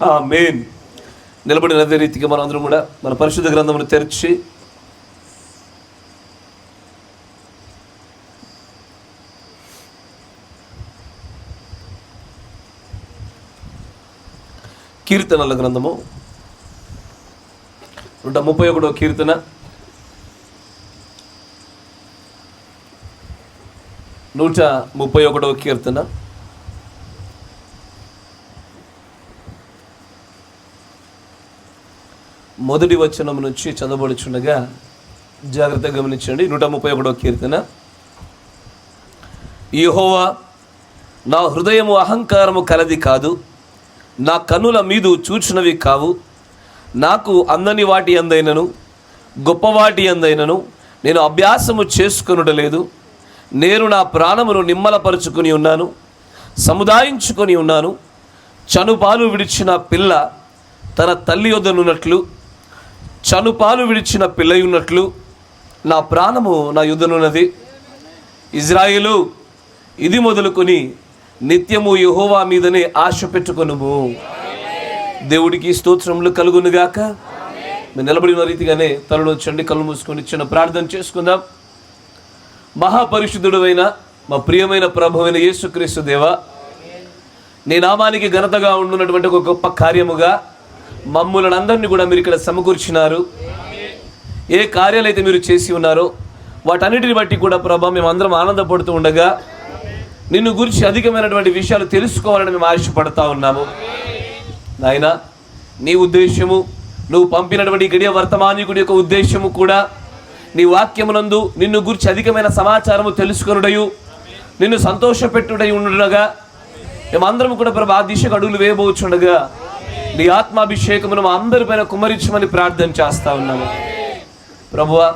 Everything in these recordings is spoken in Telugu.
ఆమేన్. నిలబడిన అదే రీతిగా మనం అందరం కూడా మన పరిశుద్ధ గ్రంథమును తెరిచి కీర్తనల గ్రంథము 131వ కీర్తన 131వ కీర్తన మొదటి వచనం నుంచి చదవబడుచుండగా జాగ్రత్తగా గమనించండి. 131వ కీర్తన. యెహోవా, నా హృదయము అహంకారము కలది కాదు, నా కన్నుల మీదు చూచినవి కావు. నాకు అందని వాటి అందైనను గొప్పవాటి అందైనను నేను అభ్యాసము చేసుకొనుటలేదు. నేను నా ప్రాణమును నిమ్మలపరుచుకొని ఉన్నాను, సముదాయించుకొని ఉన్నాను. చనుపాలు విడిచిన పిల్ల తన తల్లి యొద్దనున్నట్లు, చనుపాలు విడిచిన పిల్ల ఉన్నట్లు నా ప్రాణము నా యొద్దనున్నది. ఇజ్రాయేలు, ఇది మొదలుకొని నిత్యము యెహోవా మీదనే ఆశ పెట్టుకొనుము. దేవుడికి స్తోత్రములు కలుగునుగాక. మీరు నిలబడిన రీతిగానే తలలో చండి కళ్ళు మూసుకొని చిన్న ప్రార్థన చేసుకుందాం. మహాపరిశుద్ధుడైన మా ప్రియమైన ప్రభువైన యేసుక్రీస్తు దేవా, నీ నామానికి ఘనతగా ఉండున్నటువంటి ఒక గొప్ప కార్యముగా మమ్ములను అందరినీ కూడా మీరు ఇక్కడ సమకూర్చినారు. ఏ కార్యాలైతే మీరు చేసి ఉన్నారో వాటన్నిటిని బట్టి కూడా ప్రభా మేము అందరం ఆనందపడుతూ ఉండగా నిన్ను గురించి అధికమైనటువంటి విషయాలు తెలుసుకోవాలని మేము ఆశపడతా ఉన్నాము. నాయన, నీ ఉద్దేశము, నువ్వు పంపినటువంటి గడియ వర్తమానికుడి యొక్క ఉద్దేశము కూడా నీ వాక్యమునందు నిన్ను గురించి అధికమైన సమాచారము తెలుసుకొనుటయు నిన్ను సంతోషపెట్టుడై ఉండగా మేమందరం కూడా ప్రభా ఆ దిశకు అడుగులు వేయబోచుండగా నీ ఆత్మాభిషేకమును మా అందరిపైన కుమ్మరించమని ప్రార్థన చేస్తా ఉన్నాము. ప్రభువా,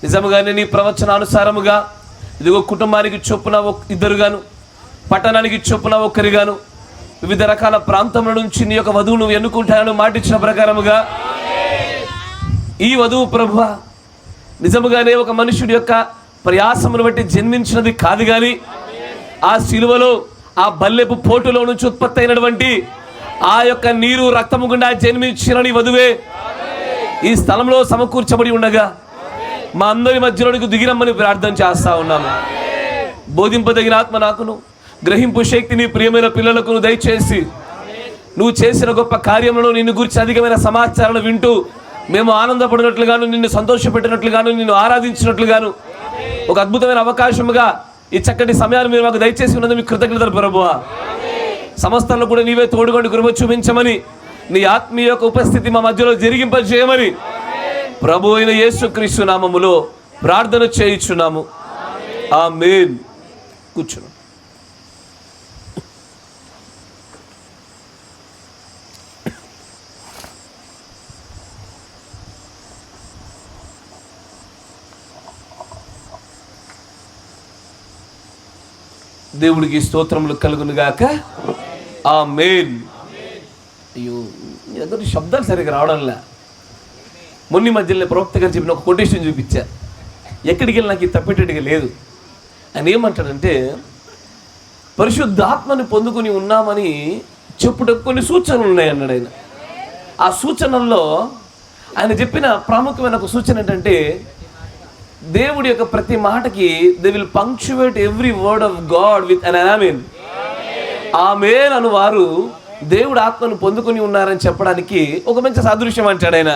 నిజముగానే నీ ప్రవచనానుసారముగా ఇదిగో కుటుంబానికి చొప్పున ఇద్దరుగాను, పట్టణానికి చొప్పున ఒక్కరిగాను, వివిధ రకాల ప్రాంతముల నుంచి నీ యొక్క వధువును ఎన్నుకుంటానని మాటిచ్చిన ప్రకారముగా ఈ వధువు ప్రభువా నిజముగానే ఒక మనుషుడి యొక్క ప్రయాసమును బట్టి జన్మించినది కాదు, కానీ ఆ శిలువలో ఆ బల్లెపు పోటులో నుంచి ఉత్పత్తి అయినటువంటి ఆ యొక్క నీరు రక్తము గుండా జన్మించిన నీ వధువే ఈ స్థలంలో సమకూర్చబడి ఉండగా మా అందరి మధ్యలోనికి దిగిరమ్మని ప్రార్థన చేస్తా ఉన్నాము. బోధింపదగిన ఆత్మ నాకును, గ్రహింపు శక్తిని ప్రియమైన పిల్లలకు దయచేసి నువ్వు చేసిన గొప్ప కార్యములను నిన్ను గురించి అధికమైన సమాచారాన్ని వింటూ మేము ఆనందపడినట్లుగాను, నిన్ను సంతోషపెట్టినట్లుగాను, నిన్ను ఆరాధించినట్లుగాను ఒక అద్భుతమైన అవకాశముగా ఈ చక్కటి సమయాన్ని మీరు మాకు దయచేసి ఉన్నది మీకు కృతజ్ఞతలు ప్రభువా. సమస్తంలో కూడా నీవే తోడుగొండి కృప చూపించమని, నీ ఆత్మీయ యొక్క ఉపస్థితి మా మధ్యలో జరిగింపజేయమని ప్రభు అయిన యేసుక్రీస్తు నామములో ప్రార్థన చేయుచున్నాము. ఆమేన్. కూర్చున్నాం. దేవుడికి స్తోత్రములు కలుగునుగాక. ఆమేన్. అయ్యో, మీ దగ్గర శబ్దాలు సరిగ్గా రావడంలే. మొన్న మధ్యలో ప్రవక్త గారు చెప్పిన ఒక కొటేషన్ చూపించా. ఎక్కడికి వెళ్ళి నాకు ఇది తప్పేటట్టుగా లేదు. ఆయన ఏమంటాడంటే, పరిశుద్ధాత్మని పొందుకొని ఉన్నామని చెప్పుటకు కొన్ని సూచనలు ఉన్నాయి అన్నాడు ఆయన. ఆ సూచనల్లో ఆయన చెప్పిన ప్రాముఖ్యమైన ఒక సూచన ఏంటంటే, దేవుడి యొక్క ప్రతి మాటకి they will punctuate every word of God with an amen. Amen అను వారు దేవుడు ఆత్మను పొందుకొని ఉన్నారని చెప్పడానికి ఒక మంచి సాదృశ్యం అంటాడు ఆయన.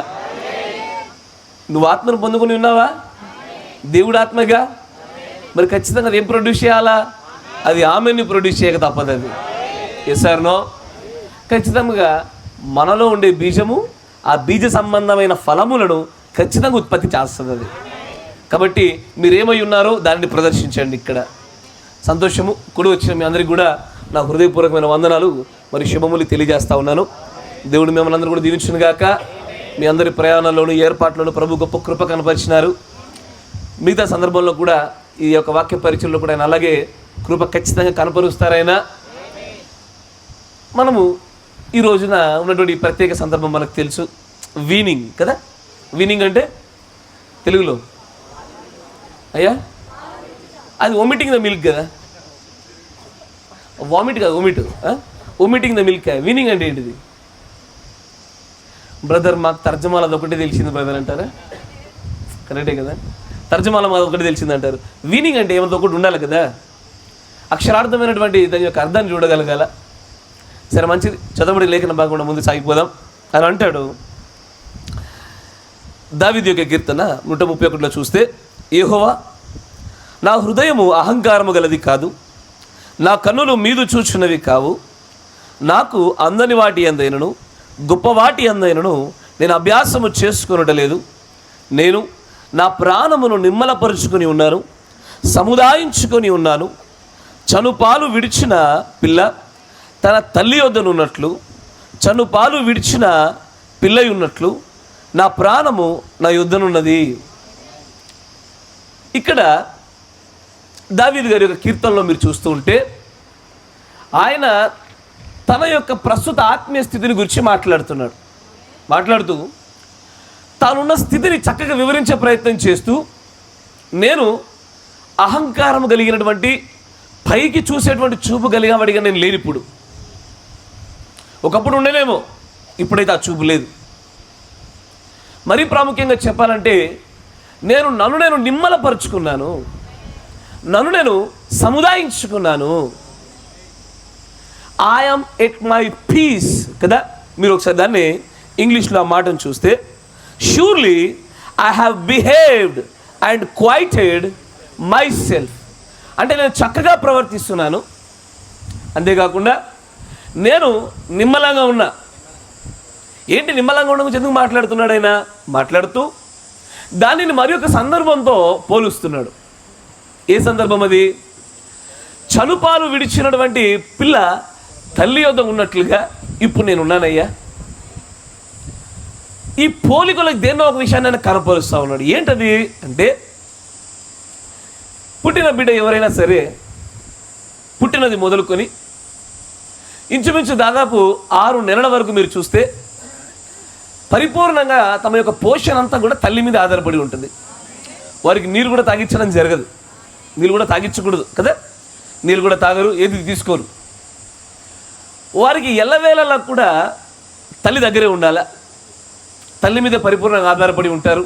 నువ్వు ఆత్మను పొందుకొని ఉన్నావా? దేవుడు ఆత్మగా. మరి ఖచ్చితంగా అది ఏం ప్రొడ్యూస్ చేయాలా? అది ఆమెని ప్రొడ్యూస్ చేయక తప్పదు. అది ఎస్ ఆర్ నో? ఖచ్చితంగా మనలో ఉండే బీజము ఆ బీజ సంబంధమైన ఫలములను ఖచ్చితంగా ఉత్పత్తి చేస్తుంది అది. కాబట్టి మీరేమై ఉన్నారో దానిని ప్రదర్శించండి. ఇక్కడ సంతోషము కూడి వచ్చిన మీ అందరికీ కూడా నా హృదయపూర్వకమైన వందనాలు మరి శుభములు తెలియజేస్తా ఉన్నాను. దేవుడు మిమ్మల్ని అందరూ కూడా దీవించును గాక. మీ అందరి ప్రయాణాల్లోనూ ఏర్పాట్లోనూ ప్రభు గొప్ప కృప కనపరిచినారు. మిగతా సందర్భంలో కూడా ఈ యొక్క వాక్య పరిచయంలో కూడా ఆయన అలాగే కృప ఖచ్చితంగా కనపరుస్తారైనా. మనము ఈ రోజున ఉన్నటువంటి ప్రత్యేక సందర్భం మనకు తెలుసు, వీనింగ్ కదా. వీనింగ్ అంటే తెలుగులో అయ్యా అది వొమిటింగ్ ద మిల్క్ కదా. వామిట్ కాదు, వొమిటింగ్ ద మిల్క్. వీనింగ్ అంటే ఏంటిది? బ్రదర్ మాకు తర్జమాలు అదొకటి తెలిసింది బ్రదర్ అంటారా? కరెక్టే కదా, తర్జమాల మాది ఒకటి తెలిసింది అంటారు. వీనింగ్ అంటే ఏమంత ఒకటి ఉండాలి కదా, అక్షరార్థమైనటువంటి దాని యొక్క అర్థాన్ని చూడగలగాల. సరే మంచిది, చదవబడి లేఖన భాగంలో ముందు సాగిపోదాం అని అంటాడు. దావీదు యొక్క కీర్తన 131లో చూస్తే, యెహోవా నా హృదయము అహంకారము గలది కాదు, నా కన్నులు మీదు చూచున్నవి కావు. నాకు అందని వాటి అందైనను గొప్ప వాటి అందైనను నేను అభ్యాసము చేసుకొనటలేదు. నేను నా ప్రాణమును నిమ్మలపరుచుకొని ఉన్నాను, సముదాయించుకొని ఉన్నాను. చనుపాలు విడిచిన పిల్ల తన తల్లి వద్దనున్నట్లు, చనుపాలు విడిచిన పిల్ల ఉన్నట్లు నా ప్రాణము నా యుద్ధనున్నది. ఇక్కడ దావీదు గారి యొక్క కీర్తనలో మీరు చూస్తూ ఉంటే ఆయన తన యొక్క ప్రస్తుత ఆత్మీయ స్థితిని గురించి మాట్లాడుతూ తానున్న స్థితిని చక్కగా వివరించే ప్రయత్నం చేస్తూ, నేను అహంకారం కలిగినటువంటి పైకి చూసేటువంటి చూపు కలిగినవాడిగా నేను లేను. ఇప్పుడు ఒకప్పుడు ఉండేనేమో, ఇప్పుడైతే ఆ చూపు లేదు. మరీ ప్రాముఖ్యంగా చెప్పాలంటే నన్ను నేను నిమ్మలపరుచుకున్నాను, నన్ను నేను సముదాయించుకున్నాను. ఐఎమ్ ఎట్ మై పీస్ కదా. మీరు ఒకసారి దాన్ని ఇంగ్లీష్లో ఆ మాటను చూస్తే, surely I have behaved and quieted myself. అంటే నేను చక్కగా ప్రవర్తిస్తున్నాను, అంతేకాకుండా నేను నిమ్మలంగా ఉన్నా. ఏంటి నిమ్మలంగా ఉండడం గురించి ఎందుకు మాట్లాడుతున్నాడు ఆయన? మాట్లాడుతూ దానిని మరి ఒక సందర్భంతో పోలుస్తున్నాడు. ఏ సందర్భం అది? చనుపాలు విడిచినటువంటి పిల్ల తల్లి వద్ద ఉన్నట్లుగా ఇప్పుడు నేను ఉన్నానయ్యా. ఈ పోలికలకు దేన్నో ఒక విషయాన్ని ఆయన కనపరుస్తూ ఉన్నాడు. ఏంటది అంటే, పుట్టిన బిడ్డ ఎవరైనా సరే పుట్టినది మొదలుకొని ఇంచుమించు దాదాపు 6 నెలల వరకు మీరు చూస్తే పరిపూర్ణంగా తమ యొక్క పోషణ అంతా కూడా తల్లి మీద ఆధారపడి ఉంటుంది. వారికి నీరు కూడా తాగించడం జరగదు, నీళ్ళు కూడా తాగించకూడదు కదా, నీళ్ళు కూడా తాగరు, ఏది తీసుకోరు. వారికి ఎల్లవేళలా కూడా తల్లి దగ్గరే ఉండాలి, తల్లి మీద పరిపూర్ణంగా ఆధారపడి ఉంటారు.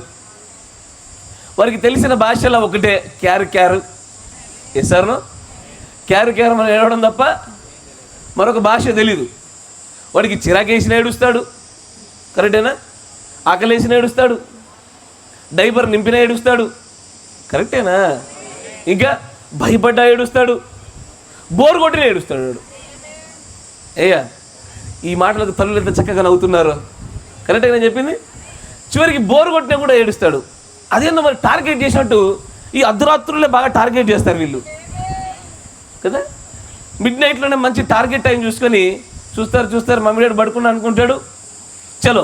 వారికి తెలిసిన భాషలో ఒకటే క్యారు ఎసారును క్యారు మనం ఏడవడం తప్ప మరొక భాష తెలీదు. వాడికి చిరాకేసిన ఏడుస్తాడు, కరెక్టేనా? ఆకలేసిన ఏడుస్తాడు, డైపర్ నింపిన ఏడుస్తాడు, కరెక్టేనా? ఇంకా భయపడ్డా ఏడుస్తాడు, బోర్ కొట్టిన ఏడుస్తాడు వాడు. అయ్యా ఈ మాటలకు తల్లులు ఎంత చక్కగా నవ్వుతున్నారు, కరెక్ట్గా నేను చెప్పింది. చివరికి బోర్ కొట్టినా కూడా ఏడుస్తాడు. అదేందో మరి టార్గెట్ చేసినట్టు ఈ అర్ధరాత్రులే బాగా టార్గెట్ చేస్తారు వీళ్ళు కదా. మిడ్ నైట్లోనే మంచి టార్గెట్ టైం చూసుకొని చూస్తారు మమ్మీ డాడీ పడుకున్నా అనుకుంటాడు, చలో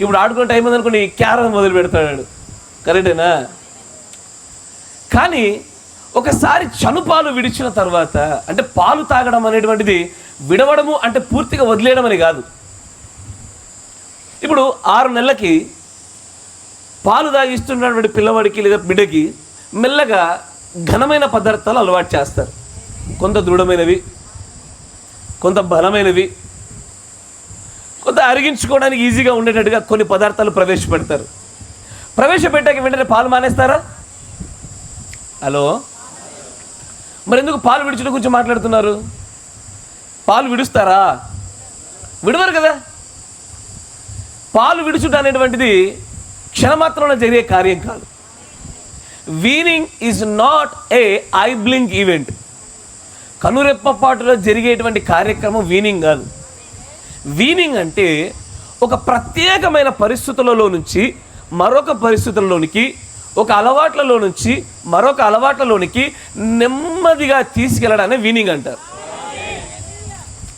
ఇప్పుడు ఆడుకునే టైం ఉందనుకుని క్యారమ్ మొదలు పెడతాడు, కరెక్టేనా? కానీ ఒకసారి చనుపాలు విడిచిన తర్వాత, అంటే పాలు తాగడం అనేటువంటిది విడవడము అంటే పూర్తిగా వదిలేయడం అని కాదు. ఇప్పుడు 6 నెలలకి పాలు తాగిస్తున్నటువంటి పిల్లవాడికి లేదా బిడ్డకి మెల్లగా ఘనమైన పదార్థాలు అలవాటు చేస్తారు. కొంత దృఢమైనవి, కొంత బలమైనవి, కొంత అరిగించుకోవడానికి ఈజీగా ఉండేటట్టుగా కొన్ని పదార్థాలు ప్రవేశపెడతారు. ప్రవేశపెట్టాక వెంటనే పాలు మానేస్తారా? హలో, మరి ఎందుకు పాలు విడిచడం గురించి మాట్లాడుతున్నారు? పాలు విడుస్తారా? విడవరు కదా. పాలు విడుచుట అనేటువంటిది క్షణమాత్రంలో జరిగే కార్యం కాదు. Weaning is not a eye blink event. కనురెప్పపాటులో జరిగేటువంటి కార్యక్రమం వీనింగ్ కాదు. వీనింగ్ అంటే ఒక ప్రత్యేకమైన పరిస్థితులలో నుంచి మరొక పరిస్థితుల్లోనికి, ఒక అలవాట్లలో నుంచి మరొక అలవాట్లలోనికి నెమ్మదిగా తీసుకెళ్ళడాన్ని వీనింగ్ అంటారు.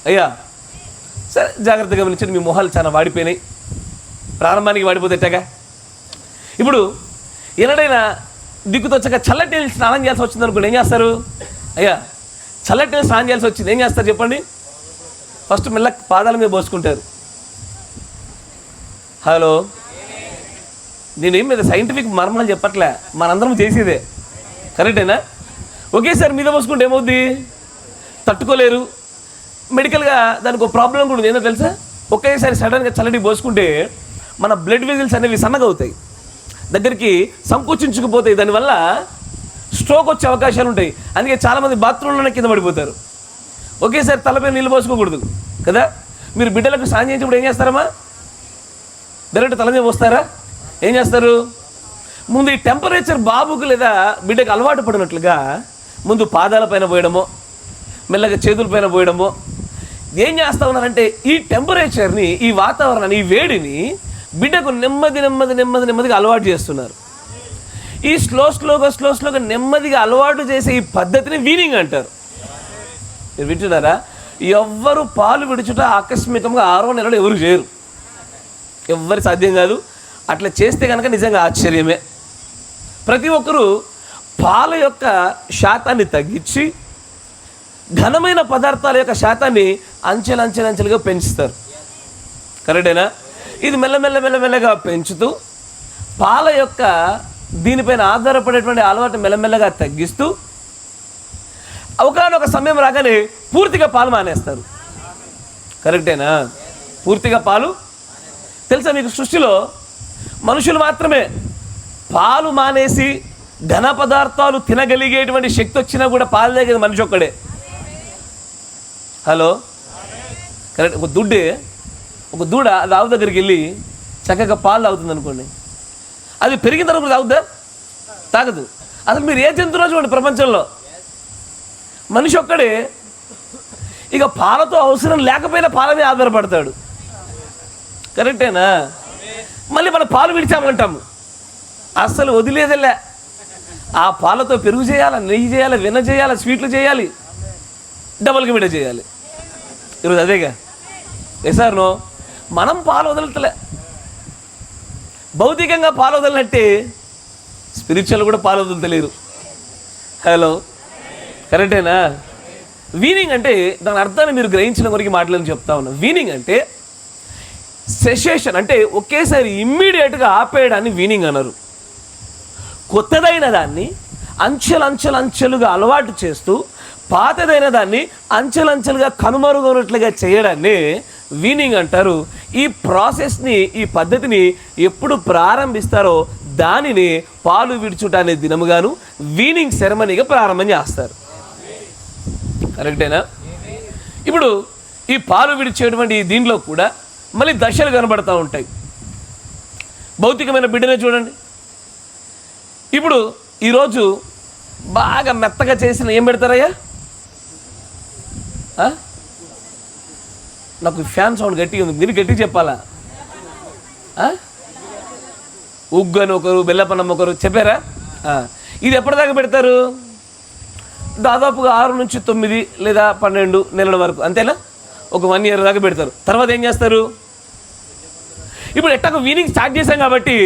అయ్యా సరే జాగ్రత్తగా గమనించండి, మీ మొహాలు చాలా వాడిపోయినాయి. ప్రారంభానికి వాడిపోతేటగా ఇప్పుడు ఎన్నడైనా దిక్కుతొచ్చక చల్లటి నీళ్ళు స్నానం చేయాల్సి వచ్చింది అనుకోండి, ఏం చేస్తారు? అయ్యా చల్లటి నీళ్ళు స్నానం చేయాల్సి వచ్చింది, ఏం చేస్తారు చెప్పండి? ఫస్ట్ మెల్ల పాదాల మీద పోసుకుంటారు. హలో, నేనేం మీద సైంటిఫిక్ మర్మాలు చెప్పట్లే, మనందరం చేసేదే, కరెక్టేనా? ఒకేసారి మీద పోసుకుంటే ఏమవుద్ది? తట్టుకోలేరు. మెడికల్గా దానికి ఒక ప్రాబ్లం కూడా ఉంది, ఏంటో తెలుసా? ఒకేసారి సడన్గా చల్లటి పోసుకుంటే మన బ్లడ్ వెజిల్స్ అనేవి సన్నగా అవుతాయి, దగ్గరికి సంకోచించుకుపోతాయి. దానివల్ల స్ట్రోక్ వచ్చే అవకాశాలు ఉంటాయి. అందుకే చాలామంది బాత్రూంలోనే కింద పడిపోతారు. ఒకేసారి తలపై నీళ్ళు పోసుకోకూడదు కదా. మీరు బిడ్డలకు స్నానం చేయించినప్పుడు ఏం చేస్తారమ్మా? డైరెక్ట్ తల మీద పోస్తారా? ఏం చేస్తారు? ముందు ఈ టెంపరేచర్ బాబుకు లేదా బిడ్డకు అలవాటు పడినట్లుగా ముందు పాదాల పైన పోయడమో, మెల్లగా చేతుల పైన పోయడమో ఏం చేస్తూ ఉన్నారంటే ఈ టెంపరేచర్ని, ఈ వాతావరణాన్ని, ఈ వేడిని బిడ్డకు నెమ్మదిగా అలవాటు చేస్తున్నారు. ఈ స్లోగా నెమ్మదిగా అలవాటు చేసే ఈ పద్ధతిని వీనింగ్ అంటారు. మీరు వింటున్నారా? ఎవ్వరు పాలు విడుచుట ఆకస్మికంగా 6వ నెలలో ఎవరు చేయరు, ఎవ్వరి సాధ్యం కాదు. అట్లా చేస్తే కనుక నిజంగా ఆశ్చర్యమే. ప్రతి ఒక్కరూ పాల యొక్క శాతాన్ని తగ్గించి ఘనమైన పదార్థాల యొక్క శాతాన్ని అంచెలంచెలుగా పెంచుతారు. కరెక్టేనా? ఇది మెల్లమెల్లగా పెంచుతూ పాల యొక్క దీనిపైన ఆధారపడేటువంటి అలవాటు మెల్లమెల్లగా తగ్గిస్తూ ఒకనొక సమయం రాగానే పూర్తిగా పాలు మానేస్తారు. కరెక్టేనా? పూర్తిగా పాలు. తెలుసా మీకు, సృష్టిలో మనుషులు మాత్రమే పాలు మానేసి ఘన పదార్థాలు తినగలిగేటువంటి శక్తి వచ్చినా కూడా పాలు తాగేది మనిషి ఒక్కడే. Hello, correct. ఒక దూడ అది ఆవు దగ్గరికి వెళ్ళి చక్కగా పాలు తాగుతుంది అనుకోండి, అది పెరిగిన తర్వాత తాగుద్దా? తాగదు. అసలు మీరు ఏ జంతువులో చూడండి ప్రపంచంలో, మనిషి ఒక్కడే ఇక పాలతో అవసరం లేకపోయినా పాల మీద ఆధారపడతాడు. కరెక్టేనా? మళ్ళీ మనం పాలు విడిచామంటాము, అస్సలు వదిలేదలే. ఆ పాలతో పెరుగు చేయాలి, నెయ్యి చేయాలి, వెన్న చేయాలి, స్వీట్లు చేయాలి, డబల్కి మిడ చేయాలి. ఈరోజు అదేగా ఎసార్నో. మనం పాలు వదలట్లే. భౌతికంగా పాలు వదలనట్టే స్పిరిచువల్ కూడా పాలు వదలతలేరు. హలో, కరెక్టేనా? వీనింగ్ అంటే దాని అర్థాన్ని మీరు గ్రహించిన వరకు మాటలని చెప్తా ఉన్నా. వీనింగ్ అంటే సెసేషన్, అంటే ఒకేసారి ఇమ్మీడియట్గా ఆపేయడాన్ని వీనింగ్ అన్నారు. కొత్తదైన దాన్ని అంచెలంచెలుగా అలవాటు చేస్తూ పాతదైన దాన్ని అంచెలంచెలుగా కనుమరుగైనట్లుగా చేయడాన్ని వీనింగ్ అంటారు. ఈ ప్రాసెస్ని, ఈ పద్ధతిని ఎప్పుడు ప్రారంభిస్తారో దానిని పాలు విడుచుట అనే దినముగాను వీనింగ్ సెరమనీగా ప్రారంభం చేస్తారు. కరెక్టేనా? ఇప్పుడు ఈ పాలు విడిచేటువంటి దీనిలో కూడా మళ్ళీ దశలు కనబడతా ఉంటాయి. భౌతికమైన బిడ్డనే చూడండి. ఇప్పుడు ఈరోజు బాగా మెత్తగా చేసిన ఏం పెడతారయ్యా? నాకు ఫ్యాన్ సౌండ్ గట్టిగా ఉంది, మీరు గట్టిగా చెప్పాలా? ఉగ్గు అని ఒకరు, బెల్లపన్నం ఒకరు చెప్పారా? ఇది ఎప్పటిదాకా పెడతారు? దాదాపుగా 6 నుంచి 9 లేదా 12 నెలల వరకు, అంతేనా? ఒక 1 ఇయర్ దాకా పెడతారు. తర్వాత ఏం చేస్తారు? ఇప్పుడు ఎట్టకు వీనింగ్ స్టార్ట్ చేశాం కాబట్టి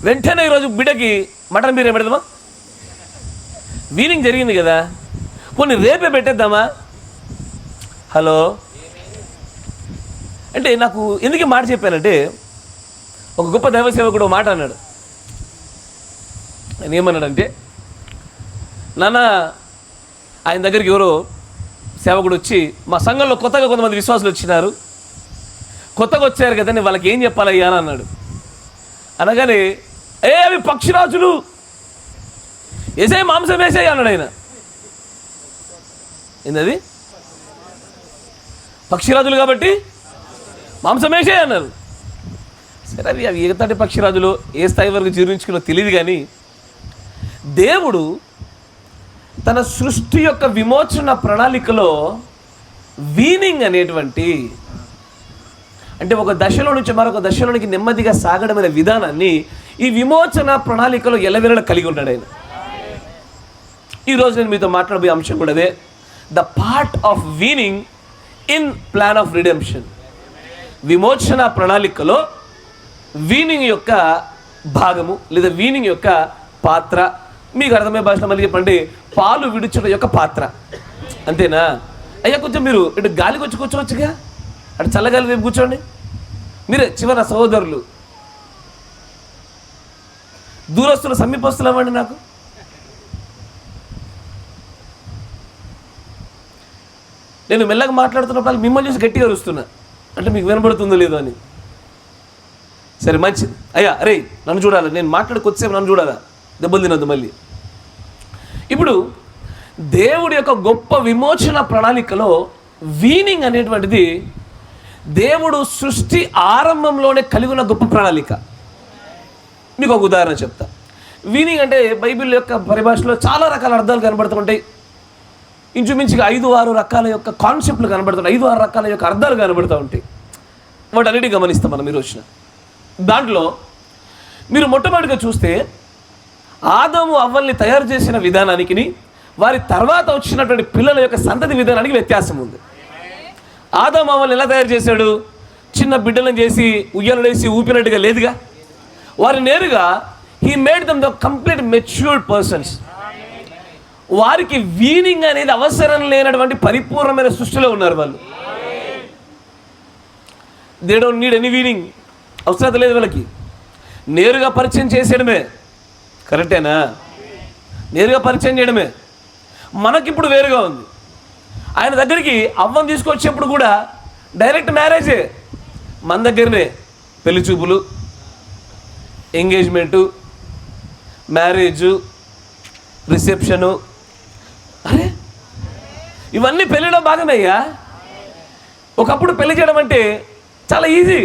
వెంటనే ఈరోజు బిడ్డకి మటన్ బిర్యానీ పెడదామా? వీనింగ్ జరిగింది కదా, కొన్ని రేపే పెట్టేద్దామా? హలో, అంటే నాకు ఎందుకు మాట చెప్పానంటే, ఒక గొప్ప దైవ సేవకుడు మాట అన్నాడు. ఆయన ఏమన్నాడంటే, నాన్న, ఆయన దగ్గరికి ఎవరో సేవకుడు వచ్చి, మా సంఘంలో కొత్తగా కొంతమంది విశ్వాసులు వచ్చినారు, కొత్తగా వచ్చారు కదండి, వాళ్ళకి ఏం చెప్పాలయ్యా అని అన్నాడు. అనగానే అవి పక్షిరాజులు, వేసే మాంసం వేసేయి అన్నాడు ఆయన. ఏంటది? పక్షిరాజులు కాబట్టి మాంసం వేసేయి అన్నారు. సరే, అవి ఎగతాటి పక్షిరాజులు ఏ స్థాయి వరకు జీర్ణించుకున్నో తెలియదు, కానీ దేవుడు తన సృష్టి యొక్క విమోచన ప్రణాళికలో వీనింగ్ అనేటువంటి, అంటే ఒక దశలో నుంచి మరొక దశలోనికి నెమ్మదిగా సాగడమైన విధానాన్ని ఈ విమోచన ప్రణాళికలో ఎల్లవేళలా కలిగి ఉంటాడు ఆయన. ఈరోజు నేను మీతో మాట్లాడబోయే అంశం కూడా అదే, the part of weaning in plan of redemption. విమోచన ప్రణాళికలో వీనింగ్ యొక్క భాగము లేదా వీనింగ్ యొక్క పాత్ర. మీకు అర్థమయ్యే భాషలో మళ్ళీ చెప్పండి, పాలు విడుచుట యొక్క పాత్ర. అంతేనా? అయ్యా, కొంచెం మీరు ఇటు గాలికి వచ్చి కూర్చోవచ్చుగా, అటు చల్లగాలి వైపు కూర్చోండి. మీరే చివర సహోదరులు, దూరస్తులు, సమీపస్తులవ్వండి. నాకు నేను మెల్లగా మాట్లాడుతున్నప్పుడు మిమ్మల్ని చూసి గట్టిగా అరుస్తున్నా, అంటే మీకు వినబడుతుందో లేదో అని. సరే మంచిది. అయ్యా అరే నన్ను చూడాలి, నేను మాట్లాడుకొచ్చేపు నన్ను చూడాలా, దెబ్బలు తినొద్దు మళ్ళీ. ఇప్పుడు దేవుడి యొక్క గొప్ప విమోచన ప్రణాళికలో వీనింగ్ అనేటువంటిది దేవుడు సృష్టి ఆరంభంలోనే కలిగి ఉన్న గొప్ప ప్రణాళిక. మీకు ఒక ఉదాహరణ చెప్తా. వీనింగ్ అంటే బైబిల్ యొక్క పరిభాషలో చాలా రకాల అర్థాలు కనబడుతుంటాయి. ఇంచుమించుగా 5-6 రకాల యొక్క కాన్సెప్ట్లు కనబడుతుంటాయి, 5-6 రకాల యొక్క అర్థాలు కనబడుతూ ఉంటాయి. వాటన్నిటి గమనిస్తాం మనం మీరు వచ్చిన దాంట్లో. మీరు మొట్టమొదటిగా చూస్తే ఆదాము అవ్వల్ని తయారు చేసిన విధానానికి వారి తర్వాత వచ్చినటువంటి పిల్లల యొక్క సంతతి విధానానికి వ్యత్యాసం ఉంది. ఆదాము అవ్వల్ని ఎలా తయారు చేశాడు? చిన్న బిడ్డలను చేసి ఉయ్యాలలేసి ఊపినట్టుగా లేదుగా. వారు నేరుగా he made them the complete matured persons. వారికి వీనింగ్ అనేది అవసరం లేనటువంటి పరిపూర్ణమైన సృష్టిలో ఉన్నారు వాళ్ళు. They don't need any weaning, అవసరం లేదు వాళ్ళకి. నేరుగా పరిచయం చేసేయడమే. కరెక్టేనా? నేరుగా పరిచయం చేయడమే. మనకిప్పుడు వేరుగా ఉంది. ఆయన దగ్గరికి అవ్వను తీసుకొచ్చేప్పుడు కూడా డైరెక్ట్ మ్యారేజే. మన దగ్గరనే పెళ్లి చూపులు, ఎంగేజ్మెంటు, మ్యారేజు, రిసెప్షను. అరే ఇవన్నీ పెళ్ళిలో భాగమయ్యా. ఒకప్పుడు పెళ్లి చేయడం అంటే చాలా ఈజీ.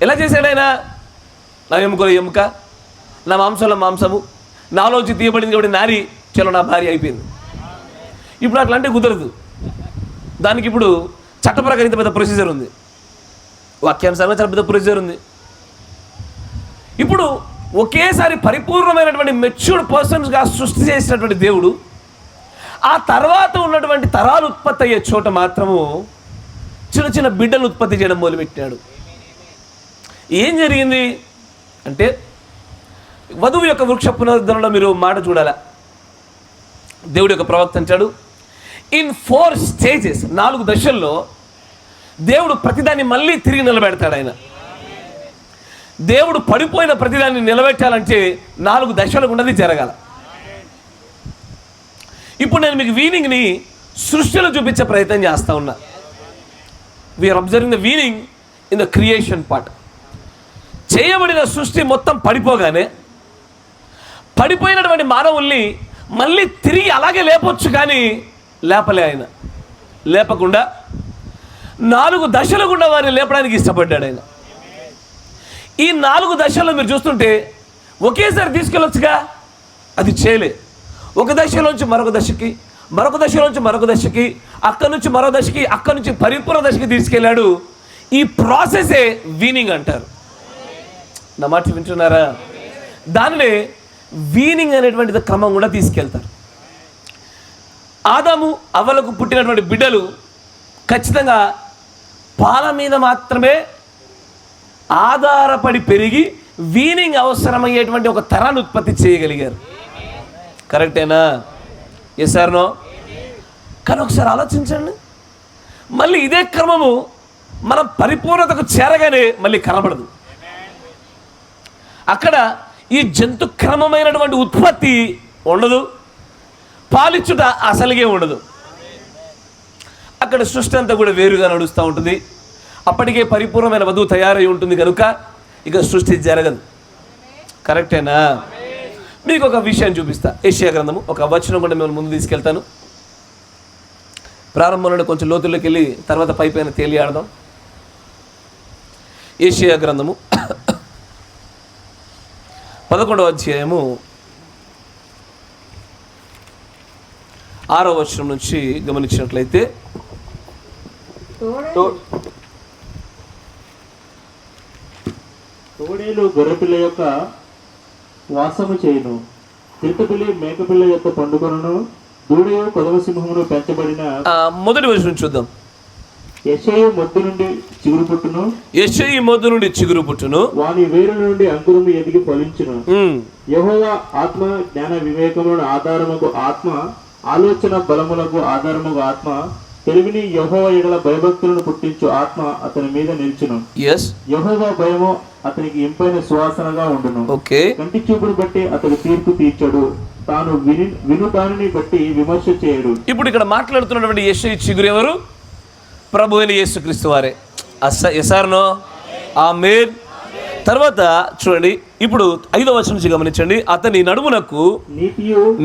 ఎలా చేశాడు ఆయన? నా ఎముకలో ఎముక, నా మాంసంలో మాంసము, నాలోంచి తీయబడింది కాబట్టి నారి, చలో నా భార్య అయిపోయింది. ఇప్పుడు అట్లాంటివి కుదరదు. దానికి ఇప్పుడు చట్టప్రకారం ఇంత పెద్ద ప్రొసీజర్ ఉంది, వాక్యానుసారంగా చాలా పెద్ద ప్రొసీజర్ ఉంది. ఇప్పుడు ఒకేసారి పరిపూర్ణమైనటువంటి మెచ్యూర్డ్ పర్సన్స్గా సృష్టి చేసినటువంటి దేవుడు ఆ తర్వాత ఉన్నటువంటి తరాలు ఉత్పత్తి అయ్యే చోట మాత్రము చిన్న చిన్న బిడ్డలు ఉత్పత్తి చేయడం మొదలుపెట్టాడు. ఏం జరిగింది అంటే వధువు యొక్క వృక్ష పునరుద్ధరణలో మీరు మాట చూడాలా. దేవుడి యొక్క ప్రవక్త అంటాడు, ఇన్ 4 స్టేజెస్, 4 దశల్లో దేవుడు ప్రతిదాన్ని మళ్ళీ తిరిగి నిలబెడతాడు. ఆయన దేవుడు పడిపోయిన ప్రతిదాన్ని నిలబెట్టాలంటే 4 దశలకు ఉన్నది జరగాల. ఇప్పుడు నేను మీకు వీనింగ్ని సృష్టిలో చూపించే ప్రయత్నం చేస్తూ ఉన్నా. We are observing the weaning in the creation part. చేయబడిన సృష్టి మొత్తం పడిపోగానే పడిపోయినటువంటి మానవుల్ని మళ్ళీ తిరిగి అలాగే లేపొచ్చు, కానీ లేపలే. ఆయన లేపకుండా 4 దశల గుండా వారిని లేపడానికి ఇష్టపడ్డాడు ఆయన. ఈ 4 దశల్లో మీరు చూస్తుంటే ఒకేసారి తీసుకెళ్ళొచ్చుగా, అది చేయలే. ఒక దశలోంచి మరొక దశకి, మరొక దశలోంచి మరొక దశకి, అక్కడి నుంచి మరో దశకి, అక్కడి నుంచి పరిపూర్ణ దశకి తీసుకెళ్ళాడు. ఈ ప్రాసెసే వీనింగ్ అంటారు. నా మాట వింటున్నారా? దానినే వీనింగ్ అనేటువంటిది క్రమం కూడా తీసుకెళ్తారు. ఆదాము అవ్వలకు పుట్టినటువంటి బిడ్డలు ఖచ్చితంగా పాల మీద మాత్రమే ఆధారపడి పెరిగి వీనింగ్ అవసరమయ్యేటువంటి ఒక తరాన్ని ఉత్పత్తి చేయగలిగారు. కరెక్టేనా? Yes or no? కానీ ఒకసారి ఆలోచించండి, మళ్ళీ ఇదే క్రమము మనం పరిపూర్ణతకు చేరగానే మళ్ళీ కనబడదు. అక్కడ ఈ జంతు క్రమమైనటువంటి ఉత్పత్తి ఉండదు, పాలిచ్చుట అసలుగే ఉండదు. అక్కడ సృష్టి అంతా కూడా వేరుగా నడుస్తూ ఉంటుంది. అప్పటికే పరిపూర్ణమైన వధువు తయారై ఉంటుంది కనుక ఇక సృష్టి జరగదు. కరెక్టేనా? మీకు ఒక విషయం చూపిస్తా. యెషయా గ్రంథము ఒక వచనం కూడా మేము ముందు తీసుకెళ్తాను. ప్రారంభంలోనే కొంచెం లోతుల్లోకి వెళ్ళి తర్వాత పైపైన తేలియాడదాం. యెషయా గ్రంథము 11వ అధ్యాయము 6వ వచనం నుంచి గమనించినట్లయితే, తోడేలు గొర్రెపిల్ల యొక్క వాసము చేయును, తిరుపతిలి మేకపిల్ల యొక్క పండుగను, దూడయు కొదవ సింహమును పెంచబడిన. మొదటి వచనం చూద్దాం. యెషయి మొద్దు నుండి చిగురు పుట్టును, యెషయి మొద్దు నుండి చిగురు పుట్టును, వాని వేరు నుండి అంకురము ఎదిగి ఫలించును. యెహోవా ఆత్మ జ్ఞాన వివేకములను ఆధారముకు ఆత్మ, ఆలోచన బలములకు ఆధారముకు ఆత్మ, తెలివిని యెహోవా ఎడల భయభక్తులను పుట్టించు ఆత్మ అతని మీద నిల్చును. యెహోవా భయము అతనికి ఇంపైన సువాసనగా ఉండును. కంటి చూపును బట్టి అతడు తీర్పు తీర్చడు, తాను విను దానిని బట్టి విమర్శ చేయడు. ఇప్పుడు ఇక్కడ మాట్లాడుతున్నటువంటి యెషయి చిగురు ఎవరు? ప్రభు అయిన యేసుక్రీస్తు వారే. Yes or no? ఆమేన్. తర్వాత చూడండి, ఇప్పుడు 5వ వచనం నుంచి గమనించండి. అతని నడుమునకు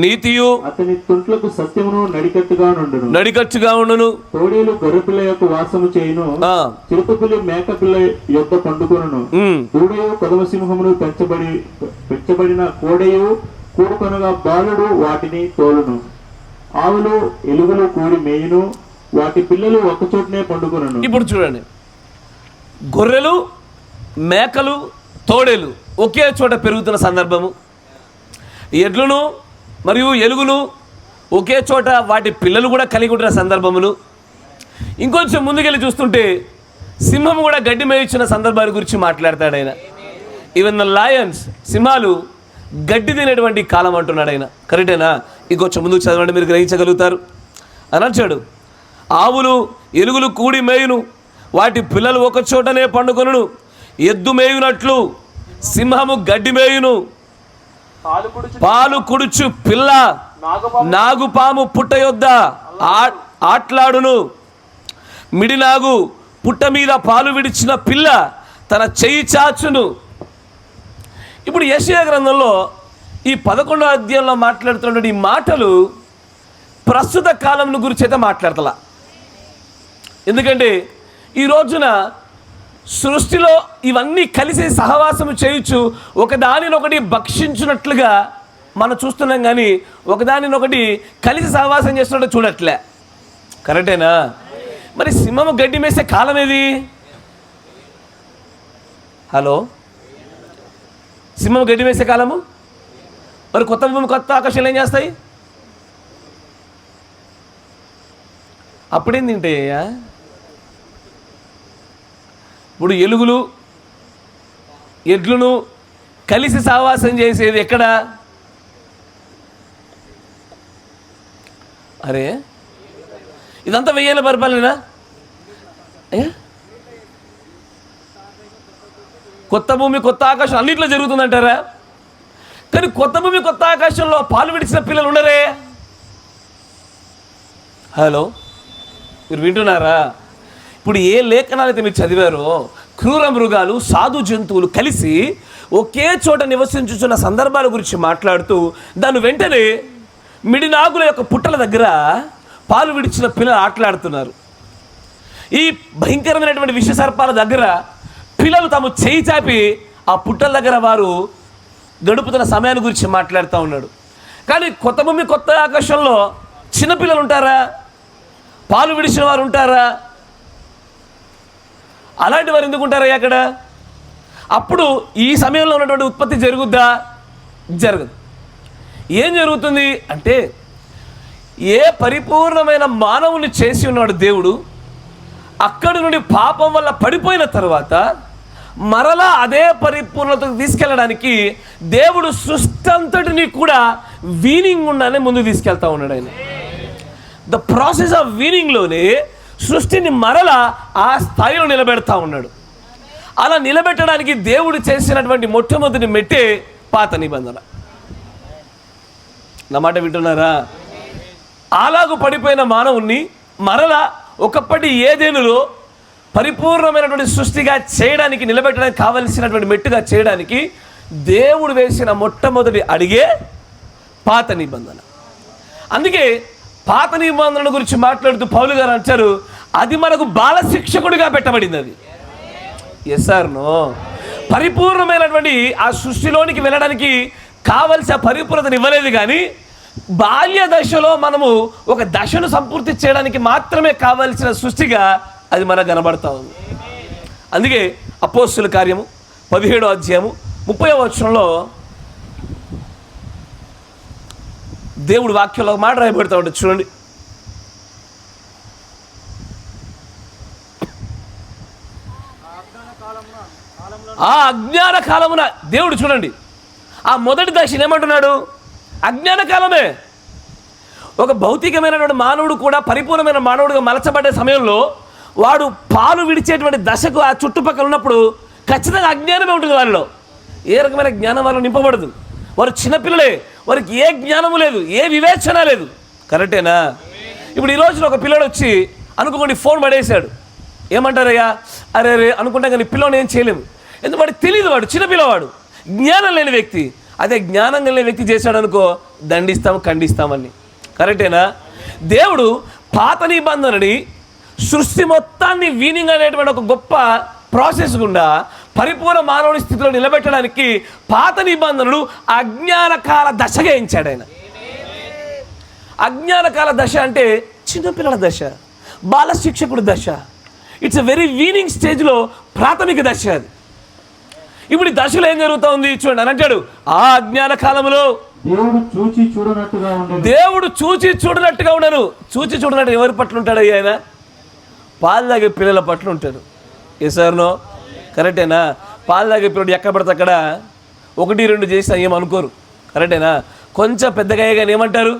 నీతియు అతని తుంట్లకు సత్యమును నడికట్టుగా ఉండును. తోడేలు గొర్రెపిల్ల యొక్క వాసము చేయును, చిరుతపులి మేకపిల్ల యొక్క పండుకొనును. దూడయు కొదమసింహమును పెంచబడిన కోడయు కూడుకొనగా బాలుడు వాటిని తోలును. ఆవులు ఎలుగులు కూడి మేయును, వాటి పిల్లలు ఒక్కచోటనే పండుకొనును. ఇప్పుడు చూడండి, గొర్రెలు, మేకలు, తోడేలు ఒకే చోట పెరుగుతున్న సందర్భము, ఎడ్లను మరియు ఎలుగులు ఒకే చోట వాటి పిల్లలు కూడా కలిగి ఉంటున్న సందర్భములు, ఇంకొంచెం ముందుకెళ్ళి చూస్తుంటే సింహం కూడా గడ్డి మేయించిన సందర్భాల గురించి మాట్లాడతాడు ఆయన. ఈవెన్ ద లయన్స్, సింహాలు గడ్డి తినేటువంటి కాలం అంటున్నాడు ఆయన. కరెక్టేనా? ఇంకొంచెం ముందుకు చదవండి, మీరు గ్రహించగలుగుతారు. అని అంటాడు, ఆవులు ఎలుగులు కూడి మేయును, వాటి పిల్లలు ఒక చోటనే పండుకొనును. ఎద్దు మేయునట్లు సింహము గడ్డి మేయును. పాలు కుడుచు పిల్ల నాగుపాము పుట్ట యొద్ద ఆట్లాడును. మిడినాగు పుట్ట మీద పాలు విడిచిన పిల్ల తన చెయ్యి చాచును. ఇప్పుడు యెషయా గ్రంథంలో ఈ 11వ అధ్యాయంలో మాట్లాడుతున్న ఈ మాటలు ప్రస్తుత కాలం గురించి అయితే మాట్లాడతలా. ఎందుకంటే ఈ రోజున సృష్టిలో ఇవన్నీ కలిసి సహవాసము చేయొచ్చు, ఒకదానినొకటి భక్షించున్నట్లుగా మనం చూస్తున్నాం, కానీ ఒకదానినొకటి కలిసి సహవాసం చేస్తున్నట్టు చూడట్లే. కరెక్టేనా? మరి సింహము గడ్డి మేసే కాలం ఏది? హలో, సింహం గడ్డి వేసే కాలము. మరి కొత్త భూమి కొత్త ఆకాశాలు ఏం చేస్తాయి? అప్పుడేం తింటాయ్యా? ఇప్పుడు ఎలుగులు ఎడ్లను కలిసి సహవాసం చేసేది ఎక్కడ? అరే, ఇదంతా 1000 ఏళ్ళ పరిపాలన. కొత్త భూమి కొత్త ఆకాశం అన్నింటిలో జరుగుతుందంటారా? కానీ కొత్త భూమి కొత్త ఆకాశంలో పాలు విడిచిన పిల్లలు ఉండరే? హలో, మీరు వింటున్నారా? ఇప్పుడు ఏ లేఖనాలు అయితే మీరు చదివారో, క్రూర మృగాలు, సాధు జంతువులు కలిసి ఒకే చోట నివసించుచున్న సందర్భాల గురించి మాట్లాడుతూ దాని వెంటనే మిడినాగుల యొక్క పుట్టల దగ్గర పాలు విడిచిన పిల్లలు ఆటలాడుతున్నారు. ఈ భయంకరమైనటువంటి విషసర్పాల దగ్గర పిల్లలు తాము చేయి చాపి ఆ పుట్టల దగ్గర వారు గడుపుతున్న సమయాన్ని గురించి మాట్లాడుతూ ఉన్నాడు. కానీ కొత్త భూమి కొత్త ఆకాశంలో చిన్నపిల్లలు ఉంటారా? పాలు విడిచిన వారు ఉంటారా? అలాంటి వారు ఎందుకు ఉంటారా అక్కడ? అప్పుడు ఈ సమయంలో ఉన్నటువంటి ఉత్పత్తి జరుగుద్దా? జరగదు. ఏం జరుగుతుంది అంటే, ఏ పరిపూర్ణమైన మానవుని చేసి ఉన్నాడు దేవుడు, అక్కడి నుండి పాపం వల్ల పడిపోయిన తర్వాత మరలా అదే పరిపూర్ణతకు తీసుకెళ్ళడానికి దేవుడు సృష్టి అంతటిని కూడా వీనింగ్ ఉండాలని ముందుకు తీసుకెళ్తా ఉన్నాడు ఆయన. ద ప్రాసెస్ ఆఫ్ వీనింగ్లోనే సృష్టిని మరలా ఆ స్థాయిలో నిలబెడతా ఉన్నాడు. అలా నిలబెట్టడానికి దేవుడు చేసినటువంటి మొట్టమొదటి మెట్టే పాత నిబంధన. నా మాట వింటున్నారా? అలాగూ పడిపోయిన మానవుణ్ణి మరలా ఒకప్పటి ఏదేనులో పరిపూర్ణమైనటువంటి సృష్టిగా చేయడానికి, నిలబెట్టడానికి కావలసినటువంటి మెట్టుగా చేయడానికి దేవుడు వేసిన మొట్టమొదటి అడిగే పాత నిబంధన. అందుకే పాత నిబంధన గురించి మాట్లాడుతూ పౌలు గారు అంటారు, అది మనకు బాల శిక్షకుడిగా పెట్టబడింది. అది ఎస్ ఆర్ నో? పరిపూర్ణమైనటువంటి ఆ సృష్టిలోనికి వెళ్ళడానికి కావలసిన పరిపూర్ణతను ఇవ్వలేదు, కానీ బాల్య దశలో మనము ఒక దశను సంపూర్తి చేయడానికి మాత్రమే కావలసిన సృష్టిగా అది మనకు కనబడతా ఉంది. అందుకే అపోస్తుల కార్యము 17వ అధ్యాయము 30వ వచనంలో దేవుడు వాక్యంలో మాట రాయబడతా ఉంటుంది. చూడండి, ఆ అజ్ఞాన కాలమున దేవుడు చూడండి, ఆ మొదటి దశను ఏమంటున్నాడు? అజ్ఞాన కాలమే. ఒక భౌతికమైనటువంటి మానవుడు కూడా పరిపూర్ణమైన మానవుడిగా మలచబడ్డే సమయంలో వాడు పాలు విడిచేటువంటి దశకు ఆ చుట్టుపక్కల ఉన్నప్పుడు ఖచ్చితంగా అజ్ఞానమే ఉంటుంది వారిలో. ఏ రకమైన జ్ఞానం వాళ్ళు నింపబడదు. వారు చిన్నపిల్లలే, వారికి ఏ జ్ఞానము లేదు, ఏ వివేచన లేదు. కరెక్టేనా? ఇప్పుడు ఈ రోజున ఒక పిల్లడు వచ్చి అనుకోండి ఫోన్ పడేశాడు, ఏమంటారయ్యా? అరే అనుకుంటాం, కానీ పిల్లని ఏం చేయలేము. ఎందుకంటే తెలియదు, వాడు చిన్నపిల్లవాడు, జ్ఞానం లేని వ్యక్తి. అదే జ్ఞానం లేని వ్యక్తి చేశాడు అనుకో, దండిస్తాం, ఖండిస్తామని. కరెక్టేనా? దేవుడు పాత నిబంధనని సృష్టి మొత్తాన్ని వీనింగ్ అనేటువంటి ఒక గొప్ప ప్రాసెస్ గుండా పరిపూర్ణ మానవుని స్థితిలో నిలబెట్టడానికి పాత నిబంధనలు అజ్ఞానకాల దశగా ఎంచాడు ఆయన. అజ్ఞానకాల దశ అంటే చిన్నపిల్లల దశ, బాల శిక్షకుడు దశ. ఇట్స్ ఎ వెరీ వీనింగ్ స్టేజ్లో ప్రాథమిక దశ అది. ఇప్పుడు ఈ దశలో ఏం జరుగుతుంది చూడండి అని అంటాడు, ఆ అజ్ఞాన కాలంలో దేవుడు చూచి చూడనట్టుగా ఉండను. చూచి చూడనట్టు ఎవరి పట్ల ఉంటాడు ఆయన? పాలు తాగే పిల్లల పట్ల ఉంటాడు. ఏసారునో? కరెక్టేనా? పాలు తాగే పిల్లడు ఎక్కడ పడితే అక్కడ 1-2 చేసినా ఏమనుకోరు. కరెక్టేనా? కొంచెం పెద్దగా అయ్యగానే ఏమంటారు,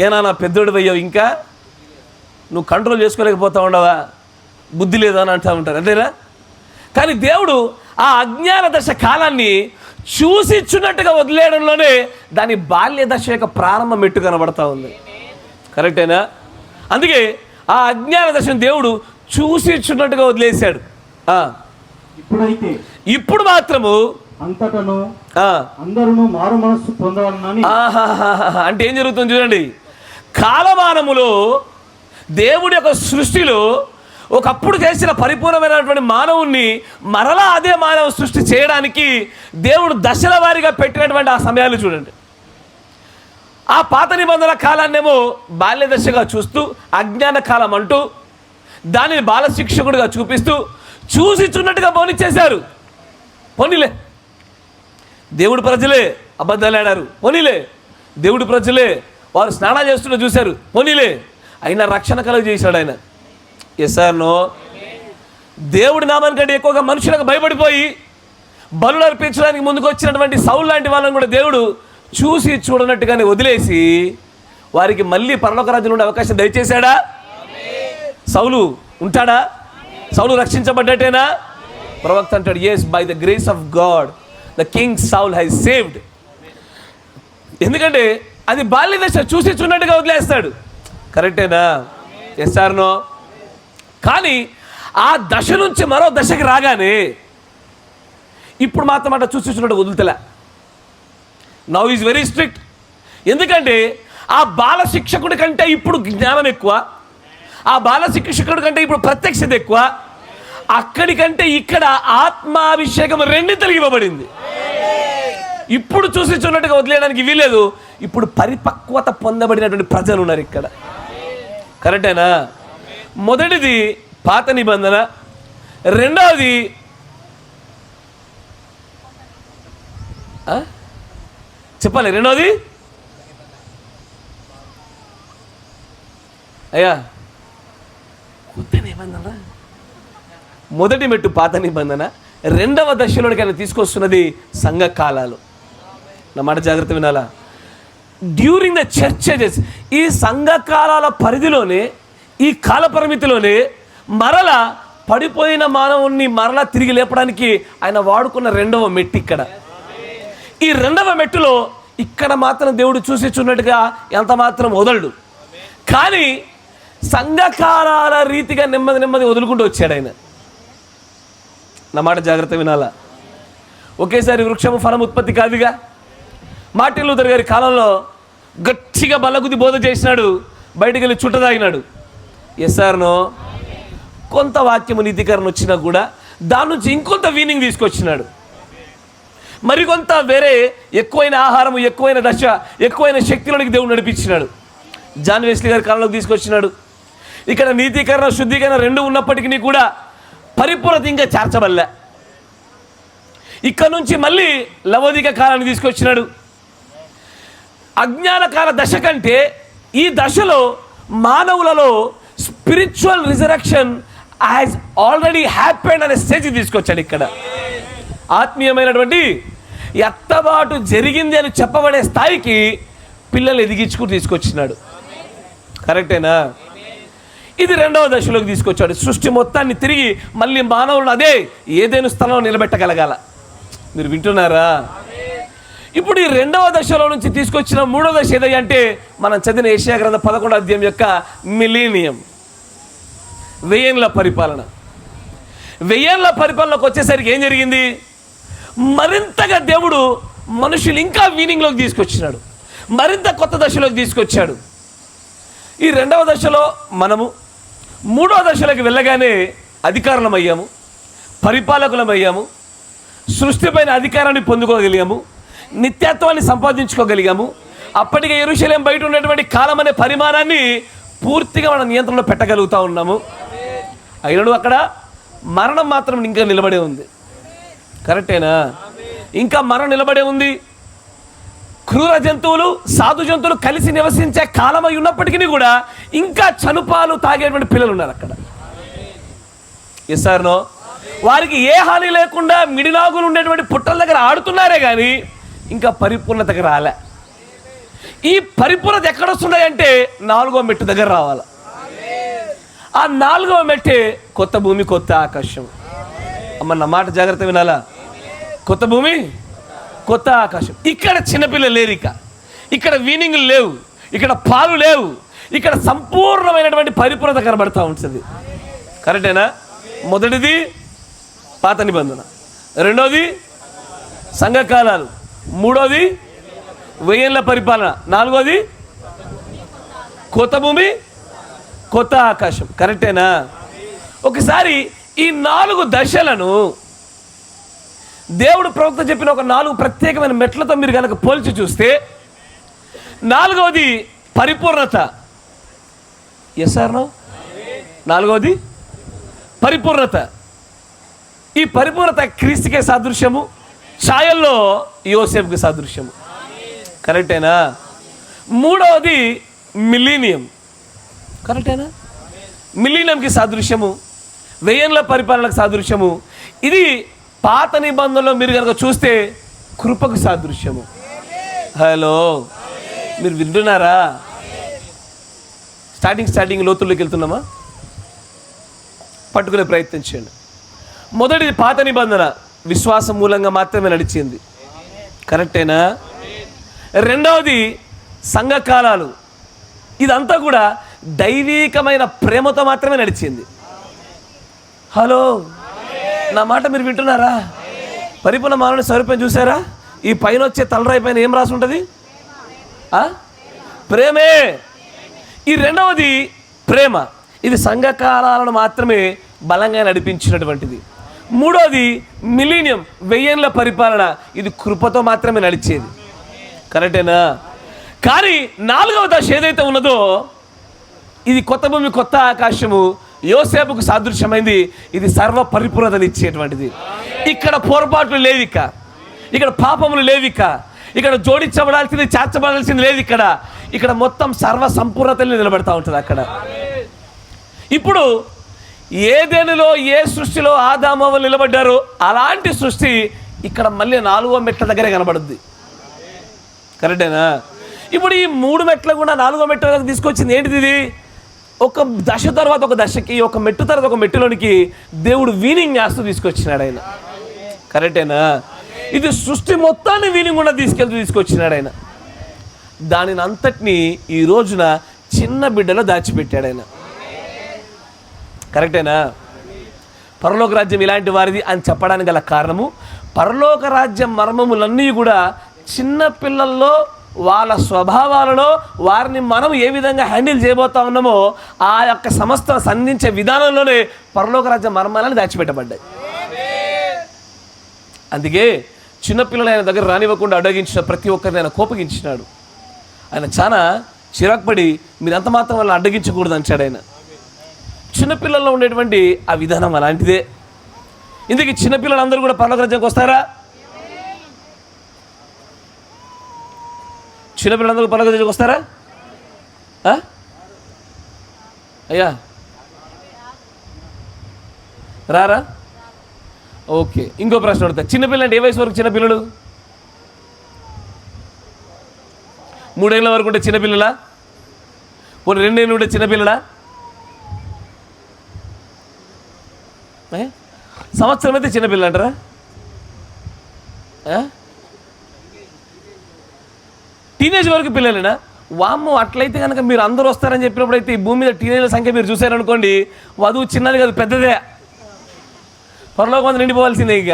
ఏనా నా పెద్దోడు అయ్యావు, ఇంకా నువ్వు కంట్రోల్ చేసుకోలేకపోతా ఉండవా, బుద్ధి లేదా అని అంటూ ఉంటారు. అంతేనా? కానీ దేవుడు ఆ అజ్ఞాన దశ కాలాన్ని చూసిచ్చున్నట్టుగా వదిలేయడంలోనే దాని బాల్య దశ యొక్క ప్రారంభం మెట్టు కనబడతా ఉంది. కరెక్టేనా? అందుకే ఆ అజ్ఞాన దశను దేవుడు చూసిచ్చున్నట్టుగా వదిలేశాడు. ఇప్పుడు మాత్రము అంతటను అందరూ మారు మనస్సు పొందాలని. అంటే ఏం జరుగుతుంది చూడండి, కాలమానములో దేవుడి యొక్క సృష్టిలో ఒకప్పుడు చేసిన పరిపూర్ణమైనటువంటి మానవుణ్ణి మరలా అదే మానవ సృష్టి చేయడానికి దేవుడు దశల వారీగా పెట్టినటువంటి ఆ సమయాలు చూడండి. ఆ పాత నిబంధనల కాలాన్నేమో బాల్య దశగా చూస్తూ అజ్ఞాన కాలం అంటూ దానిని బాల శిక్షకుడిగా చూపిస్తూ చూసిచ్చున్నట్టుగా పోనిచ్చేశారు. పోనీలే, దేవుడి ప్రజలే అబద్ధాలు ఆడారు, పోనీలే, దేవుడి ప్రజలే వారు స్నానాలు చేస్తున్నా చూశారు, పోనీలే, అయినా రక్షణ కలుగ చేశాడు ఆయన. ఎస్ఆర్నో? దేవుడి నామానికంటే ఎక్కువగా మనుషులకు భయపడిపోయి బలులు అర్పించడానికి ముందుకు వచ్చినటువంటి సౌలు లాంటి వాళ్ళని కూడా దేవుడు చూసి చూడనట్టుగానే వదిలేసి వారికి మళ్ళీ పరలోక రాజ్యంలో ఉండే అవకాశం దయచేశాడా? సౌలు ఉంటాడా? సౌలు రక్షించబడ్డట్టేనా? ప్రవక్త అంటాడు, yes, by the grace of God the king Saul is saved. ఎందుకంటే అది బాల్య దశ, చూసి చూడనట్టుగా వదిలేస్తాడు. కరెక్టేనా? ఎస్ఆర్నో? కానీ ఆ దశ నుంచి మరో దశకి రాగానే ఇప్పుడు మాత్రం అట్లా చూసి చూడటం వదులుతలే. Now is very strict. ఎందుకంటే ఆ బాల శిక్షకుడి కంటే ఇప్పుడు జ్ఞానం ఎక్కువ, ఆ బాల శిక్షకుడి కంటే ఇప్పుడు ప్రత్యక్షత ఎక్కువ, అక్కడికంటే ఇక్కడ ఆత్మాభిషేకం రెండింతలు ఇవ్వబడింది. ఇప్పుడు చూసి చూడట్టుగా వదిలేయడానికి వీలేదు. ఇప్పుడు పరిపక్వత పొందబడినటువంటి ప్రజలు ఉన్నారు ఇక్కడ. కరెక్టేనా? మొదటిది పాత నిబంధన, రెండవది చెప్పాలి, రెండవది అయ్యా కొత్త నిబంధన. మొదటి మెట్టు పాత నిబంధన, రెండవ దశలోనికి ఆయన తీసుకొస్తున్నది సంఘకాలాలు. నా మాట జాగ్రత్త వినాలా? డ్యూరింగ్ ద చర్చెస్, ఈ సంఘకాలాల పరిధిలోనే, ఈ కాల పరిమితిలోనే మరలా పడిపోయిన మానవుణ్ణి మరలా తిరిగి లేపడానికి ఆయన వాడుకున్న రెండవ మెట్టు ఇక్కడ. ఈ రెండవ మెట్టులో ఇక్కడ మాత్రం దేవుడు చూసి చూన్నట్టుగా ఎంత మాత్రం వదలడు. కానీ సంఘకాలాల రీతిగా నెమ్మది నెమ్మది వదులుకుంటూ వచ్చాడు ఆయన. నా మాట జాగ్రత్త వినాలా? ఒకేసారి వృక్షము ఫలం ఉత్పత్తి కాదుగా. మార్టిన్ లూథర్ గారి కాలంలో గట్టిగా బల్లగుద్ది బోధ చేసినాడు, బయటికి వెళ్ళి చుట్ట తాగినాడు. ఎస్ఆర్నో? కొంత వాక్యము నీతికరణ వచ్చినా కూడా దాని నుంచి ఇంకొంత వీనింగ్ తీసుకొచ్చినాడు. మరికొంత వేరే ఎక్కువైన ఆహారము, ఎక్కువైన దశ, ఎక్కువైన శక్తిలోనికి దేవుడు నడిపించినాడు. జాన్ వెస్లీ గారి కాలంలోకి తీసుకొచ్చినాడు. ఇక్కడ నీతీకరణ, శుద్ధీకరణ రెండు ఉన్నప్పటికీ కూడా పరిపూర్ణత ఇంకా చేర్చబడలే. ఇక్కడ నుంచి మళ్ళీ లవోదిక కాలాన్ని తీసుకొచ్చినాడు. అజ్ఞాన కాల దశ కంటే ఈ దశలో మానవులలో spiritual resurrection has already happened అనే స్టేజ్ తీసుకొచ్చాడు. ఇక్కడ ఆత్మీయమైనటువంటి ఎత్తబాటు జరిగింది అని చెప్పబడే స్థాయికి పిల్లలు ఎదిగించుకుని తీసుకొచ్చినాడు. కరెక్టేనా? ఇది రెండవ దశలోకి తీసుకొచ్చాడు. సృష్టి మొత్తాన్ని తిరిగి మళ్ళీ మానవులను అదే ఏదైనా స్థలంలో నిలబెట్టగలగాల. మీరు వింటున్నారా? ఇప్పుడు ఈ రెండవ దశలో నుంచి తీసుకొచ్చిన మూడవ దశ ఏదంటే మనం చదివిన యెషయా గ్రంథం 11వ అధ్యాయం యొక్క మిలీనియం, 1000 ఏళ్ల పరిపాలన. 1000 ఏళ్ల పరిపాలనకు వచ్చేసరికి ఏం జరిగింది? మరింతగా దేవుడు మనుషులు ఇంకా వీనింగ్లోకి తీసుకొచ్చినాడు, మరింత కొత్త దశలోకి తీసుకొచ్చాడు. ఈ రెండవ దశలో మనము మూడవ దశలోకి వెళ్ళగానే అధికారులమయ్యాము, పరిపాలకులమయ్యాము, సృష్టిపైన అధికారాన్ని పొందుకోగలిగాము, నిత్యత్వాన్ని సంపాదించుకోగలిగాము. అప్పటికే యెరూషలేం బయట ఉన్నటువంటి కాలం అనే పరిమాణాన్ని పూర్తిగా మన నియంత్రణలో పెట్టగలుగుతూ ఉన్నాము. అయినను అక్కడ మరణం మాత్రం ఇంకా నిలబడే ఉంది. కరెక్టేనా? ఇంకా మరణం నిలబడే ఉంది. క్రూర జంతువులు, సాధు జంతువులు కలిసి నివసించే కాలం అయి ఉన్నప్పటికీ కూడా ఇంకా చనుపాలు తాగేటువంటి పిల్లలు ఉన్నారు అక్కడ. Yes or no? వారికి ఏ హాని లేకుండా మిడిలాగులు ఉండేటువంటి పుట్టల దగ్గర ఆడుతున్నారే కానీ ఇంకా పరిపూర్ణతకి రాలే. ఈ పరిపూర్ణత ఎక్కడొస్తున్నాయంటే 4వ మెట్టు దగ్గర రావాలి. ఆ 4వ మెట్టే కొత్త భూమి, కొత్త ఆకాశం. అమ్మ నా మాట జాగ్రత్త వినాలా? కొత్త భూమి, కొత్త ఆకాశం. ఇక్కడ చిన్నపిల్లలు లేరు, ఇక్కడ వీనింగ్లు లేవు, ఇక్కడ పాలు లేవు, ఇక్కడ సంపూర్ణమైనటువంటి పరిపూర్ణత కనబడతా ఉంటుంది. కరెక్టేనా? మొదటిది పాత నిబంధన, రెండోది సంఘకాలాలు, మూడోది 1000 ఏళ్ల పరిపాలన, 4వది కొత్త భూమి, కొత్త ఆకాశం. కరెక్టేనా? ఒకసారి ఈ 4 దశలను దేవుడు ప్రవక్త చెప్పిన ఒక 4 ప్రత్యేకమైన మెట్లతో మీరు కనుక పోల్చి చూస్తే 4వది పరిపూర్ణత. Yes or no? 4వది పరిపూర్ణత. ఈ పరిపూర్ణత క్రీస్తుకే సాదృశ్యము, ఛాయల్లో యోసేపుకి సాదృశ్యము. కరెక్టేనా? 3వది మిలీనియం. కరెక్టేనా? మిలీనియంకి సాదృశ్యము, 1000 ఏళ్ల పరిపాలనకు సాదృశ్యము. ఇది పాత నిబంధనలో మీరు కనుక చూస్తే కృపకు సాదృశ్యము. హలో, మీరు వింటున్నారా? స్టార్టింగ్ లోతుల్లోకి వెళ్తున్నామా? పట్టుకునే ప్రయత్నం చేయండి. మొదటిది పాత నిబంధన, విశ్వాసం మూలంగా మాత్రమే నడిచింది. కరెక్టేనా? రెండవది సంఘకాలాలు, ఇదంతా కూడా దైవీకమైన ప్రేమతో మాత్రమే నడిచింది. హలో, నా మాట మీరు వింటున్నారా? పరిపూర్ణ మానవుని స్వరూపం చూసారా? ఈ పైన వచ్చే తలరాయి పైన ఏం రాసి ఉంటుంది? ప్రేమే. ఈ రెండవది ప్రేమ, ఇది సంఘకాలాలను మాత్రమే బలంగా నడిపించినటువంటిది. మూడోది మిలీనియం, 1000 ఏళ్ల పరిపాలన, ఇది కృపతో మాత్రమే నడిచేది. కరెక్టేనా? కానీ 4వ దశ ఏదైతే ఉన్నదో ఇది కొత్త భూమి, కొత్త ఆకాశము, యోసేపుకు సాదృశ్యమైంది. ఇది సర్వ పరిపూర్ణతని ఇచ్చేటువంటిది. ఇక్కడ పొరపాట్లు లేవిక, ఇక్కడ పాపములు లేవిక, ఇక్కడ జోడించబడాల్సింది, చేర్చబడాల్సింది లేదు. ఇక్కడ మొత్తం సర్వ సంపూర్ణతని నిలబెడతా ఉంటుంది అక్కడ. ఇప్పుడు ఏదెనులో ఏ సృష్టిలో ఆదాము అవ్వలు నిలబడ్డారో అలాంటి సృష్టి ఇక్కడ మళ్ళీ 4వ మెట్ల దగ్గరే కనబడుద్ది. కరెక్టేనా? ఇప్పుడు ఈ 3 మెట్ల కూడా 4వ మెట్ల దగ్గర తీసుకొచ్చింది ఏంటిది? ఇది ఒక దశ తర్వాత ఒక దశకి, ఒక మెట్టు తర్వాత ఒక మెట్టులోనికి దేవుడు వీనింగ్ చేస్తూ తీసుకొచ్చినాడు ఆయన. కరెక్టేనా? ఇది సృష్టి మొత్తాన్ని వీనింగ్ కూడా తీసుకొచ్చినాడు ఆయన. దానిని అంతటినీ ఈ రోజున చిన్న బిడ్డలో దాచిపెట్టాడు ఆయన. కరెక్టేనా? పరలోక రాజ్యం ఇలాంటి వారిది అని చెప్పడానికి గల కారణము, పరలోక రాజ్యం మర్మములన్నీ కూడా చిన్న పిల్లల్లో వాళ్ళ స్వభావాలలో వారిని మనం ఏ విధంగా హ్యాండిల్ చేయబోతా ఉన్నామో ఆ యొక్క సంస్థ సంధించే విధానంలోనే పరలోక రాజ్య మర్మాలని దాచిపెట్టబడ్డాయి. అందుకే చిన్నపిల్లలు ఆయన దగ్గర రానివ్వకుండా అడ్డగించిన ప్రతి ఒక్కరిని ఆయన కోపగించినాడు. ఆయన చాలా చిరాకు పడి మీరు అంత మాత్రం వాళ్ళని అడ్డగించకూడదు అంటాడు ఆయన. చిన్నపిల్లల్లో ఉండేటువంటి ఆ విధానం అలాంటిదే. ఇందుకు చిన్నపిల్లలందరూ కూడా పరలోక రాజ్యానికి వస్తారా? చిన్నపిల్లలందరూ పరలోక రాజ్యానికి వస్తారా? అయ్యా రారా? ఓకే, ఇంకో ప్రశ్న అడుగుతా. చిన్నపిల్లలు అంటే ఏ వయసు వరకు చిన్నపిల్లలు? 3 ఏళ్ళ వరకు ఉంటే చిన్నపిల్లలా? పోనీ 2 ఏళ్ళు ఉంటే చిన్నపిల్లలా? సంవత్సరం అయితే చిన్నపిల్లలు అంటారా? టీనేజ్ వరకు పిల్లలేనా? వామ్మో, అట్లయితే కనుక మీరు అందరూ వస్తారని చెప్పినప్పుడు అయితే ఈ భూమి మీద టీనేజ్ల సంఖ్య మీరు చూసారనుకోండి, వధువు చిన్నది కాదు పెద్దదే, పరలోకం నిండిపోవాల్సిందే. ఇక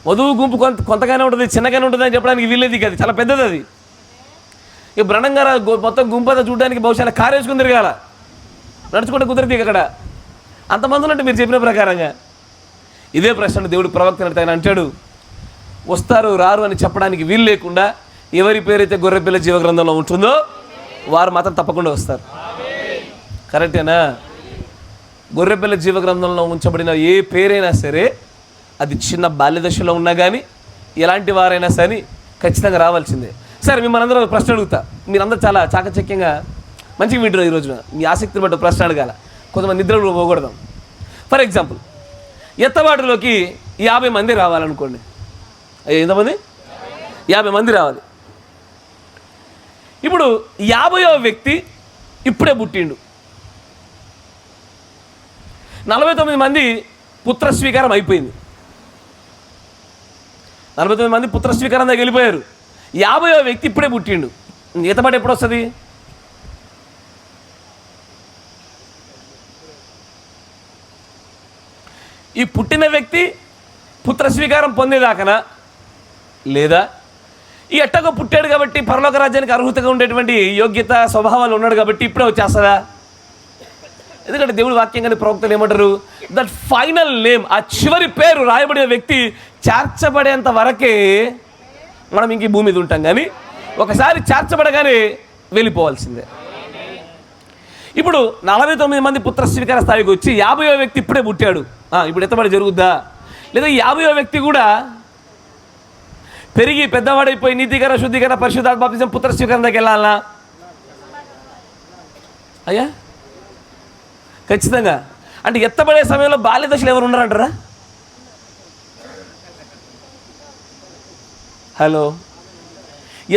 వధువు గుంపు కొంతగానే ఉంటుంది, చిన్నగానే ఉంటుంది అని చెప్పడానికి వీల్లేదు. అది చాలా పెద్దది. అది ఇక బ్రహ్మంగారు మొత్తం గుంపు అంతా చూడడానికి బహుశా కారు వేసుకుని తిరగాల, నడుచుకుంటే కుదిరితే అక్కడ అంతమంది ఉన్నట్టు మీరు చెప్పిన ప్రకారంగా. ఇదే ప్రశ్న దేవుడు ప్రవక్త ఆయన అంటాడు, వస్తారు రారు అని చెప్పడానికి వీలు లేకుండా ఎవరి పేరైతే గొర్రెపిల్ల జీవ గ్రంథంలో ఉంటుందో వారు మాత్రం తప్పకుండా వస్తారు. కరెక్టేనా? గొర్రెపిల్ల జీవ గ్రంథంలో ఉంచబడిన ఏ పేరైనా సరే, అది చిన్న బాల్యదశలో ఉన్నా కానీ ఎలాంటి వారైనా సరే ఖచ్చితంగా రావాల్సిందే. సరే, మిమ్మల్ని అందరూ ప్రశ్న అడుగుతా. మీరందరూ చాలా చాకచక్యంగా మంచిగా వింటారు. ఈ రోజున మీ ఆసక్తిని బట్టి ప్రశ్న అడగాల, కొంతమంది నిద్రలో పోకూడదాం. ఫర్ ఎగ్జాంపుల్, ఎత్తబాటులోకి 50 మంది రావాలనుకోండి. ఎంతమంది? 50 మంది రావాలి. ఇప్పుడు 50వ వ్యక్తి ఇప్పుడే పుట్టిండు. 49 మంది పుత్ర స్వీకారం అయిపోయింది. 49 మంది పుత్ర స్వీకారం దగ్గర వెళ్ళిపోయారు. 50వ వ్యక్తి ఇప్పుడే పుట్టిండు. ఈతపాటు ఎప్పుడు వస్తుంది? ఈ పుట్టిన వ్యక్తి పుత్ర స్వీకారం పొందేదాకనా, లేదా ఈ ఎట్టగా పుట్టాడు కాబట్టి పరలోక రాజ్యానికి అర్హతగా ఉండేటువంటి యోగ్యత స్వభావాలు ఉన్నాడు కాబట్టి ఇప్పుడే వచ్చేస్తుందా? ఎందుకంటే దేవుడి వాక్యం కానీ ప్రవక్తలు ఏమంటారు, దట్ ఫైనల్ నేమ్, ఆ చివరి పేరు రాయబడిన వ్యక్తి చేర్చబడేంత వరకే మనం ఇంక భూమి మీద ఉంటాం. కానీ ఒకసారి చేర్చబడగానే వెళ్ళిపోవాల్సిందే. ఇప్పుడు 49 మంది పుత్ర స్వీకార స్థాయికి వచ్చి 50వ వ్యక్తి ఇప్పుడే పుట్టాడు. ఇప్పుడు ఎత్తబడి జరుగుద్దా? లేదా 50వ వ్యక్తి కూడా పెరిగి పెద్దవాడైపోయి నీతికర శుద్ధీకరణ పరిశుద్ధాత్మ బాప్తిజం పుత్ర స్వీకారం దగ్గర వెళ్ళాలా? అయ్యా ఖచ్చితంగా. అంటే ఎత్తబడే సమయంలో బాల్య దశలు ఎవరు ఉన్నారంటారా? హలో,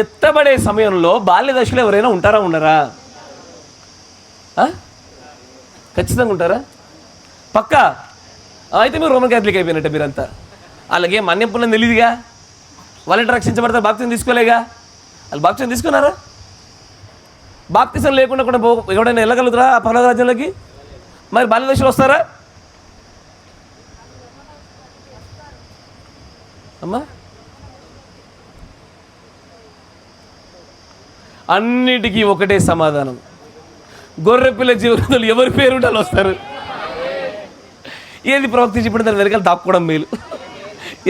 ఎత్తబడే సమయంలో బాల్య దశలో ఎవరైనా ఉంటారా? ఉండరా? ఖచ్చితంగా ఉంటారా? పక్కా? అయితే మీరు రోమన్ క్యాథలిక్ అయిపోయినట్టే మీరంతా. అలాగే మన్యపుణ్యం తెలియదుగా, వాళ్ళంటే రక్షించబడతారు, బాప్తిజం తీసుకోలేగా. వాళ్ళు బాప్తిజం తీసుకున్నారా? బాప్తిజం లేకుండా కూడా ఎవడైనా వెళ్ళగలుగుతారా ఆ పరలోక రాజ్యంలోకి? మరి బాల్య దశలో వస్తారా అమ్మా? అన్నిటికీ ఒకటే సమాధానం, గొర్రెపిల్ల జీవనంలో ఎవరి పేరు ఉండాలి వస్తారు. ఏది ప్రవక్త చెప్పిన దాని వెనకాల దాక్కోవడం మేలు.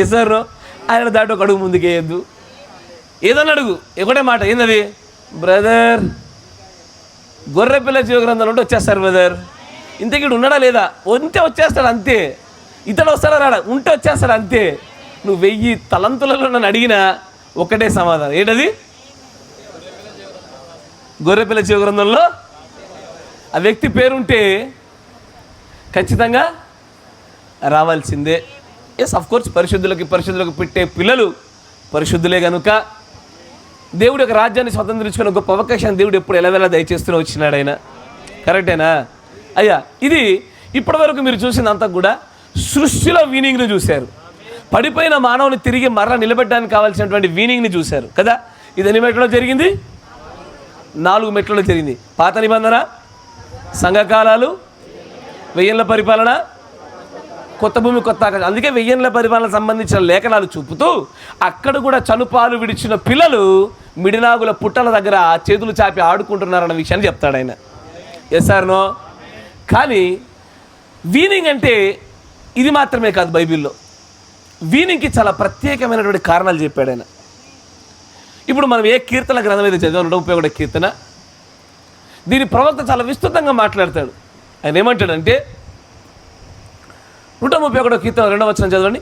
ఎసారు ఆయన దాటి ఒక అడుగు ముందుకేయద్దు. ఏదన్నా అడుగు, ఒకటే మాట, ఏందది? బ్రదర్ గొర్రెపిల్ల జీవ గ్రంథంలో ఉంటే వచ్చేస్తారు బ్రదర్. ఇంతకీడు ఉన్నాడా లేదా? ఉంటే వచ్చేస్తాడు అంతే. ఇతడు వస్తాడా రాడా? ఉంటే వచ్చేస్తాడు అంతే. నువ్వు 1000 తలంతులలో నన్ను అడిగినా ఒకటే సమాధానం, ఏంటది? గొర్రెపిల్ల జీవ గ్రంథంలో ఆ వ్యక్తి పేరుంటే ఖచ్చితంగా రావాల్సిందే. ఎస్, అఫ్ కోర్స్ పరిశుద్ధులకు పెట్టే పిల్లలు పరిశుద్ధులే కనుక దేవుడి యొక్క రాజ్యాన్ని స్వతంత్రించుకున్న గొప్ప అవకాశాన్ని దేవుడు ఎప్పుడు ఎలావెలా దయచేస్తూనే వచ్చినాడు ఆయన. కరెక్టేనా అయ్యా? ఇది ఇప్పటివరకు మీరు చూసిందంతా కూడా సృష్టిలో వీనింగ్ని చూశారు. పడిపోయిన మానవుని తిరిగి మరలా నిలబెట్టడానికి కావాల్సినటువంటి వీనింగ్ని చూశారు కదా. ఇది ఎన్ని మెట్లలో జరిగింది? 4 మెట్లలో జరిగింది. పాత నిబంధన, సంఘకాలాలు, 1000 ఏళ్ల పరిపాలన, కొత్త భూమి కొత్త ఆకాశం. అందుకే 1000 ఏళ్ల పరిపాలన సంబంధించిన లేఖనాలు చూపుతూ అక్కడ కూడా చనుపాలు విడిచిన పిల్లలు మిడినాగుల పుట్టల దగ్గర చేతులు చాపి ఆడుకుంటున్నారన్న విషయాన్ని చెప్తాడు ఆయన. Yes or no? కానీ వీనింగ్ అంటే ఇది మాత్రమే కాదు. బైబిల్లో వీనింగ్కి చాలా ప్రత్యేకమైనటువంటి కారణాలు చెప్పాడు ఆయన. ఇప్పుడు మనం ఏ కీర్తన గ్రంథం అయితే చదివాం, ఉపయోగపడే కీర్తన, దీని ప్రవక్త చాలా విస్తృతంగా మాట్లాడతాడు. ఆయన ఏమంటాడంటే 131 కీర్తన 2వ వచనం చదవండి.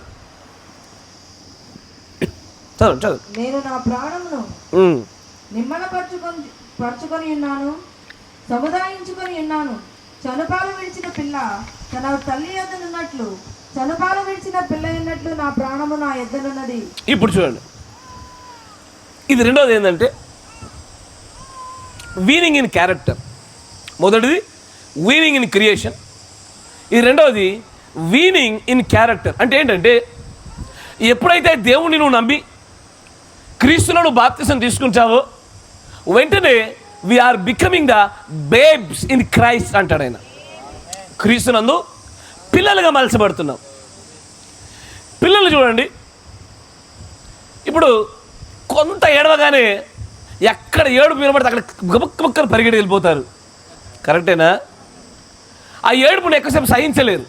చదవండి. నేను నా ప్రాణమును నిమ్మలపరచుకొని ఉన్నాను, సముదాయించుకొని ఉన్నాను. చనుపాలు విడిచిన పిల్ల తన తల్లి యొద్దనున్నట్లు, చనుపాలు విడిచిన పిల్ల ఉన్నట్లు నా ప్రాణము నా యొద్దనున్నది. ఇప్పుడు చూడండి, ఇది రెండోది ఏంటంటే వీనింగ్ ఇన్ క్యారెక్టర్. మొదటిది వీనింగ్ ఇన్ క్రియేషన్, ఇది రెండవది వీనింగ్ ఇన్ క్యారెక్టర్. అంటే ఏంటంటే ఎప్పుడైతే దేవుణ్ణి నువ్వు నమ్మి క్రీస్తులో నువ్వు బాప్తిసం తీసుకుంటావో వెంటనే we are becoming the babes in Christ అంటాడు ఆయన. క్రీస్తునందు పిల్లలుగా మలచబడుతున్నాం. పిల్లలు చూడండి, ఇప్పుడు కొంత ఏడవగానే ఎక్కడ ఏడుపు వినబడితే అక్కడ గబక్కని పరిగెడి వెళ్ళిపోతారు. కరెక్టేనా? ఆ ఏడుపుని ఎక్కువసేపు సహించలేరు.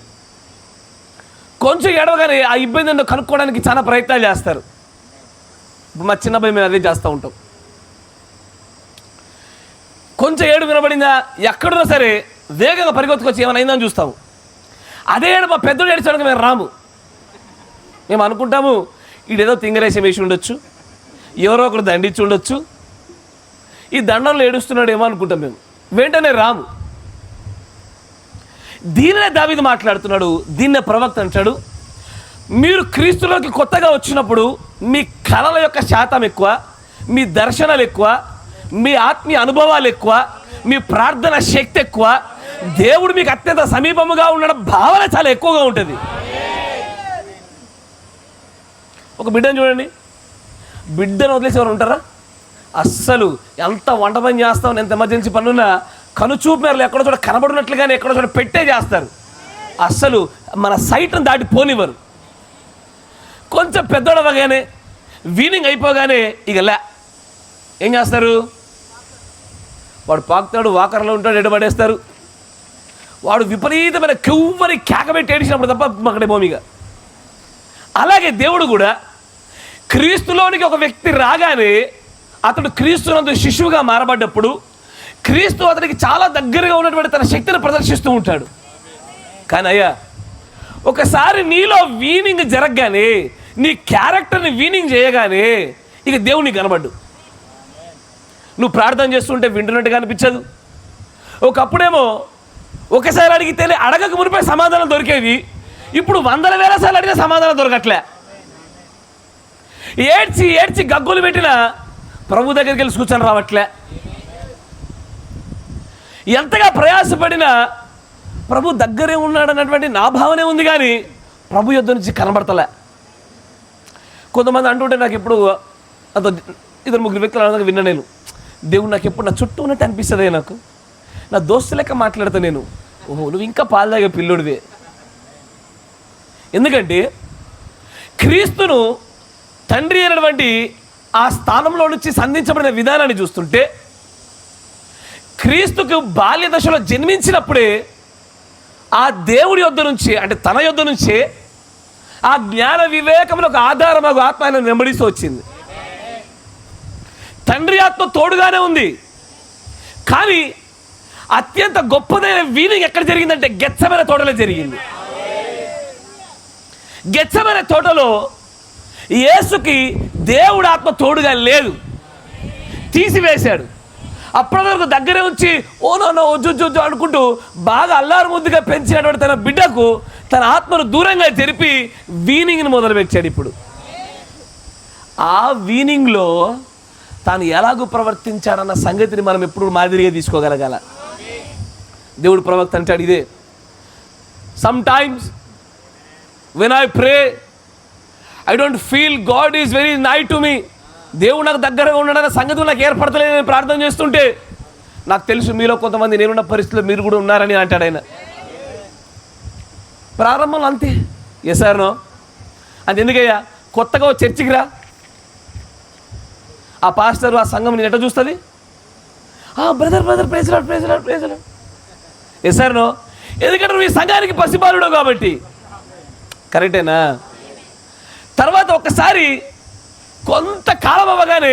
కొంచెం ఏడవగానే ఆ ఇబ్బందిని కనుక్కోవడానికి చాలా ప్రయత్నాలు చేస్తారు. ఇప్పుడు మా చిన్న భయం మేము అదే చేస్తూ ఉంటాం. కొంచెం ఏడు వినబడిందా ఎక్కడున్నా సరే వేగంగా పరిగెత్తుకొచ్చి ఏమైనా అయిందని చూస్తాము. అదే ఏడు మా పెద్దోడు ఏడ్చడానికి మేము రాము. మేము అనుకుంటాము ఈడేదో తింగరేసం వేసి ఉండొచ్చు, ఎవరో ఒకరు దండించి ఉండొచ్చు, ఈ దండంలో ఏడుస్తున్నాడు ఏమో అనుకుంటాం. మేము వెంటనే రాము. దీనినే దావీదు మాట్లాడుతున్నాడు. దీన్నే ప్రవక్త అంటాడు, మీరు క్రీస్తులోకి కొత్తగా వచ్చినప్పుడు మీ కళల యొక్క శాతం ఎక్కువ, మీ దర్శనాలు ఎక్కువ, మీ ఆత్మీయ అనుభవాలు ఎక్కువ, మీ ప్రార్థన శక్తి ఎక్కువ, దేవుడు మీకు అత్యంత సమీపముగా ఉండడం భావన చాలా ఎక్కువగా ఉంటుంది. ఒక బిడ్డను చూడండి, బిడ్డను వదిలేసి ఎవరు ఉంటారా? అస్సలు ఎంత వంట పని చేస్తాం, ఎంత ఎమర్జెన్సీ పనున్నా కనుచూపు మేరలు ఎక్కడో చోట కనబడినట్లుగానే ఎక్కడో చోట పెట్టే చేస్తారు. అస్సలు మన సైట్ను దాటి పోనివ్వరు. కొంచెం పెద్దోడవగానే వీనింగ్ అయిపోగానే ఇక ఏం చేస్తారు? వాడు పాకుతాడు, వాకర్లో ఉంటాడు, ఎడబడేస్తారు. వాడు విపరీతమైన కెవ్వరి కేకబెట్టి ఏడిచినప్పుడు తప్ప అక్కడే భూమిగా. అలాగే దేవుడు కూడా క్రీస్తులోనికి ఒక వ్యక్తి రాగానే అతడు క్రీస్తునందు శిశువుగా మారబడ్డప్పుడు క్రీస్తు అతనికి చాలా దగ్గరగా ఉన్నటువంటి తన శక్తిని ప్రదర్శిస్తూ ఉంటాడు. కానీ అయ్యా, ఒకసారి నీలో వీనింగ్ జరగగానే, నీ క్యారెక్టర్ని వీనింగ్ చేయగానే ఇక దేవునికి కనబడ్డు. నువ్వు ప్రార్థన చేస్తుంటే వింటున్నట్టుగా అనిపించదు. ఒకప్పుడేమో ఒకసారి అడిగితేనే అడగక మునిపై సమాధానం దొరికేది. ఇప్పుడు 100,000 సార్లు అడిగిన సమాధానం దొరకట్లే. ఏడ్చి ఏడ్చి గగ్గులు పెట్టినా ప్రభు దగ్గరికి వెళ్ళి సూచన రావట్లే. ఎంతగా ప్రయాసపడినా ప్రభు దగ్గరే ఉన్నాడు అన్నటువంటి నా భావనే ఉంది, కానీ ప్రభు యుద్ధ నుంచి కనబడతలే. కొంతమంది అంటుంటే నాకు ఎప్పుడు అంత 2-3 వ్యక్తులు అనగా విన్నా నేను, దేవుడు నాకు ఎప్పుడు నా చుట్టూ ఉన్నట్టు అనిపిస్తుంది. నాకు నా దోస్తు లెక్క మాట్లాడతా నేను. ఓహో, నువ్వు ఇంకా పాలు తాగే పిల్లోడివే. ఎందుకంటే క్రీస్తును తండ్రి అయినటువంటి ఆ స్థానంలో నుంచి సంధించబడిన విధానాన్ని చూస్తుంటే, క్రీస్తుకు బాల్య దశలో జన్మించినప్పుడే ఆ దేవుడి యొద్ద నుంచి, అంటే తన యొద్ద నుంచే ఆ జ్ఞాన వివేకములకు ఆధారమగు ఆత్మ ఆయన వెంబడిస్తూ వచ్చింది. తండ్రి ఆత్మ తోడుగానే ఉంది, కానీ అత్యంత గొప్పదైన వీనింగ్ ఎక్కడ జరిగిందంటే గెత్సెమనే తోటలో జరిగింది. గెత్సెమనే తోటలో యేసుకి దేవుడి ఆత్మ తోడుగా లేదు, తీసివేశాడు. అప్పటి వరకు దగ్గరే ఉంచి ఓ నో ఒజ్జు అనుకుంటూ బాగా అల్లారు ముద్దుగా పెంచినటువంటి తన బిడ్డకు తన ఆత్మను దూరంగా జరిపి వీనింగ్ని మొదలుపెట్టాడు. ఇప్పుడు ఆ వీనింగ్లో తాను ఎలాగూ ప్రవర్తించాడన్న సంగతిని మనం ఎప్పుడు మాదిరిగా తీసుకోగలగాల. దేవుడు ప్రవక్త అంటాడు ఇదే, some times when I pray I don't feel God is very నై టు మీ. దేవుడు నాకు దగ్గరగా ఉన్నాడన్న సంగతి నాకు ఏర్పడతలేదు. నేను ప్రార్థన చేస్తుంటే నాకు తెలుసు మీలో కొంతమంది నేనున్న పరిస్థితుల్లో మీరు కూడా ఉన్నారని అంటాడు ఆయన. ప్రారంభంలో అంతే, ఎసారనో అంత. ఎందుకయ్యా, కొత్తగా చర్చికి రా, ఆ పాస్టర్ ఆ సంఘం నేను ఎట్లా చూస్తుంది? బ్రదర్ ప్రేజలాడు ఎసారనో. ఎందుకంటే నువ్వు ఈ సంఘానికి పసిబాలుడు కాబట్టి. కరెక్టేనా? తర్వాత ఒక్కసారి కొంతకాలం అవ్వగానే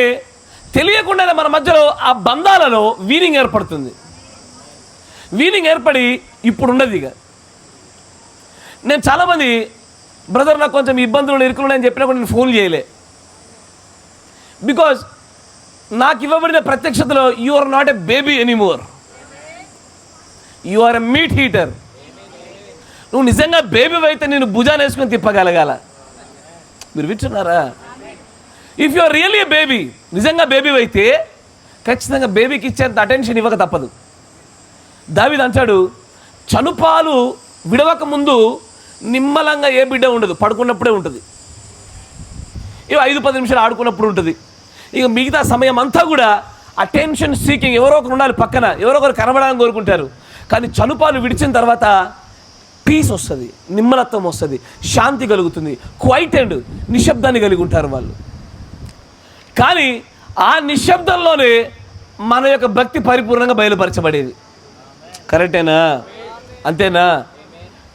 తెలియకుండానే మన మధ్యలో ఆ బంధాలలో వీనింగ్ ఏర్పడుతుంది. వీనింగ్ ఏర్పడి ఇప్పుడు ఉండదు. ఇక నేను చాలామంది బ్రదర్ నాకు కొంచెం ఇబ్బందులు ఇరుకులు చెప్పినప్పుడు నేను ఫోన్ చేయలే. బికాజ్ నాకు ఇవ్వబడిన ప్రత్యక్షతలో you are not a baby anymore, you are a meat eater. నువ్వు నిజంగా బేబీ అయితే నేను భుజాన్ని వేసుకొని తిప్పగలగాల. మీరు వింటున్నారా? If you are really a baby, నిజంగా బేబీ అయితే ఖచ్చితంగా బేబీకి ఇచ్చేంత అటెన్షన్ ఇవ్వక తప్పదు. దావీదు అంటాడు, చనుపాలు విడవక ముందు నిమ్మలంగా ఏ బిడ్డ ఉండదు, పడుకున్నప్పుడే ఉంటుంది. ఇవి 5-10 నిమిషాలు ఆడుకున్నప్పుడు ఉంటుంది. ఇక మిగతా సమయం అంతా కూడా అటెన్షన్ సీకింగ్, ఎవరో ఒకరు ఉండాలి పక్కన, ఎవరో ఒకరు కనబడాలని కోరుకుంటారు. కానీ చనుపాలు విడిచిన తర్వాత పీస్ వస్తుంది, నిమ్మలత్వం వస్తుంది, శాంతి కలుగుతుంది, క్వైట్ అండ్ నిశ్శబ్దాన్ని కలిగి ఉంటారు వాళ్ళు. కానీ ఆ నిశ్శబ్దంలోనే మన యొక్క భక్తి పరిపూర్ణంగా బయలుపరచబడేది. కరెక్టేనా? అంతేనా?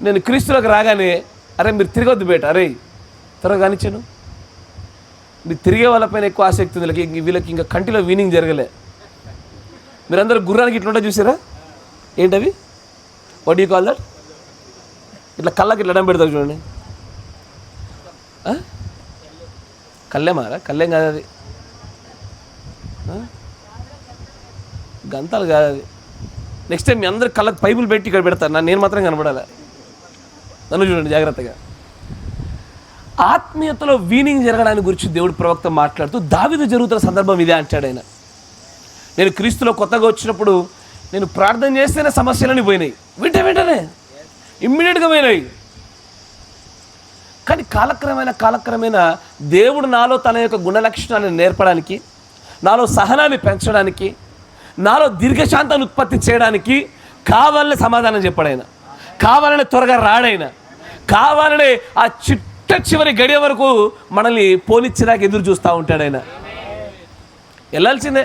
నేను క్రీస్తులోకి రాగానే అరే మీరు తిరగొద్దు బేట, అరే త్వరగా కానిచ్చాను, మీరు తిరిగే వాళ్ళపైన ఎక్కువ ఆసక్తి ఉంది, వీళ్ళకి ఇంకా కంటిలో వీనింగ్ జరగలే. మీరందరూ గుర్రానికి ఇట్లుంటే చూసారా? ఏంటవి? What you call that? ఇట్లా కళ్ళకి ఇట్లా అడం పెడతారు చూడండి. కళ్ళేమారా? కళ్ళేం కాదు అది, గంతాలు కాదు అది. నెక్స్ట్ టైం మీ అందరు కళ్ళకి పైపులు పెట్టి ఇక్కడ పెడతారు, నేను మాత్రం కనబడాలి. నన్ను చూడండి జాగ్రత్తగా. ఆత్మీయతలో వీనింగ్ జరగడానికి గురించి దేవుడు ప్రవక్త మాట్లాడుతూ దావీదు జరుగుతున్న సందర్భం ఇదే అంటాడు ఆయన. నేను క్రీస్తులో కొత్తగా వచ్చినప్పుడు నేను ప్రార్థన చేస్తేనే సమస్యలని పోయినాయి, వెంటనే ఇమ్మీడియట్గా పోయినాయి. కానీ కాలక్రమేణా దేవుడు నాలో తన యొక్క గుణలక్షణాలను నేర్పడానికి, నాలో సహనాన్ని పెంచడానికి, నాలో దీర్ఘశాంతాన్ని ఉత్పత్తి చేయడానికి కావాలనే సమాధానం చెప్పాడు ఆయన, కావాలనే త్వరగా రాడైనా, కావాలనే ఆ చివరి గడియ వరకు మనల్ని పోనిచ్చేదాకా ఎదురు చూస్తూ ఉంటాడు ఆయన. వెళ్ళాల్సిందే.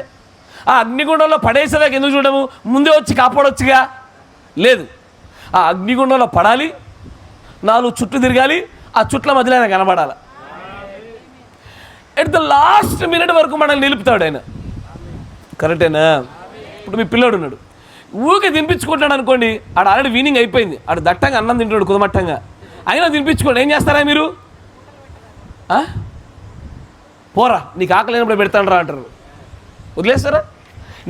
ఆ అగ్నిగుండంలో పడేసేదాకా ఎందుకు చూడము? ముందే వచ్చి కాపాడొచ్చుగా. లేదు, ఆ అగ్నిగుండంలో పడాలి, 4 చుట్లు తిరగాలి, ఆ చుట్ల మధ్యలో ఆయన కనబడాలి. ఎట్ ద లాస్ట్ మినిట్ వరకు మనల్ని నిలుపుతాడు ఆయన. కరెక్టేనా? ఇప్పుడు మీ పిల్లోడు ఉన్నాడు, ఊరికే తినిపించుకుంటాడు అనుకోండి, ఆడ ఆల్రెడీ వీనింగ్ అయిపోయింది, ఆడు దట్టంగా అన్నం తింటాడు కుదమట్టంగా, అయినా తినిపించుకోండి. ఏం చేస్తారా మీరు? పోరా నీకు ఆకలి అయినప్పుడే పెడతాను రా అంటారు. వదిలేస్తారా?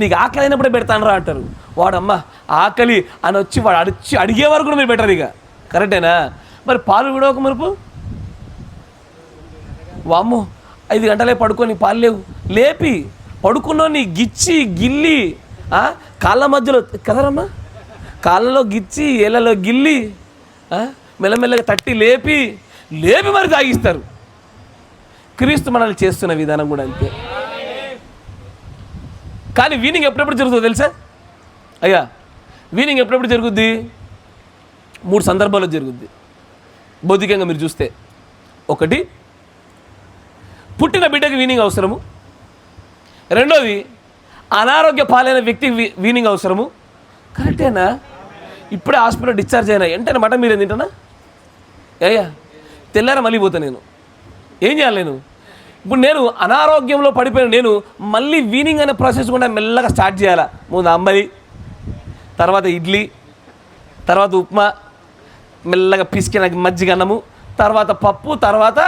నీకు ఆకలి అయినప్పుడే పెడతాను రా అంటారు. వాడమ్మ ఆకలి అని వచ్చి వాడు అడిగే వరకు కూడా మీరు పెట్టరు ఇక. కరెక్టేనా? మరి పాలు కూడా ఒక మరుపు, వామ్మో 5 గంటలే పడుకొని పాలు లేవు, లేపి పడుకున్నో నీ గిచ్చి గిల్లి కాళ్ళ మధ్యలో కదరమ్మా, కాళ్ళలో గిచ్చి ఏళ్ళలో గిల్లి మెల్లమెల్లగా తట్టి లేపి మరి తాగిస్తారు. క్రీస్తు మనల్ని చేస్తున్న విధానం కూడా అంతే. కానీ వీనింగ్ ఎప్పుడెప్పుడు జరుగుతుందో తెలుసా అయ్యా? వీనింగ్ ఎప్పుడెప్పుడు జరుగుద్ది? 3 సందర్భాల్లో జరుగుద్ది భౌతికంగా మీరు చూస్తే. ఒకటి, పుట్టిన బిడ్డకి వీనింగ్ అవసరము. రెండోది, అనారోగ్య పాలైన వ్యక్తికి వీనింగ్ అవసరము. కరెక్టేనా? ఇప్పుడే హాస్పిటల్ డిశ్చార్జ్ అయినా వెంటనే మటన్ మీరేం తింటానా? అయ్యా తెల్లారా మళ్ళీ పోతా నేను. ఏం చేయాలి నేను? ఇప్పుడు నేను అనారోగ్యంలో పడిపోయాను, నేను మళ్ళీ వీనింగ్ అనే ప్రాసెస్ కూడా మెల్లగా స్టార్ట్ చేయాలా. ముందు అంబలి, తర్వాత ఇడ్లీ, తర్వాత ఉప్మా, మెల్లగా పిసికిన మజ్జిగ అన్నము, తర్వాత పప్పు, తర్వాత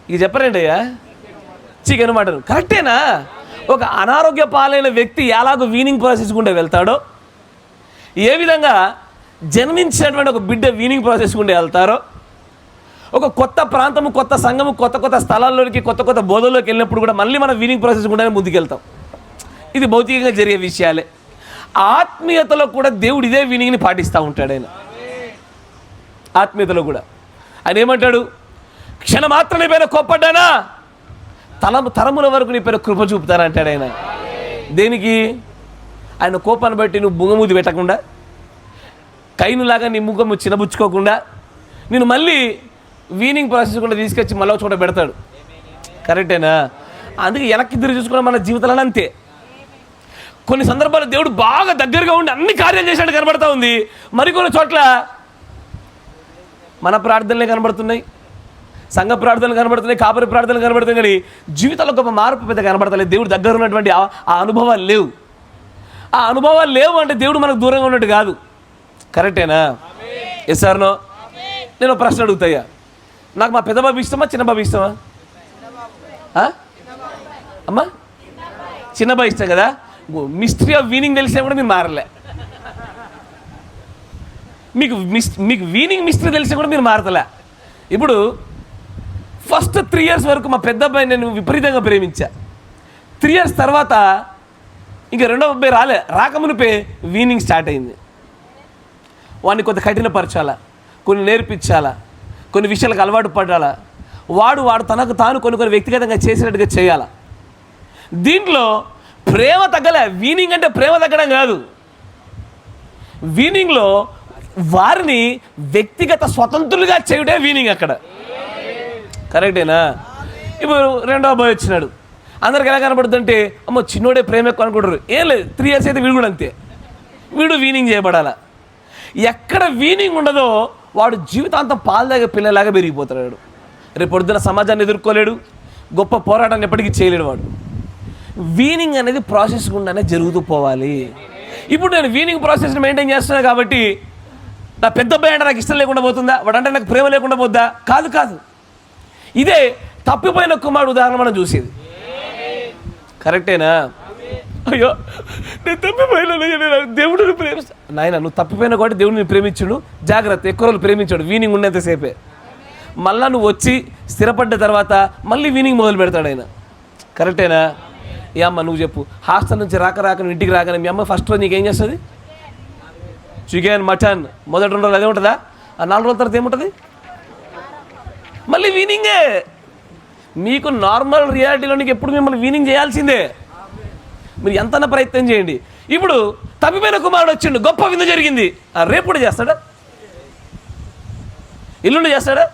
ఇక చెప్పరండి అయ్యా చికెన్ మటన్. కరెక్టేనా? ఒక అనారోగ్య పాలైన వ్యక్తి ఎలాగో వీనింగ్ ప్రాసెస్ గుండా వెళ్తాడో, ఏ విధంగా జన్మించినటువంటి ఒక బిడ్డ వీనింగ్ ప్రాసెస్ గుండా వెళ్తారో, ఒక కొత్త ప్రాంతము, కొత్త సంఘము, కొత్త స్థలాల్లోకి, కొత్త బోధల్లోకి వెళ్ళినప్పుడు కూడా మళ్ళీ మనం వీనింగ్ ప్రాసెస్ గుండానే ముందుకెళ్తాం. ఇది భౌతికంగా జరిగే విషయాలే. ఆత్మీయతలో కూడా దేవుడు ఇదే వీనింగ్ని పాటిస్తూ ఉంటాడు ఆయన. ఆత్మీయతలో కూడా ఆయన ఏమంటాడు? క్షణమాత్రం నీ పైన కోప్పడ్డానా, తరముల వరకు నీ పైన కృప చూపుతానా అంటాడు ఆయన. దేనికి? ఆయన కోపాన్ని బట్టి నువ్వు బుంగమూది పెట్టకుండా, కైనులాగా నీ ముఖము చిన్నబుచ్చుకోకుండా నేను మళ్ళీ వీనింగ్ ప్రాసెస్ కూడా తీసుకొచ్చి మళ్ళీ చోట పెడతాడు. కరెక్టేనా? అందుకే వెనక్కి తిరిగి చూసుకోవడం మన జీవితాలలో అంతే. కొన్ని సందర్భాలు దేవుడు బాగా దగ్గరగా ఉండి అన్ని కార్యాలు చేసినట్టు కనబడతా ఉంది, మరికొన్ని చోట్ల మన ప్రార్థనలే కనబడుతున్నాయి, సంఘ ప్రార్థనలు కనబడుతున్నాయి, కాపరి ప్రార్థనలు కనబడుతున్నాయి, కానీ జీవితంలో గొప్ప మార్పు పెద్ద కనబడతలేదు. దేవుడు దగ్గర ఉన్నటువంటి ఆ అనుభవాలు లేవు. ఆ అనుభవాలు లేవు అంటే దేవుడు మనకు దూరంగా ఉన్నట్టు కాదు. కరెక్టేనా? Yes or no? నేను ప్రశ్న అడుగుతాయా, నాకు మా పెద్ద బాబు ఇష్టమా, చిన్న బాబు ఇష్టమా? అమ్మా చిన్న బాబు ఇష్టం కదా. మిస్టరీ ఆఫ్ వీనింగ్ తెలిసినా కూడా మీరు మారలే. మీకు వీనింగ్ మిస్టరీ తెలిసినా కూడా మీరు మారతలే. ఇప్పుడు ఫస్ట్ 3 years వరకు మా పెద్ద అబ్బాయి నేను విపరీతంగా ప్రేమించా. 3 years తర్వాత ఇంకా రెండో అబ్బాయి రాకమునిపే వీనింగ్ స్టార్ట్ అయింది. వాడిని కొంత కఠినపరచాలా, కొన్ని నేర్పించాలా, కొన్ని విషయాలకు అలవాటు పడాలా, వాడు తనకు తాను కొన్ని వ్యక్తిగతంగా చేసినట్టుగా చేయాలా. దీంట్లో ప్రేమ తగ్గలే. వీనింగ్ అంటే ప్రేమ తగ్గడం కాదు. వీనింగ్లో వారిని వ్యక్తిగత స్వతంత్రులుగా చేయుటే వీనింగ్ అక్కడ. కరెక్టేనా? ఇప్పుడు రెండో అబ్బాయి వచ్చినాడు. అందరికి ఎలా కనపడుతుందంటే అమ్మో చిన్నోడే ప్రేమ ఎక్కువ అనుకుంటారు. ఏం లేదు, 3 years అయితే వీడు కూడా అంతే. వీడు వీనింగ్ చేయబడాలా. ఎక్కడ వీనింగ్ ఉండదో వాడు జీవితాంతం పాలదాగా పిల్లలాగా పెరిగిపోతాడు. రేపు పొద్దున సమాజాన్ని ఎదుర్కోలేడు, గొప్ప పోరాటాన్ని ఎప్పటికీ చేయలేడు. వాడు వీనింగ్ అనేది ప్రాసెస్ గుండానే జరుగుతూ పోవాలి. ఇప్పుడు నేను వీనింగ్ ప్రాసెస్ని మెయింటైన్ చేస్తున్నాను కాబట్టి నా పెద్ద అబ్బాయి అంటే నాకు ఇష్టం లేకుండా పోతుందా, వాడంటే నాకు ప్రేమ లేకుండా పోద్దా? కాదు కాదు. ఇదే తప్పిపోయిన కుమారుడు ఉదాహరణ మనం చూసేది. కరెక్టేనా? అయ్యో నేను తప్పిపోయినా, దేవుడిని ప్రేమిస్తా. నాయన నువ్వు తప్పిపోయినా కాబట్టి దేవుడిని ప్రేమించుడు. జాగ్రత్త, ఎక్కువ రోజులు ప్రేమించాడు వీనింగ్ ఉన్నంతసేపే. మళ్ళా నువ్వు వచ్చి స్థిరపడ్డ తర్వాత మళ్ళీ వీనింగ్ మొదలు పెడతాడు ఆయన. కరెక్టేనా? ఏ అమ్మ నువ్వు చెప్పు, హాస్టల్ నుంచి రాక నువ్వు ఇంటికి రాగానే మీ అమ్మ ఫస్ట్ రోజు నీకేం చేస్తుంది? చికెన్, మటన్ మొదటి 2 రోజులు అదే ఉంటుందా? ఆ 4 రోజుల తర్వాత ఏముంటుంది? మళ్ళీ వీనింగే. మీకు నార్మల్ రియాలిటీలో నీకు ఎప్పుడు మిమ్మల్ని వీనింగ్ చేయాల్సిందే. మీరు ఎంతన్నా ప్రయత్నం చేయండి. ఇప్పుడు తప్పిపోయిన కుమారుడు వచ్చిండు, గొప్ప విందు జరిగింది. రేపు చేస్తాడా? ఎల్లుండి చేస్తాడా?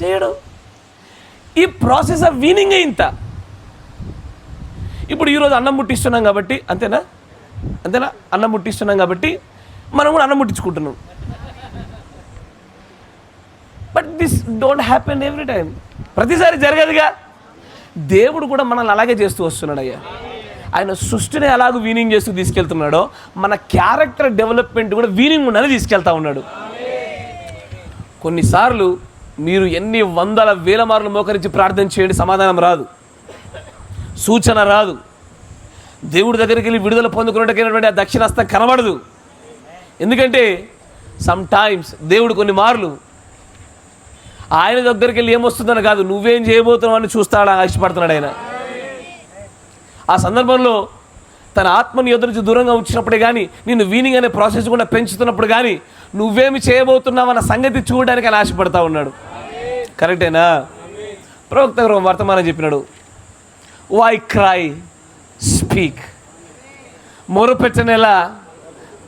చేయడు. ఈ ప్రాసెస్ ఆఫ్ వీనింగే ఇంత. ఇప్పుడు ఈరోజు అన్నం ముట్టిస్తున్నాం కాబట్టి అంతేనా? అన్నం ముట్టిస్తున్నాం కాబట్టి మనం కూడా అన్నం ముట్టించుకుంటున్నాం. But this don't happen every time. ప్రతిసారి జరగదుగా. దేవుడు కూడా మనల్ని అలాగే చేస్తూ వస్తున్నాడు. అయ్యా ఆయన సృష్టిని ఎలాగో వీనింగ్ చేస్తూ తీసుకెళ్తున్నాడో మన క్యారెక్టర్ డెవలప్మెంట్ కూడా వీనింగ్ ఉండని తీసుకెళ్తా ఉన్నాడు. కొన్నిసార్లు మీరు ఎన్ని 100,000 మార్లు మోకరించి ప్రార్థన చేయండి, సమాధానం రాదు, సూచన రాదు. దేవుడి దగ్గరికి వెళ్ళి విడుదల పొందుకున్నట్టుకైనటువంటి ఆ దక్షిణాస్తం కనబడదు. ఎందుకంటే సమ్ టైమ్స్ దేవుడు కొన్ని మార్లు ఆయన దగ్గరికి వెళ్ళి ఏమొస్తుందని కాదు, నువ్వేం చేయబోతున్నావు అని చూస్తాడా ఆశపడుతున్నాడు ఆయన. ఆ సందర్భంలో తన ఆత్మని ఎదురు నుంచి దూరంగా ఉంచినప్పుడే కానీ, నిన్ను వీనింగ్ అనే ప్రాసెస్ కూడా పెంచుతున్నప్పుడు కానీ నువ్వేమి చేయబోతున్నావు అన్న సంగతి చూడడానికి ఆయన ఆశపడతా ఉన్నాడు. కరెక్టేనా? ప్రవక్త వర్తమానం చెప్పినాడు, వై క్రై స్పీక్, మొరపెట్టనేలా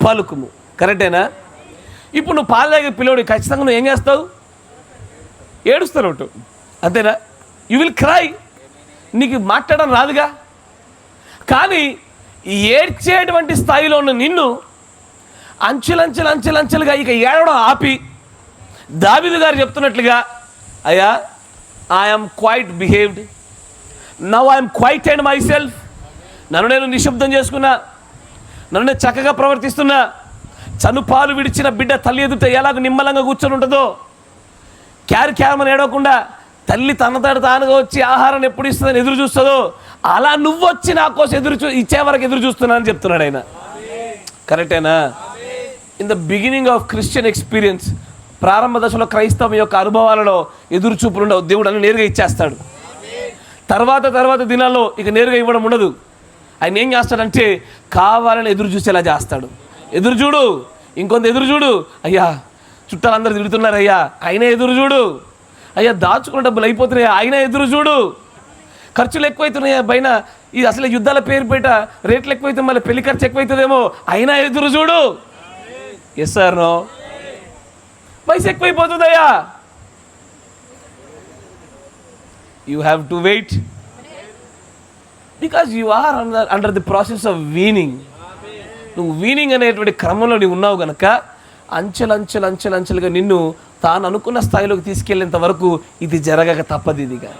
పలుకుము. కరెక్టేనా? ఇప్పుడు నువ్వు పాలు తాగే పిల్లోడు ఖచ్చితంగా నువ్వు ఏం చేస్తావు? ఏడుస్తావు, అంతేనా? You will cry. నీకు మాట్లాడడం రాదుగా. కానీ ఏడ్చేటువంటి స్థాయిలో ఉన్న నిన్ను అంచెలంచెలుగా ఇక ఏడవడం ఆపి దావీదు గారు చెప్తున్నట్లుగా, అయ్యా I'm quite behaved, now I'm quite and my self. నన్ను నేను నిశ్శబ్దం చేసుకున్నా, నన్ను నేను చక్కగా ప్రవర్తిస్తున్నా. చనుపాలు విడిచిన బిడ్డ తల్లి ఎదుట ఎలాగ నిమ్మలంగా కూర్చొని ఉంటుందో, క్యారమని ఏడవకుండా తల్లి తనతోటి తానుగా వచ్చి ఆహారాన్ని ఎప్పుడు ఇస్తుందని ఎదురు చూస్తుందో, అలా నువ్వు వచ్చి నా కోసం ఇచ్చే వరకు ఎదురు చూస్తున్నా అని చెప్తున్నాడు ఆయన. కరెక్టేనా? In the beginning of Christian experience, ప్రారంభ దశలో క్రైస్తవం యొక్క అనుభవాలలో ఎదురు చూపులు ఉండవు. దేవుడు అన్ని నేరుగా ఇచ్చేస్తాడు. తర్వాత దినాల్లో ఇక నేరుగా ఇవ్వడం ఉండదు. ఆయన ఏం చేస్తాడంటే కావాలని ఎదురు చూసేలా చేస్తాడు. ఎదురు చూడు, ఇంకొంత ఎదురు చూడు. అయ్యా చుట్టాలందరూ తిడుతున్నారు, అయ్యా అయినా ఎదురు చూడు. అయ్యా దాచుకున్న డబ్బులు అయిపోతున్నాయా, అయినా ఎదురు చూడు. ఖర్చులు ఎక్కువైతున్నాయా పైన, ఇది అసలు యుద్ధాల పేరు పెట్ట రేట్లు ఎక్కువైతే మళ్ళీ పెళ్లి ఖర్చు ఎక్కువైతుందేమో, అయినా ఎదురు చూడు. Yes sir no? వయసు ఎక్కువైపోతుందయ్యా, you have to wait because you are under the process of weaning. నువ్వు వీనింగ్ అనేటువంటి క్రమంలో నీవు ఉన్నావు కనుక అంచెలుగా నిన్ను తాను అనుకున్న స్థాయిలోకి తీసుకెళ్ళేంత వరకు ఇది జరగక తప్పదు. ఇదిగా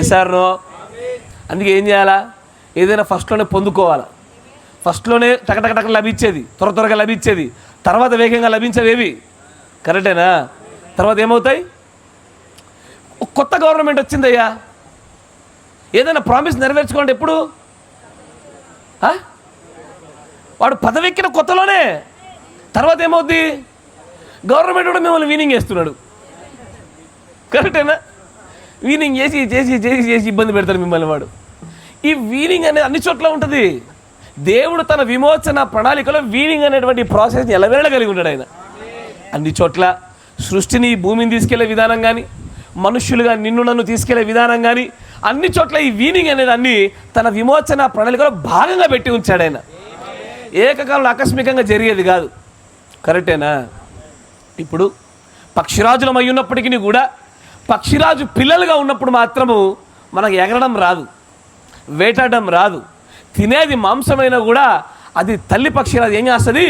ఎస్ ఆర్ నో? అందుకే ఏం చేయాలా? ఏదైనా ఫస్ట్లోనే పొందుకోవాలా. ఫస్ట్లోనే టకటక లభించేది, త్వరగా లభించేది, తర్వాత వేగంగా లభించేవేవి. కరెక్టేనా? తర్వాత ఏమవుతాయి? కొత్త గవర్నమెంట్ వచ్చిందయ్యా, ఏదైనా ప్రామిస్ నెరవేర్చుకోండి. ఎప్పుడు? వాడు పదవెక్కిన కొత్తలోనే. తర్వాత ఏమవుద్ది? గవర్నమెంట్ కూడా మిమ్మల్ని వీనింగ్ చేస్తున్నాడు. కరెక్టేనా? వీనింగ్ చేసి ఇబ్బంది పెడతాడు మిమ్మల్ని వాడు. ఈ వీనింగ్ అనేది అన్ని చోట్ల ఉంటుంది. దేవుడు తన విమోచన ప్రణాళికలో వీనింగ్ అనేటువంటి ప్రాసెస్ని ఎలవేళగలిగి ఉన్నాడు ఆయన. అన్ని చోట్ల సృష్టిని, భూమిని తీసుకెళ్లే విధానం కానీ, మనుష్యులుగా నిన్ను నన్ను తీసుకెళ్లే విధానం కానీ, అన్ని చోట్ల ఈ వీనింగ్ అనేది అన్ని తన విమోచన ప్రణాళికలో భాగంగా పెట్టి ఉంచాడు ఆయన. ఏకకాలంలో ఆకస్మికంగా జరిగేది కాదు. కరెక్టేనా? ఇప్పుడు పక్షిరాజులం అయ్యున్నప్పటికీ కూడా పక్షిరాజు పిల్లలుగా ఉన్నప్పుడు మాత్రము మనకు ఎగరడం రాదు, వేటాడడం రాదు. తినేది మాంసమైనా కూడా అది తల్లి పక్షిరాజు ఏం చేస్తుంది,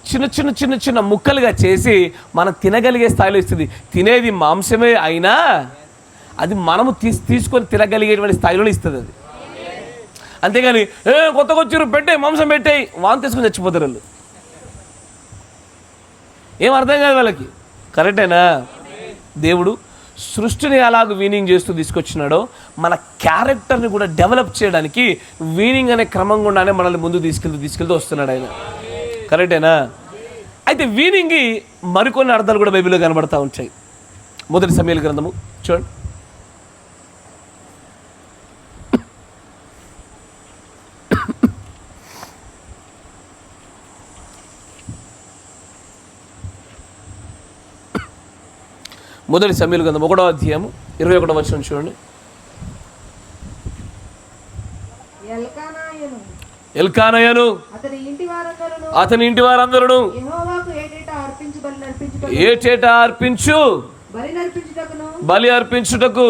చిన్న చిన్న చిన్న చిన్న ముక్కలుగా చేసి మనం తినగలిగే స్థాయిలో ఇస్తుంది. తినేది మాంసమే అయినా అది మనము తీసుకొని తినగలిగేటువంటి స్థాయిలో ఇస్తుంది అది. అంతేగాని కొత్తగా వచ్చారు పెట్టే మాంసం పెట్టాయి వాంతి తీసుకొని చచ్చిపోతారు వాళ్ళు. ఏం అర్థం కాదు వాళ్ళకి. కరెక్టేనా? దేవుడు సృష్టిని అలాగ వీనింగ్ చేస్తూ తీసుకొచ్చినాడో మన క్యారెక్టర్ని కూడా డెవలప్ చేయడానికి వీనింగ్ అనే క్రమం గుండానే మనల్ని ముందు తీసుకెళ్తూ వస్తున్నాడు ఆయన. కరెక్టేనా? అయితే వీనింగ్కి మరికొన్ని అర్థాలు కూడా బైబిల్లో కనబడతా ఉంటాయి. మొదటి సమూయేలు గ్రంథము చూడండి. మొదటి సమూయేలు గ్రంథం 1వ అధ్యాయము 21వ వచనం చూడండి. ఎల్కానాయను అతని ఇంటి వారందరూ ఏటేటా అర్పించు బలి అర్పించుటకు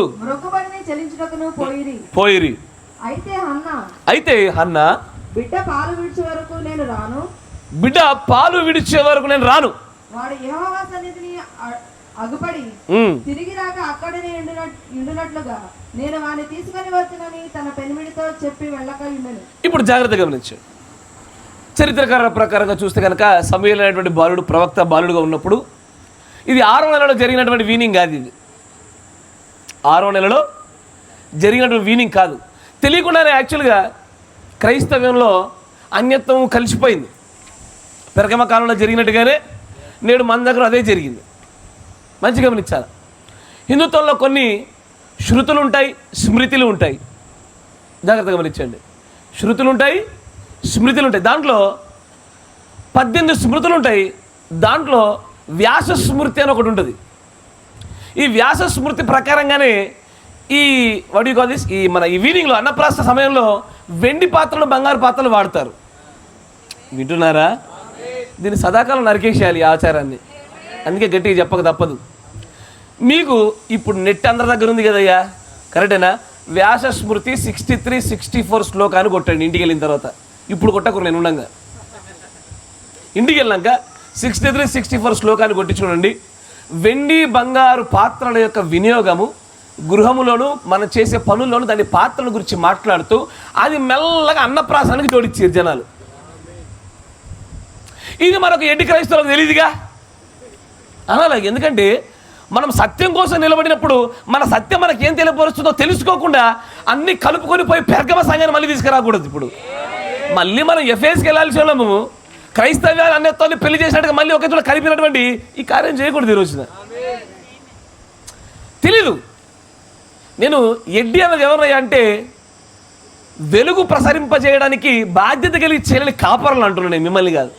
పోయిరి. అయితే హన్నా బిడ్డ పాలు విడిచే వరకు నేను రాను. వాడు యెహోవా సన్నిధిని అగుపడి తిరిగి రాక అక్కడనే ఉండునట్లుగా నేను వాడిని తీసుకొని వచ్చునని తన పెనిమిడితో చెప్పి వెళ్ళక ఉండను. ఇప్పుడు జాగ్రత్తగా గమనించండి. చరిత్రకారుల ప్రకారంగా చూస్తే కనుక సమూయేలు అనేటువంటి బాలుడు ప్రవక్త బాలుడుగా ఉన్నప్పుడు ఇది 6వ నెలలో జరిగినటువంటి వీనింగ్ కాదు. ఇది 6వ నెలలో జరిగినటువంటి వీనింగ్ కాదు. తెలియకుండానే యాక్చువల్గా క్రైస్తవ్యంలో అన్యత్వం కలిసిపోయింది. పెరగమ కాలంలో జరిగినట్టుగానే నేడు మన దగ్గర అదే జరిగింది. మంచిగా గమనించాలి. హిందుత్వంలో కొన్ని శృతులు ఉంటాయి, స్మృతులు ఉంటాయి. జాగ్రత్తగా గమనించండి. శృతులు ఉంటాయి, స్మృతులు ఉంటాయి. దాంట్లో 18 స్మృతులు ఉంటాయి. దాంట్లో వ్యాస స్మృతి అని ఒకటి ఉంటుంది. ఈ వ్యాస స్మృతి ప్రకారంగానే ఈ వాట్ యు కాల్ దిస్ ఈ మన ఈ వీనింగ్లో అన్నప్రాసన సమయంలో వెండి పాత్రలు బంగారు పాత్రలు వాడతారు. వింటున్నారా? దీన్ని సదాకాలం నరికేసేయాలి ఈ ఆచారాన్ని. అందుకే గట్టిగా చెప్పక తప్పదు. మీకు ఇప్పుడు నెట్ అందరి దగ్గర ఉంది కదయ్యా, కరెక్టేనా? వ్యాస స్మృతి 63, 64 శ్లోకాన్ని కొట్టండి ఇంటికి వెళ్ళిన తర్వాత. ఇప్పుడు కొట్టకూడదు, నేను ఉండగా ఇంటికి వెళ్ళాక 63, 64 శ్లోకాన్ని కొట్టి చూడండి. వెండి బంగారు పాత్రల యొక్క వినియోగము గృహములోను మనం చేసే పనుల్లోనూ దాని పాత్రల గురించి మాట్లాడుతూ అది మెల్లగా అన్నప్రాసనానికి జోడించారు జనాలు. ఇది మనకు ఎడ్డి క్రైస్తవులకు తెలియదుగా అలాగే. ఎందుకంటే మనం సత్యం కోసం నిలబడినప్పుడు మన సత్యం మనకి ఏం తెలియపరుస్తుందో తెలుసుకోకుండా అన్ని కలుపుకొని పోయి పెర్గమ సంఘాన్ని మళ్ళీ తీసుకురాకూడదు. ఇప్పుడు మళ్ళీ మనం ఎఫ్ఎస్కి వెళ్ళాల్సి వాళ్ళము క్రైస్తవ్యాలు అన్నితో పెళ్లి చేసినట్టుగా మళ్ళీ ఒకే చోట కలిపినటువంటి ఈ కార్యం చేయకూడదు. ఈరోజున తెలీదు. నేను ఎడ్డి అన్నది ఎవరయ్యా అంటే వెలుగు ప్రసరింపజేయడానికి బాధ్యత కలిగి చేయలేని కాపర్లు అంటున్నాను నేను, మిమ్మల్ని కాదు.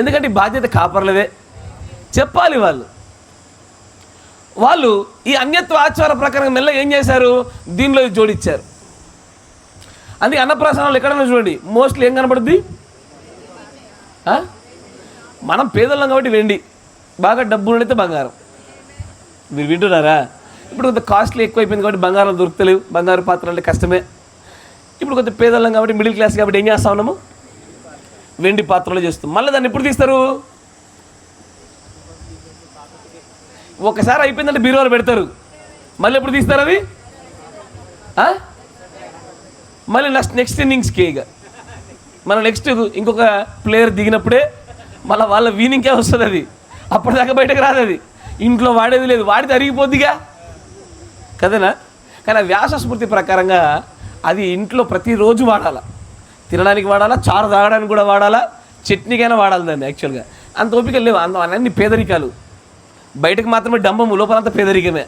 ఎందుకంటే బాధ్యత కాపర్లదే, చెప్పాలి. వాళ్ళు ఈ అన్యత్వ ఆచార ప్రకారం మెల్లగా ఏం చేశారు, దీనిలో జోడించారు. అందుకే అన్నప్రాసనాలు ఎక్కడైనా చూడండి మోస్ట్లీ ఏం కనబడుద్ది, మనం పేదలం కాబట్టి వెండి, బాగా డబ్బు అయితే బంగారం. మీరు వింటున్నారా? ఇప్పుడు కొంత కాస్ట్లీ ఎక్కువైపోయింది కాబట్టి బంగారం దొరుకుతలేవు, బంగారు పాత్రలు అంటే కష్టమే. ఇప్పుడు కొంత పేదలం కాబట్టి మిడిల్ క్లాస్ కాబట్టి ఏం చేస్తా ఉన్నాము, వెండి పాత్రలు చేస్తాం. మళ్ళీ దాన్ని ఎప్పుడు తీస్తారు, ఒకసారి అయిపోయిందంటే బీరువాలో పెడతారు. మళ్ళీ ఎప్పుడు తీస్తారు అవి, మళ్ళీ నెక్స్ట్ ఇన్నింగ్స్కి. ఇక మన నెక్స్ట్ ఇంకొక ప్లేయర్ దిగినప్పుడే మళ్ళీ వాళ్ళ వీనింగ్కే వస్తుంది. అది అప్పటిదాకా బయటకు రాదు. అది ఇంట్లో వాడేది లేదు, వాడితే అరిగిపోద్దిగా కదనా. కానీ వ్యాస స్మృతి ప్రకారంగా అది ఇంట్లో ప్రతిరోజు వాడాలా, తినడానికి వాడాలా, చారు తాగడానికి కూడా వాడాలా, చట్నీకైనా వాడాలి దాన్ని. యాక్చువల్గా అంత ఓపిక లేవు, అన్ని పేదరికాలు. బయటకు మాత్రమే డంబము, లోపలంతా పేదరికమే.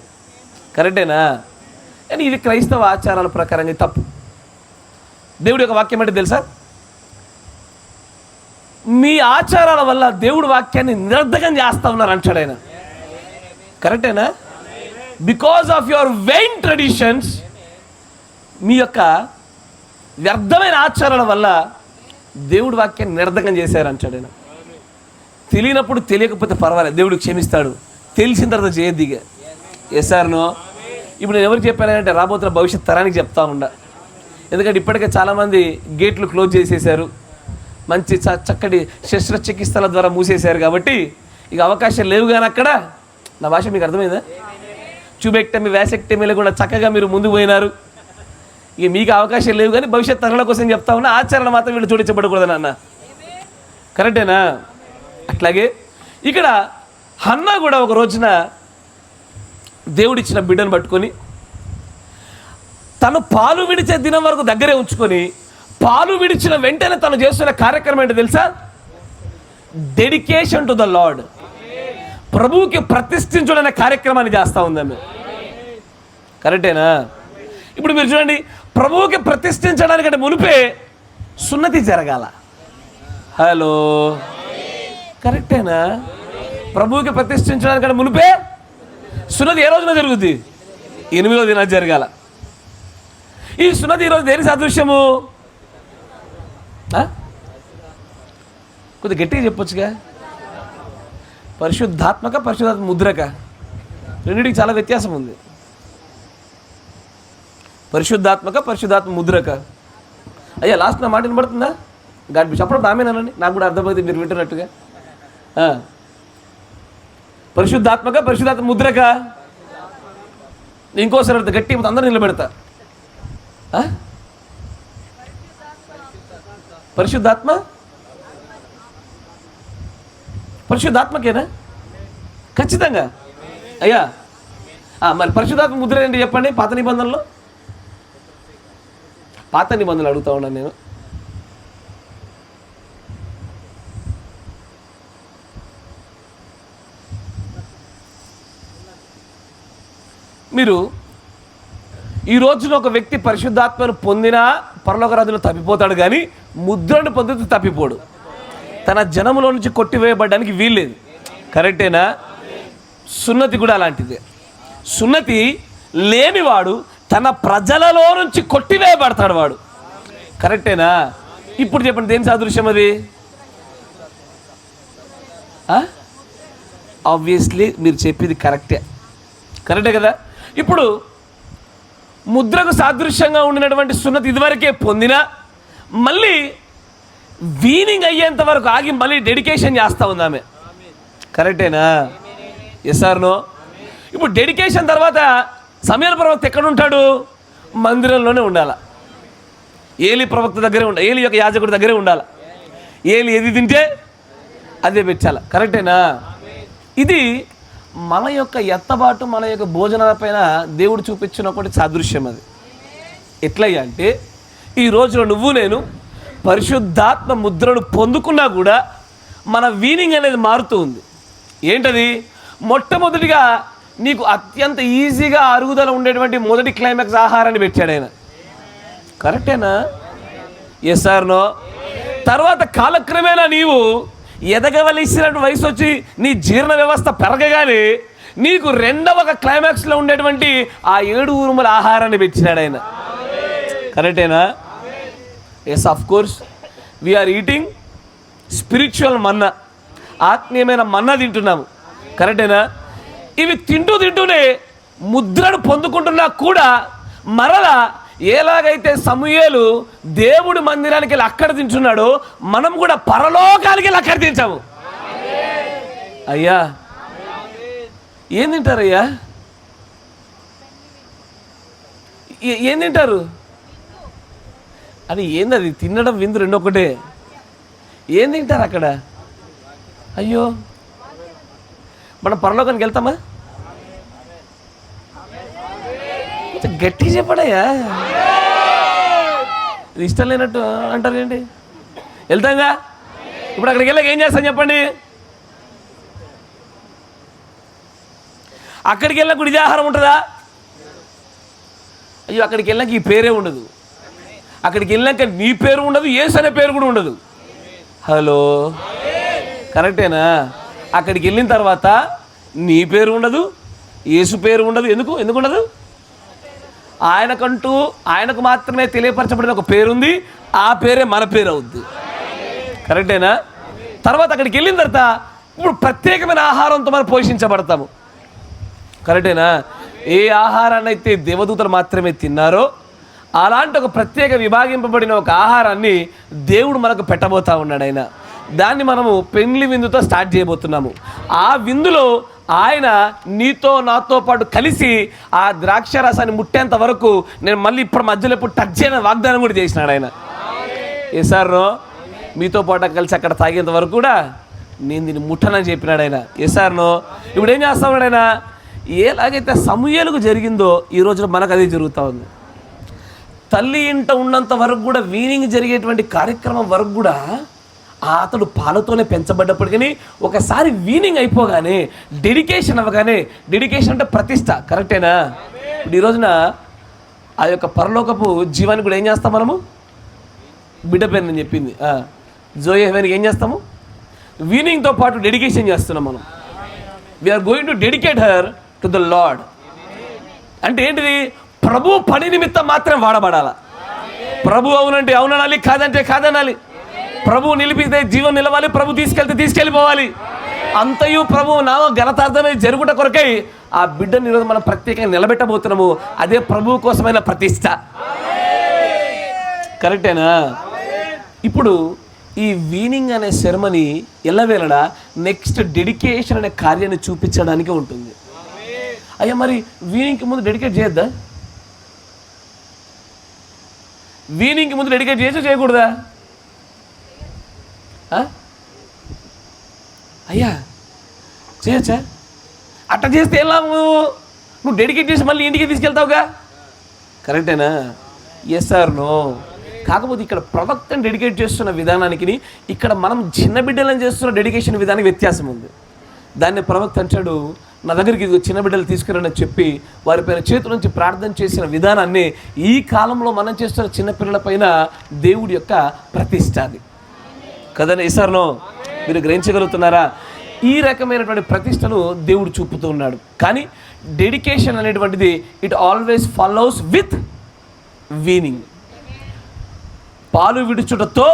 కరెక్టేనా? కానీ ఇది క్రైస్తవ ఆచారాల ప్రకారంగా తప్పు. దేవుడి యొక్క వాక్యం అంటే తెలుసా, మీ ఆచారాల వల్ల దేవుడి వాక్యాన్ని నిరర్ధకం చేస్తా ఉన్నారు అంటాడు ఆయన. కరెక్టేనా? Because of your vain traditions, మీ యొక్క వ్యర్థమైన ఆచారాల వల్ల దేవుడి వాక్యాన్ని నిరర్ధకం చేశారు అంటాడు ఆయన. తెలియనప్పుడు తెలియకపోతే పర్వాలేదు, దేవుడు క్షమిస్తాడు. తెలిసిన తర్వాత చేయొద్దిగా. Yes or no? ఇప్పుడు నేను ఎవరికి చెప్పానంటే రాబోతున్న భవిష్యత్ తరానికి చెప్తా ఉండా. ఎందుకంటే ఇప్పటికే చాలామంది గేట్లు క్లోజ్ చేసేసారు, మంచి చక్కటి శస్త్రచికిత్సల ద్వారా మూసేశారు. కాబట్టి ఇక అవకాశాలు లేవు. కానీ అక్కడ నా భాష మీకు అర్థమైందా? ట్యూబెక్టమీ, వ్యాసెక్టమీలో కూడా చక్కగా మీరు ముందుకు పోయినారు. ఇక మీకు అవకాశాలు లేవు. కానీ భవిష్యత్ తరాల కోసం చెప్తా ఉన్నా, ఆచరణ మాత్రం వీళ్ళు చూడించబడకూడదని అన్న. కరెక్టేనా? అట్లాగే ఇక్కడ హన్నా కూడా ఒక రోజున దేవుడిచ్చిన బిడ్డను పట్టుకొని తను పాలు విడిచే దినం వరకు దగ్గరే ఉంచుకొని, పాలు విడిచిన వెంటనే తను చేస్తున్న కార్యక్రమం ఏంటో తెలుసా? డెడికేషన్ టు ద లార్డ్, ప్రభువుకి ప్రతిష్ఠించడం అనే కార్యక్రమాన్ని చేస్తూ ఉందమ్మ. కరెక్టేనా? ఇప్పుడు మీరు చూడండి, ప్రభువుకి ప్రతిష్ఠించడానికంటే మునిపే సున్నతి జరగాల. హలో, కరెక్టేనా? ప్రభువుకి ప్రతిష్ఠించడానికంటే మునిపే సున్నతి ఏ రోజున జరుగుద్ది? 8వ దినం జరగాల. ఈ సున్నతి ఈరోజు దేని సాదృశ్యము? కొద్దిగా గట్టిగా చెప్పొచ్చుగా. పరిశుద్ధాత్మక, పరిశుద్ధాత్మ ముద్రక, రెండింటికి చాలా వ్యత్యాసం ఉంది. పరిశుద్ధాత్మక, పరిశుద్ధాత్మ ముద్రక. అయ్యా లాస్ట్ నా మాట వినబడుతుందా? గాడి చెప్పడం నామేనానండి, నాకు కూడా అర్థమైంది మీరు వింటున్నట్టుగా. పరిశుద్ధాత్మక, పరిశుద్ధాత్మ ముద్రక. ఇంకోసారి అర్థం గట్టి అందరూ నిలబెడతా. పరిశుద్ధాత్మ, పరిశుద్ధాత్మకేనా? ఖచ్చితంగా. అయ్యా మరి పరిశుద్ధాత్మ ముద్ర ఏంటి చెప్పండి? పాత నిబంధనలు అడుగుతా ఉన్నాను నేను. మీరు ఈ రోజున ఒక వ్యక్తి పరిశుద్ధాత్మను పొందినా పరలోక రాజ్యంలో తప్పిపోతాడు, కానీ ముద్రను పొందితే తప్పిపోడు. తన జనములో నుంచి కొట్టివేయబడడానికి వీల్లేదు. కరెక్టేనా? సున్నతి కూడా అలాంటిదే. సున్నతి లేనివాడు తన ప్రజలలో నుంచి కొట్టివేయబడతాడు వాడు. కరెక్టేనా? ఇప్పుడు చెప్పండి, దేని సాదృశ్యం అది? ఆబ్వియస్లీ మీరు చెప్పింది కరెక్టే కదా. ఇప్పుడు ముద్రకు సాదృశ్యంగా ఉండినటువంటి సున్నతి ఇదివరకే పొందినా మళ్ళీ వీనింగ్ అయ్యేంత వరకు ఆగి మళ్ళీ డెడికేషన్ చేస్తూ ఉంది ఆమె. కరెక్టేనా? Yes or no? ఇప్పుడు డెడికేషన్ తర్వాత సమయల ప్రవక్త ఎక్కడ ఉంటాడు? మందిరంలోనే ఉండాలి. ఏలి ప్రవక్త దగ్గరే ఉండాలి, ఏలి యొక్క యాజకుడి దగ్గరే ఉండాలి. ఏలి ఏది తింటే అదే పెట్టాలి. కరెక్టేనా? ఇది మన యొక్క ఎత్తబాటు, మన యొక్క భోజనాలపైన దేవుడు చూపించిన ఒకటి సాదృశ్యం. అది ఎట్లయ్యా అంటే, ఈ రోజులో నువ్వు నేను పరిశుద్ధాత్మ ముద్రను పొందుకున్నా కూడా మన వీనింగ్ అనేది మారుతూ ఉంది. ఏంటది? మొట్టమొదటిగా నీకు అత్యంత ఈజీగా అరుగుదల ఉండేటువంటి మొదటి క్లైమాక్స్ ఆహారాన్ని పెట్టాడు ఆయన. కరెక్టేనా? Yes or no? తర్వాత కాలక్రమేణా నీవు ఎదగవలసినటువంటి వయసు వచ్చి నీ జీర్ణ వ్యవస్థ పెరగగానే నీకు రెండవ క్లైమాక్స్లో ఉండేటువంటి ఆ 7 ఉరుముల ఆహారాన్ని పెట్టినాడు ఆయన. కరెక్టేనా? Yes, of course we are eating spiritual manna, ఆత్మీయమైన మన్నా తింటున్నాము. కరెక్టేనా? ఇవి తింటూనే ముద్రను పొందుకుంటున్నా కూడా మరలా ఎలాగైతే సమూయేలు దేవుడి మందిరానికి వెళ్ళి అక్కడ తింటున్నాడో మనం కూడా పరలోకానికి వెళ్ళి అక్కడ తింటాము. అయ్యా ఏం తింటారయ్యా? ఏం తింటారు అని? ఏంది తినడం విందు రెండు ఒకటే. ఏం తింటారు అక్కడ? అయ్యో, మనం పరలోకానికి వెళ్తామా? గట్టి చెప్పడయ్యా, ఇది ఇష్టం లేనట్టు అంటారు ఏంటి? వెళ్తాంగా. ఇప్పుడు అక్కడికి వెళ్ళాక ఏం చేస్తాను చెప్పండి? అక్కడికి వెళ్ళాక గుడి ఆహారం ఉంటుందా? అయ్యో, అక్కడికి వెళ్ళాక ఈ పేరే ఉండదు. అక్కడికి వెళ్ళాక నీ పేరు ఉండదు, యేసు అనే పేరు కూడా ఉండదు. హలో, కరెక్టేనా? అక్కడికి వెళ్ళిన తర్వాత నీ పేరు ఉండదు, యేసు పేరు ఉండదు. ఎందుకు ఉండదు? ఆయనకు మాత్రమే తెలియపరచబడిన ఒక పేరుంది, ఆ పేరే మన పేరు అవుద్ది. కరెక్టేనా? తర్వాత అక్కడికి వెళ్ళిన తర్వాత ఇప్పుడు ప్రత్యేకమైన ఆహారంతో మనం పోషించబడతాము. కరెక్టేనా? ఏ ఆహారాన్ని అయితే దేవదూతలు మాత్రమే తిన్నారో అలాంటి ఒక ప్రత్యేక విభాగింపబడిన ఒక ఆహారాన్ని దేవుడు మనకు పెట్టబోతా ఉన్నాడు. ఆయన దాన్ని మనము పెండ్లి విందుతో స్టార్ట్ చేయబోతున్నాము. ఆ విందులో ఆయన నీతో నాతో పాటు కలిసి ఆ ద్రాక్ష రసాన్ని ముట్టేంత వరకు నేను మళ్ళీ ఇప్పుడు మధ్యలో ఎప్పుడు టచ్ చేయని వాగ్దానం కూడా చేసినాడు ఆయన. ఏ సార్ మీతో పాటు కలిసి అక్కడ తాగేంత వరకు కూడా నేను దీన్ని ముట్టనని చెప్పినాడు ఆయన. ఏ సార్నో ఇప్పుడు ఏం చేస్తా ఉన్నాడు ఆయన? ఎలాగైతే సమూయేలుకు జరిగిందో ఈ రోజున మనకు అదే జరుగుతూ ఉంది. తల్లి ఇంట ఉన్నంత వరకు కూడా వీనింగ్ జరిగేటువంటి కార్యక్రమం వరకు కూడా అతడు పాలతోనే పెంచబడ్డప్పటికీ ఒకసారి వీనింగ్ అయిపోగానే డెడికేషన్ అవ్వగానే, డెడికేషన్ అంటే ప్రతిష్ట, కరెక్టేనా? ఇప్పుడు ఈ రోజున ఆ యొక్క పరలోకపు జీవానికి కూడా ఏం చేస్తాం మనము? బిడ్డ పేరు నేను చెప్పింది జోయే హెవెన్కి ఏం చేస్తాము? వీనింగ్తో పాటు డెడికేషన్ చేస్తున్నాం మనం. We are going to dedicate her to the lord. అంటే ఏంటిది? ప్రభు పని నిమిత్తం మాత్రం వాడబడాల. ప్రభు అవునంటే అవుననాలి, కాదంటే కాదనాలి. ప్రభు నిలిపితే జీవం నిలవాలి, ప్రభు తీసుకెళ్తే తీసుకెళ్ళిపోవాలి. అంతయు ప్రభు నామ ఘనతార్థమే జరుగుట కొరకై ఆ బిడ్డని ఈరోజు మనం ప్రత్యేకంగా నిలబెట్టబోతున్నాము. అదే ప్రభు కోసమైన ప్రతిష్ట, కరెక్టేనా? ఇప్పుడు ఈ వీనింగ్ అనే సెరమనీ ఎల్లవేళలా నెక్స్ట్ డెడికేషన్ అనే కార్యాన్ని చూపించడానికి ఉంటుంది. అయ్యా మరి వీనింగ్కి ముందు డెడికేట్ చేయొద్దా? వీనింగ్కి ముందు డెడికేట్ చేయొచ్చా చేయకూడదా? అయ్యా చేయొచ్చా? అట్లా చేస్తే ఎలా నువ్వు డెడికేట్ చేసి మళ్ళీ ఇంటికి తీసుకెళ్తావుగా, కరెక్టేనా? Yes sir no. కాకపోతే ఇక్కడ ప్రవక్తను డెడికేట్ చేస్తున్న విధానానికి ఇక్కడ మనం చిన్న బిడ్డలను చేస్తున్న డెడికేషన్ విధానానికి వ్యత్యాసం ఉంది. దాన్ని ప్రవక్త అంటాడు, నా దగ్గరికి చిన్న బిడ్డలు తీసుకురని చెప్పి వారిపైన చేతుల నుంచి ప్రార్థన చేసిన విధానాన్ని ఈ కాలంలో మనం చేస్తున్న చిన్నపిల్లల పైన దేవుడి యొక్క ప్రతిష్ట అది, కదండి? ఈసారినో మీరు గ్రహించగలుగుతున్నారా? ఈ రకమైనటువంటి ప్రతిష్టను దేవుడు చూపుతూ ఉన్నాడు. కానీ డెడికేషన్ అనేటువంటిది it always follows with weaning. పాలు విడుచుటతో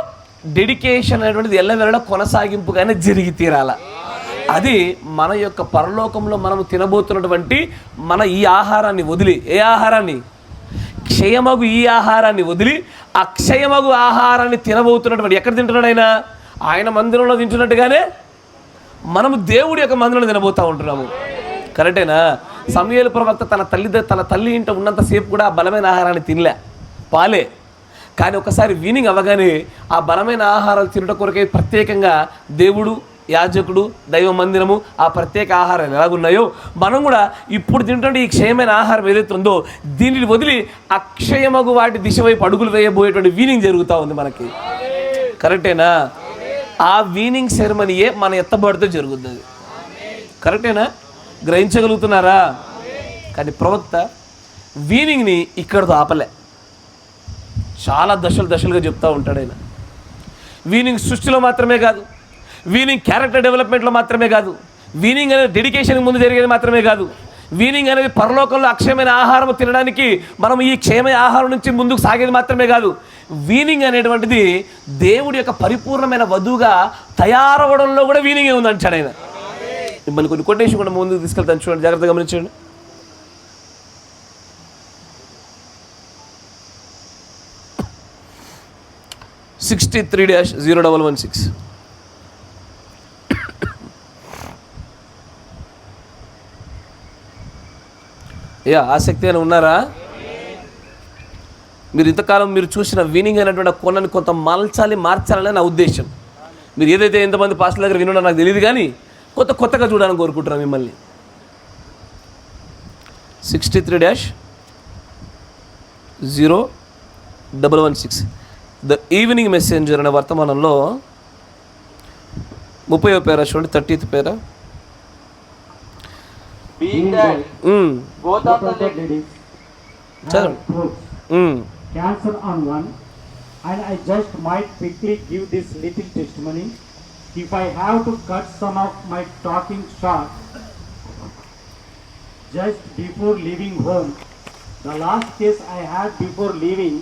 డెడికేషన్ అనేటువంటిది ఎల్లవేళ కొనసాగింపుగానే జరిగి తీరాల. అది మన యొక్క పరలోకంలో మనము తినబోతున్నటువంటి మన ఈ ఆహారాన్ని వదిలి, ఏ ఆహారాన్ని? క్షయమగు ఈ ఆహారాన్ని వదిలి అక్షయమగు ఆహారాన్ని తినబోతున్నటువంటి, ఎక్కడ తింటున్నాడు ఆయన? ఆయన మందిరంలో తింటున్నట్టుగానే మనము దేవుడి యొక్క మందిరంలో తినబోతూ ఉంటున్నాము, కరెక్టేనా? సమూయేలు ప్రవక్త తన తల్లి ఇంట ఉన్నంతసేపు కూడా ఆ బలమైన ఆహారాన్ని తినలే, పాలే. కానీ ఒకసారి వీనింగ్ అవ్వగానే ఆ బలమైన ఆహారాలు తినడం కొరకే ప్రత్యేకంగా దేవుడు, యాజకుడు, దైవ మందిరము ఆ ప్రత్యేక ఆహారాలు ఎలాగున్నాయో మనం కూడా ఇప్పుడు తింటుంటే ఈ క్షయమైన ఆహారం ఏదైతే ఉందో దీనిని వదిలి అక్షయమగు వాటి దిశ వైపు అడుగులు వేయబోయేటువంటి వీనింగ్ జరుగుతూ ఉంది మనకి, కరెక్టేనా? ఆ వీనింగ్ సెరమనీయే మన ఎత్తబడితో జరుగుతుంది, కరెక్టేనా? గ్రహించగలుగుతున్నారా? కానీ ప్రవక్త వీనింగ్ని ఇక్కడతో ఆపలే, చాలా దశలుగా చెప్తూ ఉంటాడు ఆయన. వీనింగ్ సృష్టిలో మాత్రమే కాదు, వీనింగ్ క్యారెక్టర్ డెవలప్మెంట్లో మాత్రమే కాదు, వీనింగ్ అనేది డెడికేషన్ ముందు జరిగేది మాత్రమే కాదు, వీనింగ్ అనేది పరలోకంలో అక్షయమైన ఆహారం తినడానికి మనం ఈ క్షయమైన ఆహారం నుంచి ముందుకు సాగేది మాత్రమే కాదు. వీనింగ్ అనేటువంటిది దేవుడి యొక్క పరిపూర్ణమైన వధువుగా తయారవడంలో కూడా వీనింగే ఉందంటాడు ఆయన. మిమ్మల్ని కొన్ని కొటేషన్ కూడా ముందుకు తీసుకెళ్తాను, చూడండి, జాగ్రత్తగా గమనించండి. (63-0116) ఆసక్తి అని ఉన్నారా? మీరు ఇంతకాలం మీరు చూసిన వీనింగ్ అనేటువంటి కొనని కొంత మార్చాలని నా ఉద్దేశం. మీరు ఏదైతే ఎంతమంది పాస్టర్ల దగ్గర వినో నాకు తెలియదు, కానీ కొత్తగా చూడాలని కోరుకుంటున్నాను మిమ్మల్ని. 63-0116 ద ఈవినింగ్ మెసెంజర్ అనే వర్తమానంలో 30వ పేరా చూడండి, 30th para. Cancer on one, and I just might quickly give this little testimony. If I have to cut some of my talking short, just before leaving home, the last case I had before leaving,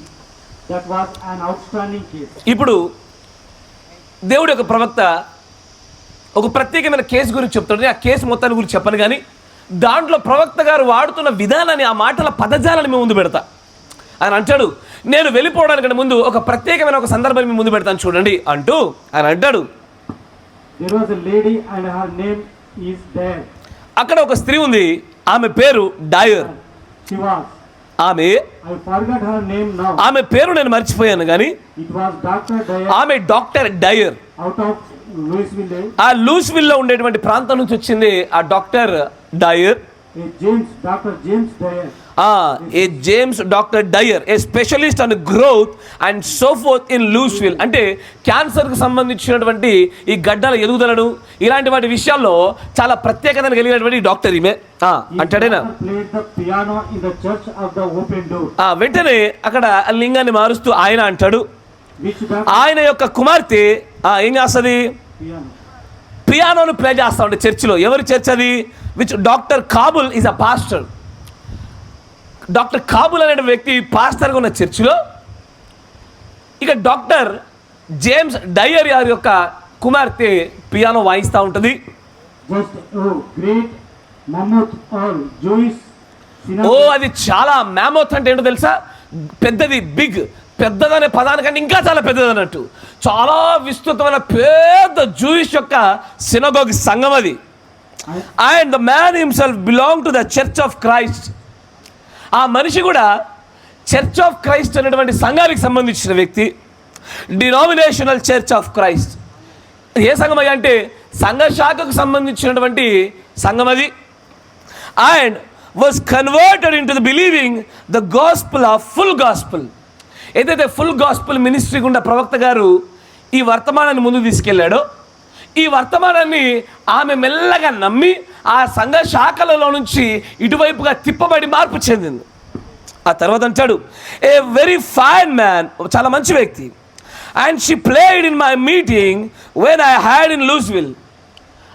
that was an outstanding case. ఇప్పుడు దేవుడి యొక్క ప్రవక్త ఒక ప్రత్యేకమైన కేసు గురించి చెప్తాడు. ఆ కేసు మొత్తాన్ని గురించి చెప్పను, కానీ దాంట్లో ప్రవక్త గారు వాడుతున్న విధానాన్ని, ఆ మాటల పదజాలని మీ ముందు పెడతా. ఆయన అంటాడు, నేను వెళ్ళిపోవడానికంటే ముందు ఒక ప్రత్యేకమైన ఒక సందర్భాన్ని మీ ముందు పెడతాను చూడండి అంటూ ఆయన అంటాడు, There was a lady and her name is there. అక్కడ ఒక స్త్రీ ఉంది, ఆమె పేరు డయర్. She was. ఆమె I forgot her name now. ఆమె పేరు నేను మర్చిపోయాను కానీ It was Dr. Dyer ఆమె doctor Dyer. out of Louisville. ఆ లూస్విల్లో ఉండేటువంటి ప్రాంతం నుంచి వచ్చింది ఆ doctor Dyer. Dr. James Dyer. A James doctor Dyer, a specialist on growth and so forth in Louisville. అంటే క్యాన్సర్కి సంబంధించినటువంటి ఈ గడ్డల ఎదుగుదలను ఇలాంటి వాటి విషయాల్లో చాలా ప్రత్యేకత కలిగినటువంటి డాక్టర్ ఈమె అంటాడేనా. Played the piano in the church of the open door. వెంటనే అక్కడ లింగాన్ని మారుస్తూ ఆయన అంటాడు, Which doctor? ఆయన యొక్క కుమార్తె ఏం చేస్తుంది, Piano. పియానోను ప్లే చేస్తా ఉంటే చర్చిలో. ఎవరి చర్చ్ అది? Which doctor Kabul is a pastor. Doctor Kabul అనే వ్యక్తి పాస్టర్గా ఉన్న చర్చిలో ఇక డాక్టర్ జేమ్స్ డయర్ గారి యొక్క కుమార్తె పియానో వాయిస్తూ ఉంటుంది. Just great mammoth or Jewish synagogue. అది చాలా మ్యామోత్ అంటే ఏంటో తెలుసా? పెద్దది, బిగ్. పెద్దదనే పదానికంటే ఇంకా చాలా పెద్దది అన్నట్టు. చాలా విస్తృతమైన పెద్ద జూయిష్ యొక్క సినగోగ్ సంఘం అది. And the man himself belong to the church of Christ. ఆ మనిషి కూడా చర్చ్ ఆఫ్ క్రైస్ట్ అనేటువంటి సంఘానికి సంబంధించిన వ్యక్తి. Denominational church of Christ. ఏ సంఘం అయ్యా అంటే సంఘ శాఖకు సంబంధించినటువంటి సంఘం అది. And was converted into the believing the gospel of full gospel. ఏదైతే ఫుల్ గాస్పుల్ మినిస్ట్రీ గుండా ప్రవక్త గారు ఈ వర్తమానాన్ని ముందుకు తీసుకెళ్ళాడో, ఈ వర్తమానాన్ని ఆమె మెల్లగా నమ్మి ఆ సంఘ శాఖలలో నుంచి ఇటువైపుగా తిప్పబడి మార్పు చెందింది. ఆ తర్వాత అంటాడు, ఏ వెరీ ఫైన్ మ్యాన్, చాలా మంచి వ్యక్తి. And she played in my meeting when I had in Louisville.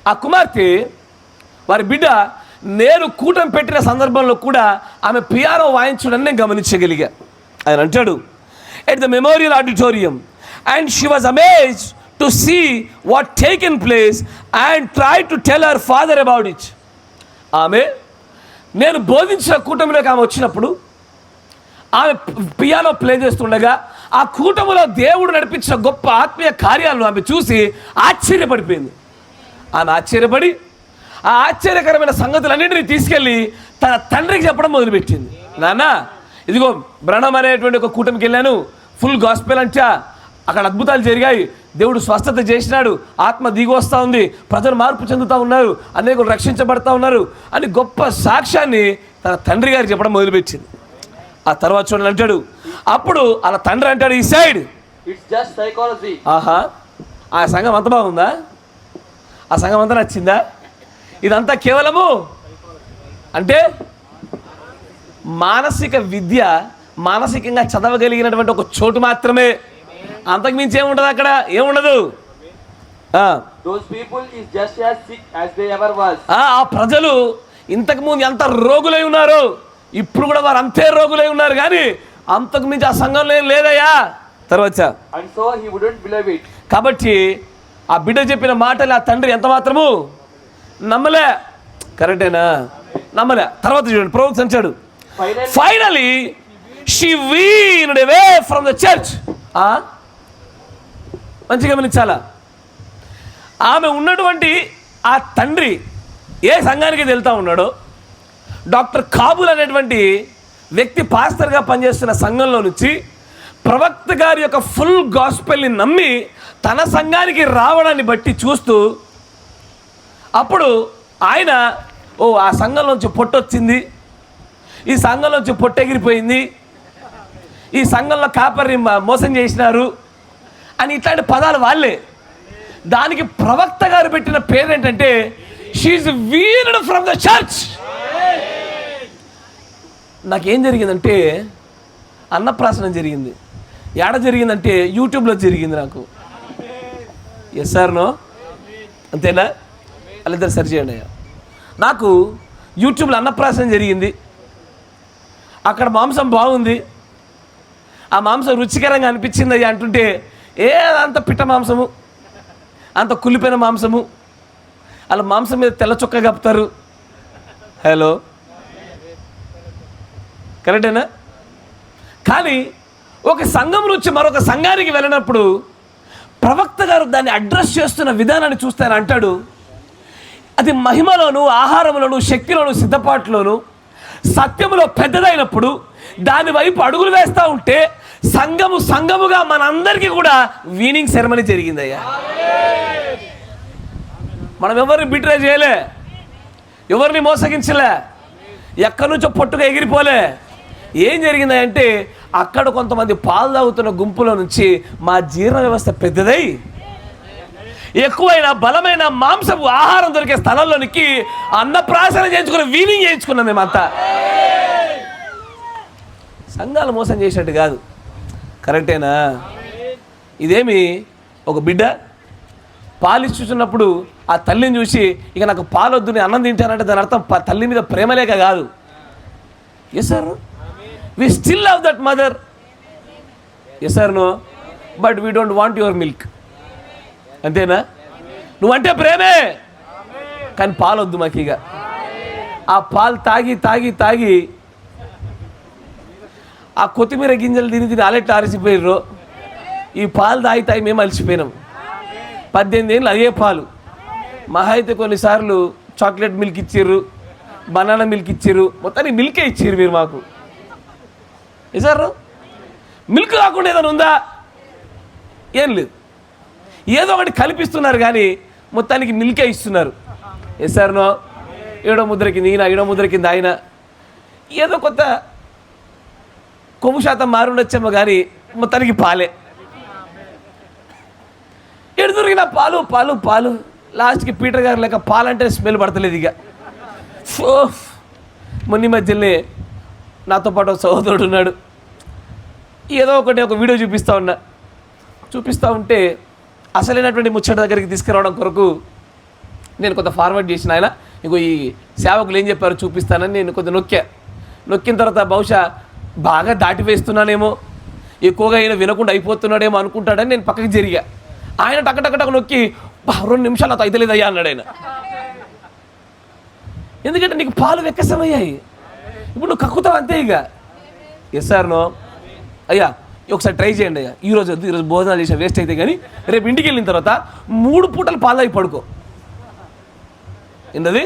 ఆ కుమార్తె, వారి బిడ్డ, నేను కూటమి పెట్టిన సందర్భంలో కూడా ఆమె పియానో వాయించడాన్ని నేను గమనించగలిగా. ఆయన అంటాడు, at the memorial auditorium, and she was amazed to see what taken place and tried to tell her father about it. ఆమె నేను బోధించిన కూటమిలోకి ఆమె వచ్చినప్పుడు ఆమె పియానో ప్లే చేస్తుండగా ఆ కూటమిలో దేవుడు నడిపించిన గొప్ప ఆత్మీయ కార్యాలను ఆమె చూసి ఆశ్చర్యపడిపోయింది. ఆమె ఆశ్చర్యపడి ఆ ఆశ్చర్యకరమైన సంగతులన్నింటినీ తీసుకెళ్ళి తన తండ్రికి చెప్పడం మొదలుపెట్టింది. నాన్న, ఇదిగో బ్రహ్మ అనేటువంటి ఒక కూటమికి వెళ్ళాను, ఫుల్ గాస్పెల్ అంటా, అక్కడ అద్భుతాలు జరిగాయి, దేవుడు స్వస్థత చేసినాడు, ఆత్మ దిగి వస్తూ ఉంది, ప్రజలు మార్పు చెందుతూ ఉన్నారు, అనేకులు రక్షించబడతా ఉన్నారు అని గొప్ప సాక్ష్యాన్ని తన తండ్రి గారికి చెప్పడం మొదలుపెట్టింది. ఆ తర్వాత చూడండి అంటాడు, అప్పుడు అలా తండ్రి అంటాడు, ఈ సైడ్ ఇట్స్ జస్ట్ సైకాలజీ. ఆహా, ఆ సంఘం అంత బాగుందా? ఆ సంఘం అంతా నచ్చిందా? ఇదంతా కేవలము అంటే మానసిక విద్య, మానసికంగా చదవగలిగినటువంటి ఒక చోటు మాత్రమే. అంతకు మించి ఏముండదు అక్కడ, ఏముండదు. Those people is just as sick as they ever was. ఆ ప్రజలు ఇంతకు ముందు ఎంత రోగులై ఉన్నారు, ఇప్పుడు కూడా వారు అంతే రోగులై ఉన్నారు, కానీ అంతకు మించి ఆ సంఘంలో ఏం లేదయ్యా. తర్వాత And so he wouldn't believe it. కాబట్టి ఆ బిడ్డ చెప్పిన మాటలు ఆ తండ్రి ఎంత మాత్రము నమ్మలే. కరెక్టేనా? నమ్మలే. తర్వాత చూడండి, ప్రవక్త అంటాడు, finally she weaned away from the church. మంచిగా గమనించాలా, ఆమె ఉన్నటువంటి ఆ తండ్రి ఏ సంఘానికి వెళ్తూ ఉన్నాడో, డాక్టర్ కాబుల్ అనేటువంటి వ్యక్తి పాస్టర్గా పనిచేస్తున్న సంఘంలో నుంచి ప్రవక్త గారి యొక్క ఫుల్ గాస్పెల్ని నమ్మి తన సంఘానికి రావడాన్ని బట్టి చూస్తూ, అప్పుడు ఆయన ఆ సంఘంలోంచి పొట్టొచ్చింది, ఈ సంఘంలోంచి పొట్టెగిరిపోయింది, ఈ సంఘంలో కాపరిని మోసం చేసినారు అని ఇట్లాంటి పదాలు వాళ్ళే. దానికి ప్రవక్త గారు పెట్టిన పేరు ఏంటంటే షీఈస్ వీన్డ్ ఫ్రమ్ ద చర్చ్. నాకేం జరిగిందంటే అన్నప్రాసనం జరిగింది. ఎక్కడ జరిగిందంటే యూట్యూబ్లో జరిగింది నాకు. ఎస్ సార్ నో, అంతేనా? వాళ్ళిద్దరు సరి చేయండి అయ్యా. నాకు యూట్యూబ్లో అన్నప్రాసనం జరిగింది. అక్కడ మాంసం బాగుంది, ఆ మాంసం రుచికరంగా అనిపించింది అయ్యా అంటుంటే, అంత పిట్ట మాంసము, అంత కులిపోయిన మాంసము, అలా మాంసం మీద తెల్ల చొక్క కప్పుతారు, హలో, కరెక్టేనా? కానీ ఒక సంఘం నుంచి మరొక సంఘానికి వెళ్ళినప్పుడు ప్రవక్త గారు దాన్ని అడ్రస్ చేస్తున్న విధానాన్ని చూస్తే ఆయన అంటాడు, అది మహిమలోను, ఆహారంలోను, శక్తిలోను, సిద్ధపాటులోను, సత్యములో పెద్దదైనప్పుడు దాని వైపు అడుగులు వేస్తూ ఉంటే సంఘముగా మనందరికీ కూడా వీనింగ్ సెరమనీ జరిగిందయ్యా. మనం ఎవరిని బిట్రే చేయలే, ఎవరిని మోసగించలే, ఎక్కడి నుంచో పొట్టుగా ఎగిరిపోలే. ఏం జరిగిందంటే అక్కడ కొంతమంది పాలు తాగుతున్న గుంపులో నుంచి మా జీర్ణ వ్యవస్థ పెద్దదై ఎక్కువైన బలమైన మాంసపు ఆహారం దొరికే స్థలంలోనికి అన్నప్రాసన చేయించుకుని వీనింగ్ చేయించుకున్నాం మేమంతా. సంఘాలు మోసం చేసినట్టు కాదు, కరెక్టేనా? ఇదేమి ఒక బిడ్డ పాలిస్తున్నప్పుడు ఆ తల్లిని చూసి ఇక నాకు పాలొద్దు నేను అన్నం తింటానంటే దాని అర్థం తల్లి మీద ప్రేమ లేక కాదు. Yes sir, we still love that mother. Yes sir no, but we don't want your milk. అంతేనా? నువ్వంటే ప్రేమే, కానీ పాలొద్దు మాకు. ఇక ఆ పాలు తాగి తాగి తాగి ఆ కొత్తిమీర గింజలు తిని అలెట్లు ఆరిసిపోయారు. ఈ పాలు తాగి తాగి మేము అలసిపోయినాం. 18 ఏళ్ళు అదే పాలు. మహా అయితే కొన్నిసార్లు చాక్లెట్ మిల్క్ ఇచ్చిర్రు, బనానా మిల్క్ ఇచ్చిర్రు, మొత్తానికి మిల్కే ఇచ్చిర్రు మీరు మాకు. సార్ మిల్క్ కాకుండా ఏదైనా ఉందా? ఏం లేదు. ఏదో ఒకటి కల్పిస్తున్నారు కానీ మొత్తానికి మిల్కే ఇస్తున్నారు. సార్ నో, ఏడో ముద్ర కింద ఈయన, ఏడో ముద్ర కింద ఆయన, ఏదో కొత్త కొవ్వు శాతం మారుండొచ్చేమో కానీ మొత్తానికి పాలే. ఎడు దొరికిన పాలు పాలు పాలు. లాస్ట్కి పీటర్ గారు లేక పాలంటే స్మెల్ పడతలేదు. ఇక మొన్న మధ్యలోనే నాతో పాటు సహోదరుడు ఉన్నాడు. ఏదో ఒక వీడియో చూపిస్తూ ఉంటే అసలైనటువంటి ముచ్చట దగ్గరికి తీసుకురావడం కొరకు నేను కొంత ఫార్వర్డ్ చేసిన. ఆయన ఇంకో ఈ సేవకులు ఏం చెప్పారో చూపిస్తానని నేను కొంత నొక్కిన తర్వాత బహుశా బాగా దాటి వేస్తున్నానేమో, ఎక్కువగా ఆయన వినకుండా అయిపోతున్నాడేమో అనుకుంటాడని నేను పక్కకి జరిగా. ఆయన టక్కటక్కటక్క నొక్కి 2 నిమిషాలు అత అయితలేదయ్యా అన్నాడు ఆయన. ఎందుకంటే నీకు పాలు వెక్కసమయ్యాయి, ఇప్పుడు నువ్వు కక్కుతావు అంతే. ఇక ఎస్ సార్ నో అయ్యా, ఒకసారి ట్రై చేయండి అయ్యా. ఈరోజు భోజనాలు చేసే వేస్ట్ అయితే కానీ రేపు ఇంటికి వెళ్ళిన తర్వాత 3 పూటలు పాలు తాగి పడుకో. ఏంటది?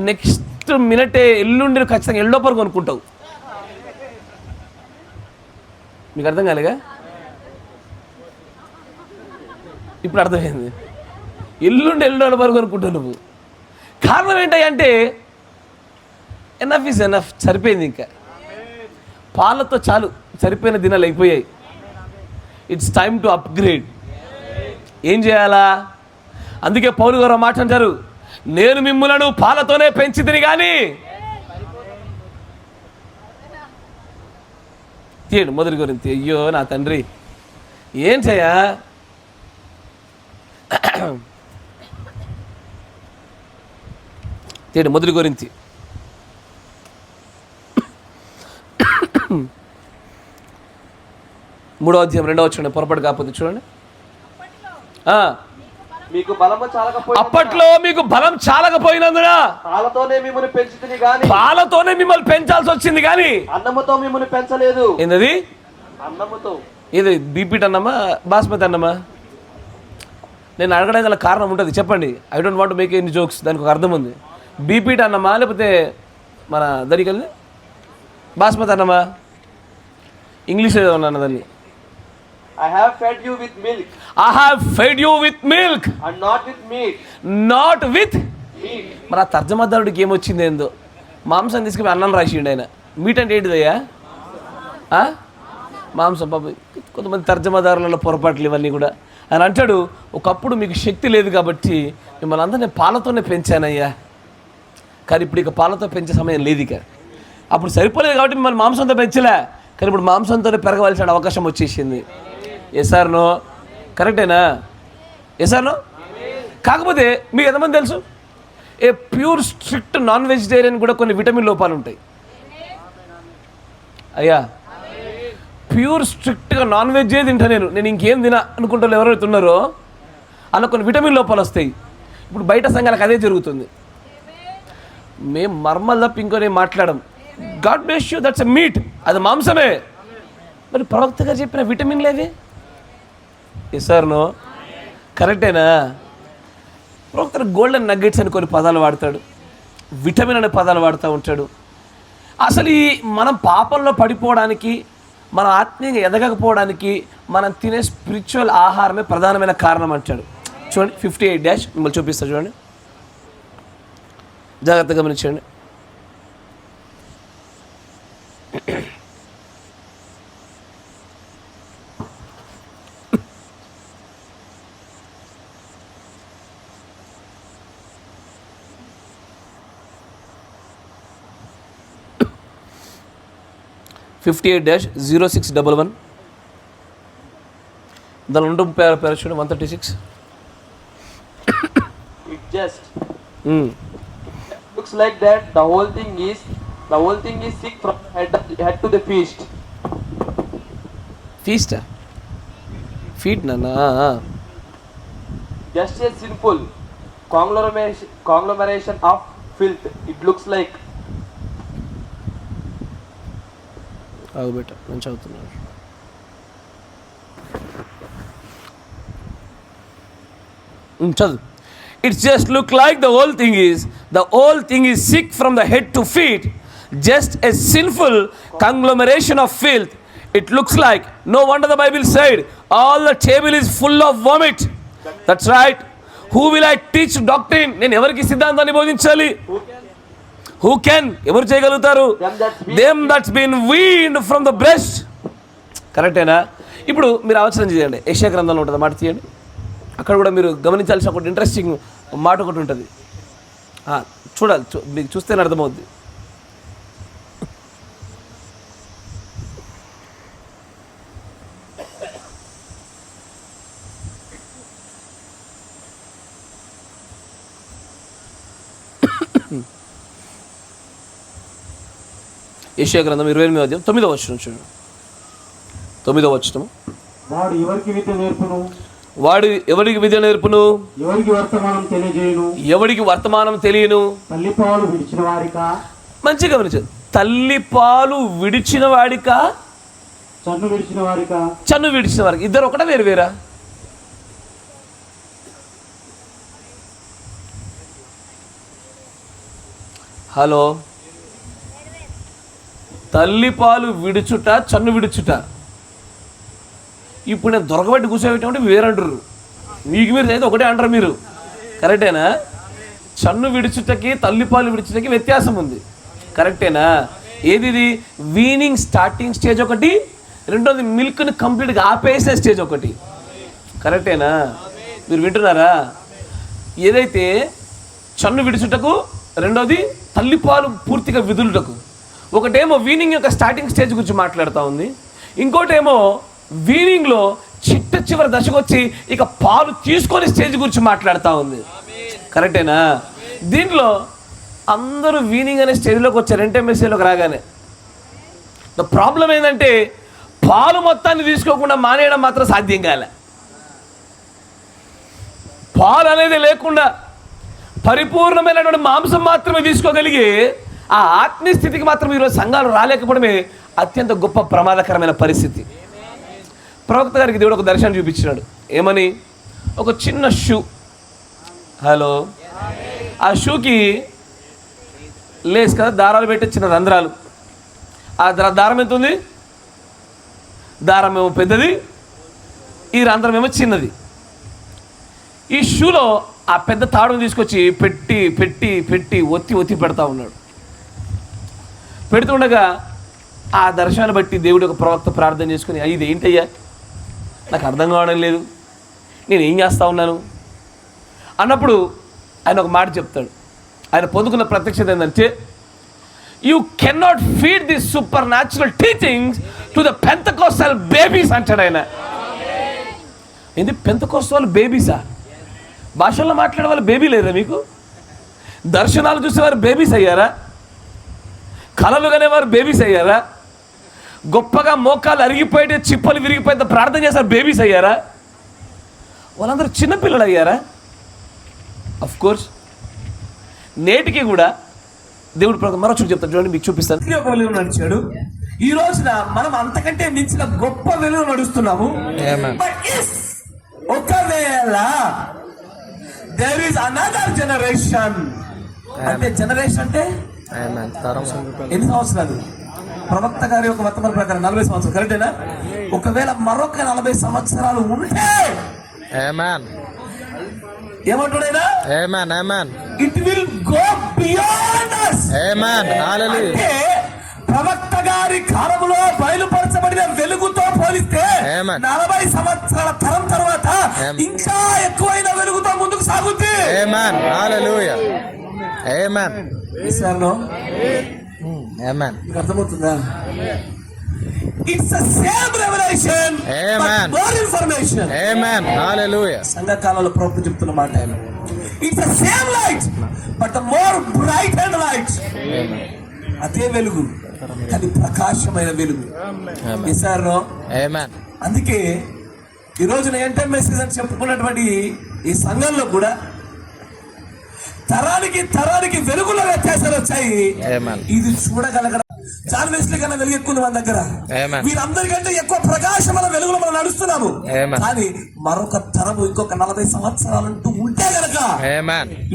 నెక్స్ట్ మినిటే ఎల్లుండి ఖచ్చితంగా ఎల్లోపర్ కొనుక్కుంటావు. మీకు అర్థం కాలేగా? ఇప్పుడు అర్థమైంది. ఎల్లుండి వరకు అనుకుంటావు నువ్వు. కారణం ఏంటంటే ఎనఫ్ ఈజ్ ఎనఫ్, సరిపోయింది. ఇంకా పాలతో చాలు, సరిపోయిన దినాలు అయిపోయాయి. It's time to upgrade. ఏం చేయాలా? అందుకే పౌలు గారు మాట అంటారు, నేను మిమ్ములను పాలతోనే పెంచితిని కానీ. తీయండి మొదటి గురించి. అయ్యో నా తండ్రి, ఏం చేయా? తీయండి మొదటి గురించి. మూడో అధ్యాయం 2వ వచనం, పొరపాటు కాకపోతే చూడండి. మీకు బలము చాలకపోయినందున, అప్పట్లో మీకు బలం చాలకపోయినందున పాలతోనే మిమ్మల్ని పెంచితిని గాని, పాలతోనే మిమ్మల్ని పెంచాల్సి వచ్చింది కానీ అన్నముతో మిమ్మల్ని పెంచలేదు. ఏంటది? అన్నముతో. ఇది బీపీటీ అన్నమా, బాస్మతి అన్నమా? నేను అడగడానికి గల కారణం ఉంటుంది, చెప్పండి. I don't want make any jokes, దానికి ఒక అర్థం ఉంది. బీపీటీ అన్నమా లేకపోతే మన దానికి బాస్మతి అన్నమా? ఇంగ్లీష్లో ఏదో ఉన్నాను దాన్ని. I have fed you with milk. I have fed you with milk And not with meat. not with Meat. మరి ఆ తర్జమదారుడికి ఏమొచ్చింది ఏందో, మాంసం తీసుకుని అన్నం రాసిండు ఆయన. మీట్ అంటే ఏంటిదయ్యా? మాంసం. పాప కొంతమంది తర్జమదారులలో పొరపాట్లు ఇవన్నీ కూడా. ఆయన అంటాడు, ఒకప్పుడు మీకు శక్తి లేదు కాబట్టి మిమ్మల్ని అందరినీ పాలతోనే పెంచానయ్యా, కానీ ఇప్పుడు ఇక పాలతో పెంచే సమయం లేదు. ఇక అప్పుడు సరిపోలేదు కాబట్టి మిమ్మల్ని మాంసంతో పెంచలే, కానీ ఇప్పుడు మాంసంతోనే పెరగవలసిన అవకాశం వచ్చేసింది. Yes or no? కరెక్టేనా? Yes or no? కాకపోతే మీకు ఎంతమంది తెలుసు, a pure strict non vegetarian కూడా కొన్ని విటమిన్ లోపాలు ఉంటాయి అయ్యా. ప్యూర్ స్ట్రిక్ట్గా నాన్ వెజ్జే తింటా నేను ఇంకేం తినా అనుకుంటారు ఎవరైతే ఉన్నారో అలా కొన్ని విటమిన్ లోపాలు వస్తాయి. ఇప్పుడు బయట సంఘాలకు అదే జరుగుతుంది. మేము మర్మల్ తప్ప ఇంకోనే మాట్లాడడం. God bless you, that's a meet, అది మాంసమే. మరి ప్రవక్త గారు చెప్పిన విటమిన్లు ఏవి? సార్ నో కరెక్టేనా? ప్రవక్త గోల్డెన్ నగ్గెట్స్ అని కొన్ని పదాలు వాడతాడు, విటమిన్ అనే పదాలు వాడుతూ ఉంటాడు. అసలు ఈ మనం పాపంలో పడిపోవడానికి, మన ఆత్మీయంగా ఎదగకపోవడానికి మనం తినే స్పిరిచువల్ ఆహారమే ప్రధానమైన కారణం అంటాడు. చూడండి 58 మిమ్మల్ని చూపిస్తా చూడండి, జాగ్రత్తగా గమనించండి. (58-0611) దాని రెండు పేరు చూడండి. 136. It just looks like that the whole thing is sick from head to the feast. Fiesta? Feet నాన్న. Just a sinful conglomeration of filth. It looks like. ఆగుబెట్ట మంచి అవుతున్నాడు. చదువు. It's just look like the whole thing is sick from the head to feet, just a sinful conglomeration of filth. It looks like. No wonder the Bible said all the table is full of vomit. That's right. Who will I teach doctrine? నేను ఎవరికి సిద్ధాంతాన్ని బోధించాలి? Who can? ఎవరు చేయగలుగుతారు? Them that's been weaned from the breast. కరెక్టేనా? ఇప్పుడు మీరు ఆలోచన చేయండి, యెషయా గ్రంథంలో ఉంటుంది, మాట తీయండి. అక్కడ కూడా మీరు గమనించాల్సిన ఒకటి ఇంట్రెస్టింగ్ మాట ఒకటి ఉంటుంది, చూడాలి, మీకు చూస్తేనే అర్థమవుద్ది. యెషయా గ్రంథం 28వ అధ్యాయం 9వ వచనం చూడండి. 9వ వచనం. వాడు ఎవరికి విద్య నేర్పును? వాడు ఎవరికి విద్య నేర్పును? ఎవరికి వర్తమానం తెలియజేయును? ఎవరికి వర్తమానం తెలియను? తల్లిపాలు విడిచిన వారికా? మంచిగా గమనించు. తల్లిపాలు విడిచిన వాడికా? చన్ను విడిచిన వారికా? చన్ను విడిచిన వారికి. ఇద్దరు ఒకటే వేరు వేరా? హలో, తల్లిపాలు విడుచుట, చన్ను విడుచుట. ఇప్పుడు నేను దొరకబట్టి కూర్చోబెట్టామంటే వేరంటారు, మీకు మీరు అయితే ఒకటే అంటారు మీరు. కరెక్టేనా? చన్ను విడుచుటకి తల్లిపాలు విడుచుటకి వ్యత్యాసం ఉంది. కరెక్టేనా? ఏది ఇది? వీనింగ్ స్టార్టింగ్ స్టేజ్ ఒకటి, రెండోది మిల్క్ని కంప్లీట్గా ఆపేసే స్టేజ్ ఒకటి. కరెక్టేనా? మీరు వింటున్నారా? ఏదైతే చన్ను విడుచుటకు, రెండోది తల్లిపాలు పూర్తిగా విదులుటకు. ఒకటేమో వీనింగ్ యొక్క స్టార్టింగ్ స్టేజ్ గురించి మాట్లాడుతూ ఉంది, ఇంకోటేమో వీనింగ్లో చిట్ట చివరి దశకు వచ్చి ఇక పాలు తీసుకొని స్టేజ్ గురించి మాట్లాడుతూ ఉంది. కరెక్టేనా? దీంట్లో అందరూ వీనింగ్ అనే స్టేజ్లోకి వచ్చారు ఎంటెంఎస్సీలోకి రాగానే. ద ప్రాబ్లం ఏంటంటే పాలు మొత్తాన్ని తీసుకోకుండా మానేయడం మాత్రం సాధ్యం కాలే. పాలు అనేది లేకుండా పరిపూర్ణమైనటువంటి మాంసం మాత్రమే తీసుకోగలిగి ఆ ఆత్మీయ స్థితికి మాత్రం ఈరోజు సంఘాలు రాలేకపోవడమే అత్యంత గొప్ప ప్రమాదకరమైన పరిస్థితి. ప్రవక్త గారికి దేవుడు ఒక దర్శనం చూపించినాడు. ఏమని? ఒక చిన్న షూ. హలో, ఆ షూకి లేస్ కదా, దారాలు పెట్టే చిన్న రంధ్రాలు. ఆ దారం ఎంత ఉంది? దారం ఏమో పెద్దది, ఈ రంధ్రం ఏమో చిన్నది. ఈ షూలో ఆ పెద్ద తాడును తీసుకొచ్చి పెట్టి పెట్టి పెట్టి ఒత్తి ఒత్తి పెడతా ఉన్నాడు. పెడుతుండగా ఆ దర్శనాన్ని బట్టి దేవుడి ఒక ప్రవక్త ప్రార్థన చేసుకుని, ఇది ఏంటయ్యా, నాకు అర్థం కావడం లేదు, నేను ఏం చేస్తూ ఉన్నాను అన్నప్పుడు ఆయన ఒక మాట చెప్తాడు. ఆయన పొందుకున్న ప్రత్యక్షత ఏంటంటే, you cannot feed the supernatural teachings to the Pentecostal babies అంటాడు ఆయన. ఏంది పెంతకోస్టల్ బేబీసా? భాషల్లో మాట్లాడే వాళ్ళు బేబీ లేదా మీకు? దర్శనాలు చూసేవారు బేబీస్ అయ్యారా? కళలు కనేవారు బేబీస్ అయ్యారా? గొప్పగా మోకాలు అరిగిపోయి చిప్పలు విరిగిపోయేంత ప్రార్థన చేశారు బేబీస్ అయ్యారా? వాళ్ళందరూ చిన్నపిల్లలు అయ్యారా? అఫ్ కోర్స్ నేటికి కూడా దేవుడు మరో చోటు చెప్తాను చూడండి, మీకు చూపిస్తాను. ఒక వెలుగు నడిచాడు. ఈ రోజున మనం అంతకంటే మించిన గొప్ప వెలుగు నడుస్తున్నాము. But if ఒకవేళ there is another generation, అంటే జనరేషన్ అంటే ఎన్ని సంవత్సరాలు? ప్రవక్త గారి యొక్క వర్తమాన ప్రకారం 40 సంవత్సరాలు, కరెక్టేనా? ఒకవేళ మరొక 40 సంవత్సరాలు ఉంటే ఏమంటాడైనా it will go beyond us. అంటే ప్రవక్త గారి కాలంలో బయలుపరచబడిన వెలుగుతో పోలిస్తే 40 సంవత్సరాల తరం తర్వాత ఇంకా ఎక్కువైన వెలుగుతో ముందుకు సాగుద్ది. మీకు అర్థమవుతుందా? It's the same revolution, but more information. సంఘకాలంలో ప్రభుత్వం చెప్తున్న మాట, it's the same light but the more bright and light. అదే వెలుగు కానీ ప్రకాశమైన వెలుగు. అందుకే ఈ రోజున ఎంటర్ మెసేజ్ అని చెప్పుకున్నటువంటి ఈ సంఘంలో కూడా తరానికి వెలుగులో వ్యత్యాసాలు వచ్చాయి. ఇది చూడగలగడం జాన్ వెస్లీ కన్నా వెలుగు ఎక్కువ మన దగ్గర. వీరందరికంటే ఎక్కువ ప్రకాశమైన వెలుగులో మనం నడుస్తున్నాము. కానీ మరొక తరము ఇంకొక 40 సంవత్సరాలంటూ ఉంటే గనక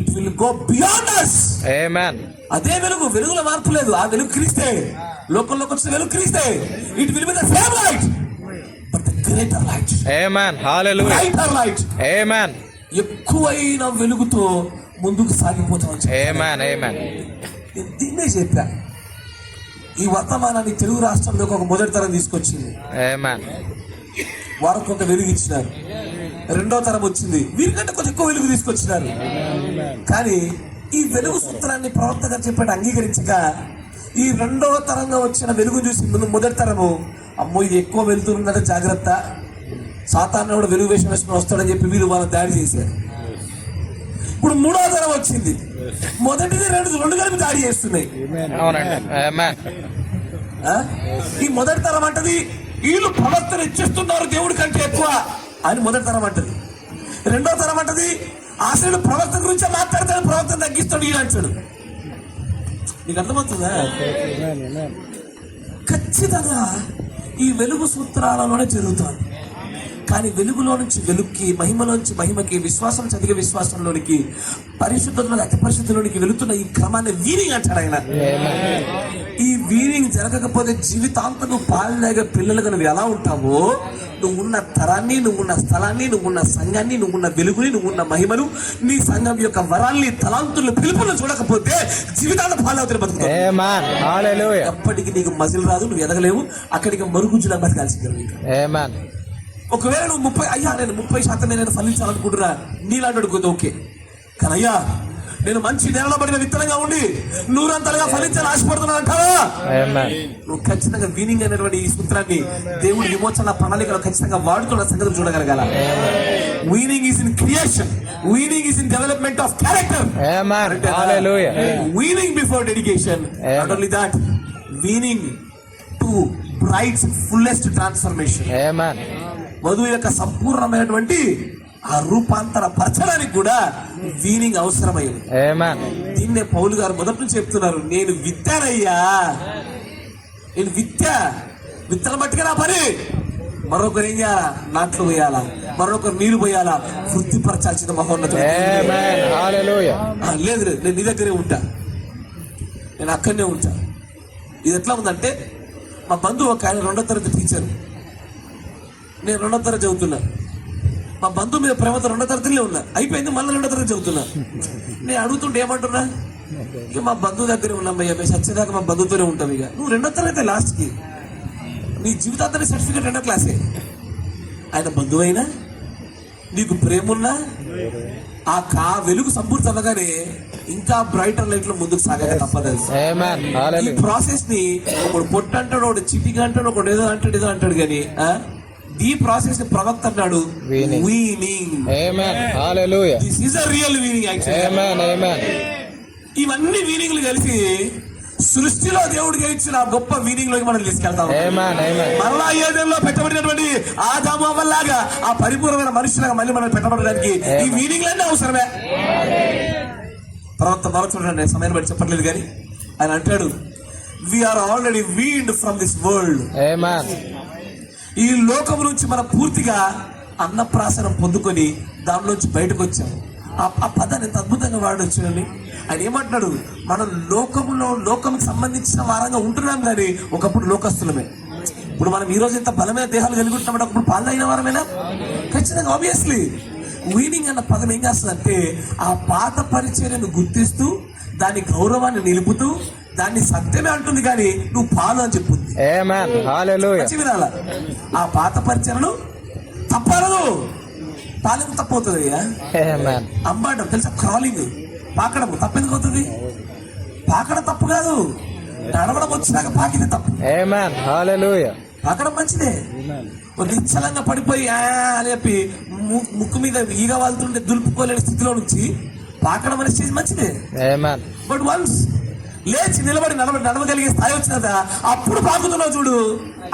it will go beyond us. అదే వెలుగులో మార్పు లేదు. ఆ వెలుగు క్రీస్తే, లోకంలోకి వచ్చిన వెలుగు క్రీస్తే. It will be the same light but the greater light. Greater light. ఎక్కువైన వెలుగుతో ముందుకు సాగిపోతాం. దీన్నే చెప్పా. ఈ వర్తమానాన్ని తెలుగు రాష్ట్రంలోకి ఒక మొదటి తరం తీసుకొచ్చింది. వారు కొంత వెలుగు ఇచ్చినారు. రెండో తరం వచ్చింది, వీరికంటే కొంచెం ఎక్కువ వెలుగు తీసుకొచ్చినారు. కానీ ఈ వెలుగు సూత్రాన్ని ప్రవక్త గారు చెప్పాడు అంగీకరించక ఈ రెండవ తరంగా వచ్చిన వెలుగు చూసి ముందు మొదటి తరము అమ్మో ఇది ఎక్కువ వెళ్తుందంటే జాగ్రత్త, సాతానుడు వెలుగు వేషం వేసుకుని వస్తాడని చెప్పి వీళ్ళు వాళ్ళ దాడి చేశారు. ఇప్పుడు మూడో తరం వచ్చింది. మొదటిది రెండు కలిపి దాడి చేస్తున్నాయి. ఈ మొదటి తరం అంటది వీళ్ళు ప్రవర్తన ఇచ్చేస్తున్నారు దేవుడి కంటే ఎక్కువ అని మొదటి తరం అంటది. రెండో తరం అంటది ఆశలు ప్రవర్తన గురించి మాట్లాడతాడు, ప్రవర్తన తగ్గిస్తాడు ఈయన అంటాడు. నీకు అర్థమవుతుందా? ఖచ్చితంగా ఈ వెలుగు సూత్రాలలోనే జరుగుతాడు. కానీ వెలుగులో నుంచి వెలుగుకి, మహిమలోంచి మహిమకి, విశ్వాసం చదివే విశ్వాసంలోనికి, పరిశుద్ధంలో అతి పరిశుద్ధంలోనికి వెళుతున్న ఈ క్రమాన్ని వీనింగ్ అంటాడు ఆయన. ఈ వీనింగ్ జరగకపోతే జీవితాంతం నువ్వు పాలలేక పిల్లలుగా నువ్వు ఎలా ఉంటావో, నువ్వున్న తరాన్ని, నువ్వున్న స్థలాన్ని, నువ్వున్న సంఘాన్ని, నువ్వున్న వెలుగుని, నువ్వున్న మహిమను, నీ సంఘం యొక్క వరాల్ని, తలాంతులు, పిలుపులను చూడకపోతే జీవితాన్ని పాలవుతున్న బతుకు. ఎప్పటికీ నీకు మజిల్ రాదు, నువ్వు ఎదగలేవు. అక్కడికి మరుగుజ్జులా బతకాల్సింది. ఒకవేళ నువ్వు 30% నేను ఫలించాలనుకుంటున్నా, నీలాంటి అడుగుతుంది ఓకే. కానీ అయ్యా నేను మంచి నేలలో పడిన విత్తనంగా ఉండి 100 ఫలించాలని ఆశపడుతున్నా అంటావా? నువ్వు ఖచ్చితంగా వీనింగ్ అనేటువంటి ఈ సూత్రాన్ని దేవుడి విమోచన ప్రణాళికలో ఖచ్చితంగా వాడుతున్న సంగతి చూడగలగాల. Weaning is in creation, weaning is in development of character, weaning before dedication. Not only that, weaning to bride's fullest transformation. వధువు యొక్క సంపూర్ణమైనటువంటి ఆ రూపాంతర పరచడానికి కూడా వీనింగ్ అవసరమైంది. దీన్నే పౌలు గారు మొదటి నుంచి చెప్తున్నారు, నేను విత్తానయ్యా, నేను విత్తనం బట్టిగా నా పని. మరొకరు ఏం చేయాలా? నాట్లు పోయాలా, మరొకరు నీరు పోయాలా, వృత్తిపరచాల్సిన మహోన్నతుడు. లేదు నేను నీ దగ్గరే ఉంటా, నేను అక్కడనే ఉంటా. ఇది ఎట్లా ఉందంటే, మా బంధువు ఒక ఆయన 2వ తరగతి టీచర్, నేను 2వ తరగతి చదువుతున్నా. మా బంధువు మీద ప్రేమతో 2వ తరగతిలో ఉన్నా, అయిపోయింది మళ్ళీ 2వ తరగతి చదువుతున్నా. నేను అడుగుతుంటే ఏమంటున్నా, ఇక మా బంధువు దగ్గరే ఉన్నాం భయ్యా, మేము చచ్చేదాకా మా బంధువుతోనే ఉంటాం. ఇక నువ్వు 2వ తరగతి లాస్ట్కి, నీ జీవితాంతని సర్టిఫికేట్ 2వ క్లాసే. ఆయన బంధువు అయినా, నీకు ప్రేమున్నా, ఆ వెలుగు సంపూర్తి అవ్వగానే ఇంకా బ్రైటర్ లైట్ లో ముందుకు సాగక తప్పదు. ఈ ప్రాసెస్ ని ఒకడు పొట్టు అంటాడు, ఒకడు చిటిగా అంటాడు, ఒకడు ఏదో అంటాడు కానీ ఈ ప్రాసెస్ ని ప్రవక్త అన్నాడు weaning. This is a real weaning actually. ఇవన్నీ వీనింగ్లు కలిసి సృష్టిలో దేవుడికి ఇచ్చిన గొప్ప వీనింగ్ లోకి మనం తీసుకెళ్తాం. మరలా ఏదేలో పెట్టబడినటువంటి ఆదాము అవ్వలాగా ఆ పరిపూర్ణమైన మనుషులాగా మళ్ళీ మనం పెట్టబడడానికి ఈ వీనింగ్లన్నీ అవసరమే. ప్రవక్త మరో చూడండి, సమయం బట్టి చెప్పట్లేదు కానీ ఆయన అంటాడు, we are already weaned from this world. ఈ లోకం నుంచి మనం పూర్తిగా అన్నప్రాసనం పొందుకొని దానిలోంచి బయటకు వచ్చాం. ఆ పదాన్ని ఎంత అద్భుతంగా వాడొచ్చు అండి. ఆయన ఏమంటున్నాడు, మనం లోకంకి సంబంధించిన వారంగా ఉంటున్నాం కానీ ఒకప్పుడు లోకస్తులమే. ఇప్పుడు మనం ఈ రోజు ఇంత బలమైన దేహాలు కలిగి ఉంటున్నాం, ఒకప్పుడు పాలైన వారమేనా? ఖచ్చితంగా, ఆబ్వియస్లీ. వీనింగ్ అన్న పదం ఏం చేస్తుందంటే ఆ పాత పరిచర్యను గుర్తిస్తూ దాని గౌరవాన్ని నిలుపుతూ దాన్ని సత్యమే అంటుంది, కానీ నువ్వు పాలు అని చెప్పుద్ది. వినాల ఆ పాత పరిచర్యను తప్పదు. పాలెం తప్పవుతుంది అంబాడడం తెలుసా? క్రాలింగ్, పాకడం తప్పెందుకు అవుతుంది? పాకడం తప్పు కాదు, నడవడం వచ్చినాక పాకింది తప్పు. పాకడం మంచిదే. నిశ్చలంగా పడిపోయి అని చెప్పి ముక్కు మీద ఈగ వాళ్తుంటే దులుపుకోలేని స్థితిలో నుంచి పాకడం అనే స్టేజ్ మంచిదే. బట్ వన్స్ లేచి నిలబడి నడవగలిగే స్థాయి వచ్చినదా అప్పుడు పాకుతున్నావు చూడు,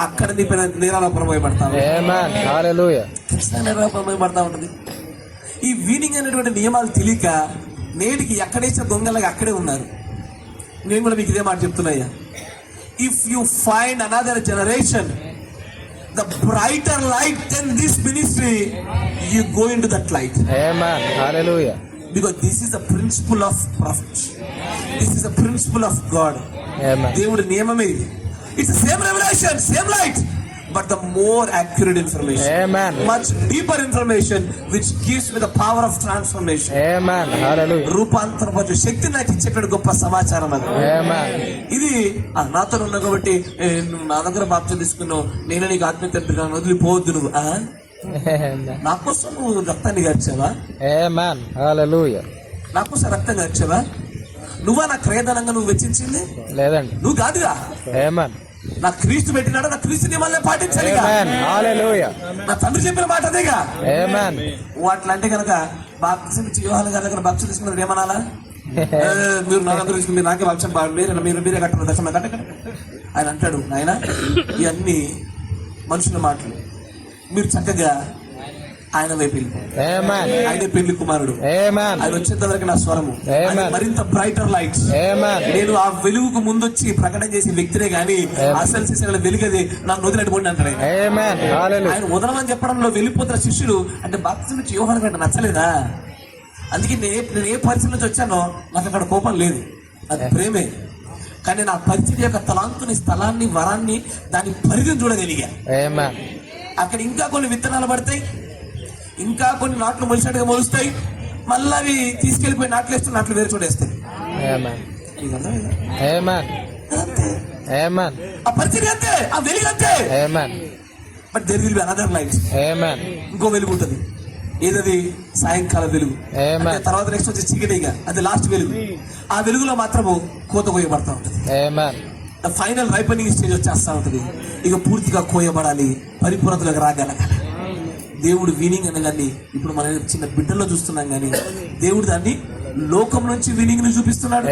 అక్కడ నీ పైన నిరాలోపరమయపడతావు. నిరాలోపరమయపడతా ఉంటుంది. ఈ వీనింగ్ అనేటువంటి నియమాలు తెలియక నేటికి ఎక్కడేసిన దొంగలాగా అక్కడే ఉన్నారు. నేను కూడా మీకు ఇదే మాట చెప్తున్నాయ్యా, if you find another generation the brighter light than this ministry, you go into that light. Amen. Hallelujah. Because this is the principle of prophet. This is the principle of God. Amen. దేవుడి నియమమే ఇది. It's the same revelation, same light, but the more accurate information. Amen. Much deeper information which gives me the power of transformation. Amen. Hallelujah. రూపాంతరపరచు శక్తి నాకు ఇచ్చేటువంటి గొప్ప సమాచారం అది. Amen. ఇది నాతో ఉన్నా కాబట్టి నువ్వు నా దగ్గర బాప్తిసం తీసుకున్నావు, నేను నీకు ఆత్మీయత తెలిపినాను, వదిలిపోవద్దు నువ్వు. నా కోసం నువ్వు రక్తాన్ని గార్చావా? Amen. Hallelujah. నా కోసం రక్తం గార్చావా? నువ్వా నా క్రయధనంగా నువ్వు వెచ్చించింది? లేదండి. నువ్వు కాదుగా. Amen. నా క్రీస్తు పెట్టినాడు, నా క్రీస్తు నియమాలనే పాటించాలి. నా తండ్రి చెప్పిన మాట అదేగా. అట్లా అంటే కనుక బాప్తిసం ఇచ్చి యోహాను గారి దగ్గర బాప్తిసం తీసుకున్నారు ఏమనాలా? మీరు నా దగ్గర తీసుకుని మీరు నాకే బాప్తిసం మీరే కట్టారు దర్శనం కట్ట. ఆయన అంటాడు, ఆయన ఇవన్నీ మనుషుల మాటలు, మీరు చక్కగా ఆయన వైపు ఆయన పెళ్లి కుమారుడు, ఆయన వచ్చేంత వరకు నా స్వరము మరింత బ్రైటర్ లైట్స్. నేను ఆ వెలుగుకు ముందొచ్చి ప్రకటన చేసే వ్యక్తినే గాని అసలు శిష్యుల వెలుగది నన్ను వదిలేట్టుకోండి అంటాడు. ఆయన వదలమని చెప్పడంలో వెళ్ళిపోతున్న శిష్యులు అంటే బాప్తిసం నుంచి యోహాను కంటే నచ్చలేదా? అందుకే నేను ఏ పరిస్థితి నుంచి వచ్చానో నాకు అక్కడ కోపం లేదు, అది ప్రేమే. కానీ నా పరిస్థితి యొక్క తలాంతుని, స్థలాన్ని, వరాన్ని, దాని పరిధిని చూడగలిగా. అక్కడ ఇంకా కొన్ని విత్తనాలు పడతాయి, ఇంకా కొన్ని నాట్లు మొలిచినట్టుగా మొలుస్తాయి, మళ్ళీ అవి తీసుకెళ్లిపోయి నాట్లు వేస్తే నాట్లు వేరు చూడేస్తాయి. ఆ పరిస్థితి అంతే, ఆ వెలుగు అంతే. But there will be another light. ఇంకో వెలుగు ఉంటుంది, ఏదది? సాయంకాల వెలుగు. తర్వాత నెక్స్ట్ వచ్చే చీకటిగా, అది లాస్ట్ వెలుగు. ఆ వెలుగులో మాత్రము కోత కోయబడతా ఉంటుంది. ఫైనల్ రైపనింగ్ స్టేజ్ వచ్చేస్తా ఉంటుంది. ఇక పూర్తిగా కోయబడాలి, పరిపూర్ణతలకు రాగలగాలి. దేవుడు వీనింగ్ అనగాని ఇప్పుడు మనం చిన్న బిడ్డల్లో చూస్తున్నాం, కానీ దేవుడు దాన్ని లోకం నుంచి వీనింగ్ ని చూపిస్తున్నాడు.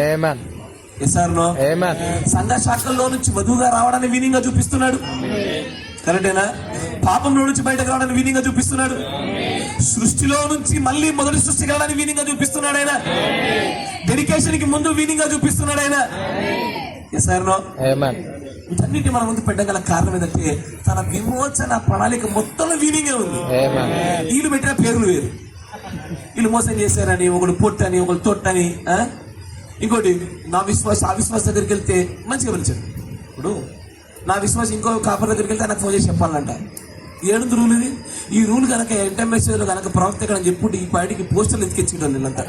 సంఘ శాఖల్లో నుంచి వధువుగా రావడాన్ని వీనింగ్ గా చూపిస్తున్నాడు. కరెక్టేనా? పాపంలో నుంచి బయటకు రావడానికి వీనింగ్ గా చూపిస్తున్నాడు. సృష్టిలో నుంచి మళ్ళీ మొదటి సృష్టి కావడానికి వీనింగ్ గా చూపిస్తున్నాడు ఆయన. డెడికేషన్ కి ముందు వీనింగ్ గా చూపిస్తున్నాడు ఆయన. వీటన్నిటి మన ముందు పెట్టగల కారణం ఏంటంటే తన విమోచన ప్రణాళిక మొత్తంలో వీనింగే ఉంది. వీళ్ళు పెట్టిన పేర్లు వేరు. వీళ్ళు మోసం చేశారని, ఒకడు పొట్టని, ఒకడు తొట్టని, ఇంకోటి నా విశ్వాస ఆ విశ్వాస దగ్గరికి వెళ్తే మంచిగా పిలిచాడు. ఇప్పుడు నా విశ్వాసం ఇంకో కాపర్ దగ్గరికి వెళ్తే నాకు ఫోన్ చేసి చెప్పాలంట. ఏడుంది రూల్ ఇది. ఈ రూల్ కనుక ఎంటెంబెస్లో కనుక ప్రవక్త ఇక్కడ చెప్పుంటే ఈ పాటికి పోస్టర్లు ఎత్తికెచ్చుకుంటాను వీళ్ళంతా.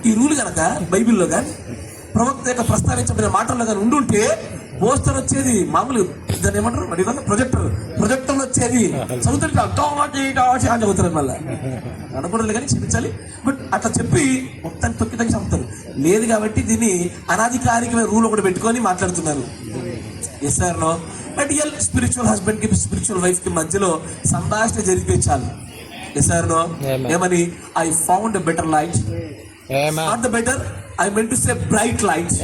ఈ రూల్ కనుక బైబిల్లో కానీ ప్రవక్త యొక్క ప్రస్తావించబడిన మాటల్లో కానీ ఉండుంటే పోస్టర్ వచ్చేది. మామూలు దాన్ని ఏమంటారు మరి, ప్రొజెక్టర్ వచ్చేది. చదువుతుంటే అని చదువుతారు, మళ్ళీ అనకూడదు కానీ చెప్పించాలి. బట్ అట్లా చెప్పి మొత్తాన్ని తొక్కి తగ్గి చంపుతారు. లేదు కాబట్టి దీన్ని అనాధికారికమైన రూల్ ఒకటి పెట్టుకొని మాట్లాడుతున్నారు. Yes or no? But real spiritual husband కి స్పిరిచువల్ వైఫ్ కి మధ్యలో సంభాషణ జరిగితే చాలు. Yes or no? ఏమని? I found a better light. Not the better, I meant to say bright light.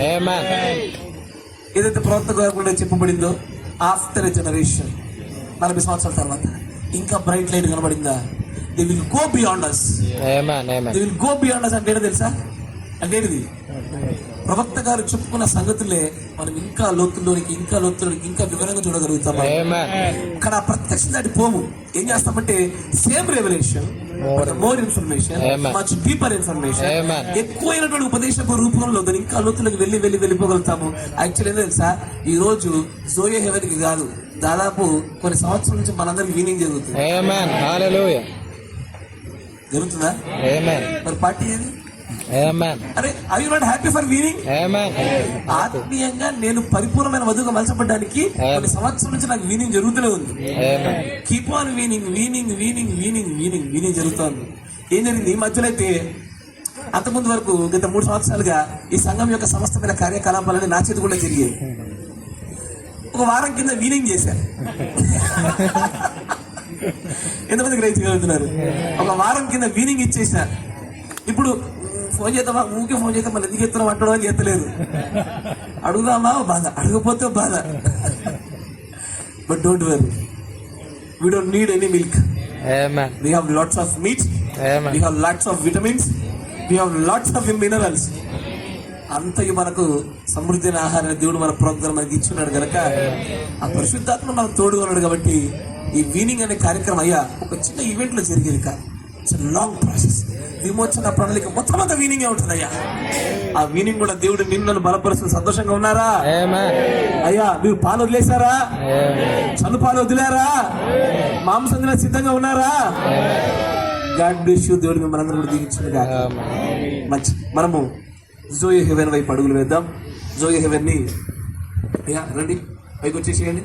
ఏదైతే ప్రవక్త గారు చెప్పబడిందో ఆఫ్టర్ ఎ జనరేషన్ 40 సంవత్సరాల తర్వాత ఇంకా బ్రైట్ లైట్ కనబడిందా? They will go beyond us. They will go beyond us అంటే ఏంటో తెలుసా? అంటే ఏంటిది? ప్రవక్త గారు చెప్పుకున్న సంగతులే మనం ఇంకా లోతుల్లోనికి ఇంకా వివరంగా చూడగలుగుతాం. Amen. ఇక్కడ ప్రత్యక్ష దాటి పోము. ఏం చేస్తామంటే same revolution, more information, Amen. Much deeper information, Amen. ఎక్కువైనటువంటి ఉపదేశపు రూపంలో దాని ఇంకా లోతులకు వెళ్ళిపోగలుగుతాము. యాక్చువల్లీ ఏంటో తెలుసా, ఈ రోజు జోయే హెవెన్ కి కాదు, దాదాపు కొన్ని సంవత్సరాల నుంచి మనందరికి వీనింగ్ జరుగుతుంది. Amen. Hallelujah. జరుగుతుందా? Amen. మరి పార్టీ ఏది? Amen. అరే, are you not happy for weaning? Amen. ఆత్మీయంగా నేను పరిపూర్ణమైన వధువుగా మలచబడ్డానికి కొన్ని సంవత్సరాల నుంచి నాకు వీనింగ్ జరుగుతూనే ఉంది. Amen. కీప్ ఆన్ వీనింగ్ జరుగుతోంది. ఏం జరిగింది? ఈ మధ్యలో అయితే అంతకుముందు వరకు గత 3 సంవత్సరాలుగా ఈ సంఘం యొక్క సమస్తమైన కార్యకలాపాలని నా చేతి కూడా జరిగాయి. ఒక వారం కింద వీనింగ్ చేశాను. ఎంతమంది గ్రహించగలుగుతున్నారు? ఒక వారం కింద వీనింగ్ ఇచ్చేసా. ఇప్పుడు ఫోన్ చేద్దామా, ఊరికే ఫోన్ చేద్దాం, మళ్ళీ ఎందుకు ఎత్తున్నాం అంటాడు అని చేస్తలేదు. అడుగుదామా బాధ, అడగపోతే బాధ. But don't worry, we don't need any milk. Amen. We have lots of meat. Amen. We have lots of vitamins. We have lots of minerals. అంతకి మనకు సమృద్ధి అయిన ఆహారాన్ని దేవుడు మన ప్రోగ్రాం మనకి ఇచ్చున్నాడు కనుక ఆ పరిశుద్ధాత్మ మనకు తోడుగా ఉన్నాడు. కాబట్టి ఈ వీనింగ్ అనే కార్యక్రమం అయ్యా ఒక చిన్న ఈవెంట్ లో జరిగేది కాదు. It's long process. విమోచన ప్రణాళిక మొత్తం అంతా వీనింగ్ ఉంటుంది అయ్యా. ఆ వీనింగ్ కూడా దేవుడు నిన్ను బలపరుస్తూ సంతోషంగా ఉన్నారా? Amen. అయ్యా, మీరు పాలు వదిలేశారా? Amen. చను పాలు వదిలేరా? మాంసం తిన సిద్ధంగా ఉన్నారా? God bless you. దేవుడు మిమ్మల్ని అందరూ కూడా దీవించునుగా. మంచి, మనము జోయే హెవెన్ వైపు అడుగులు వేద్దాం. జోయే హెవెన్ ని రండి, పైకి వచ్చేసేయండి.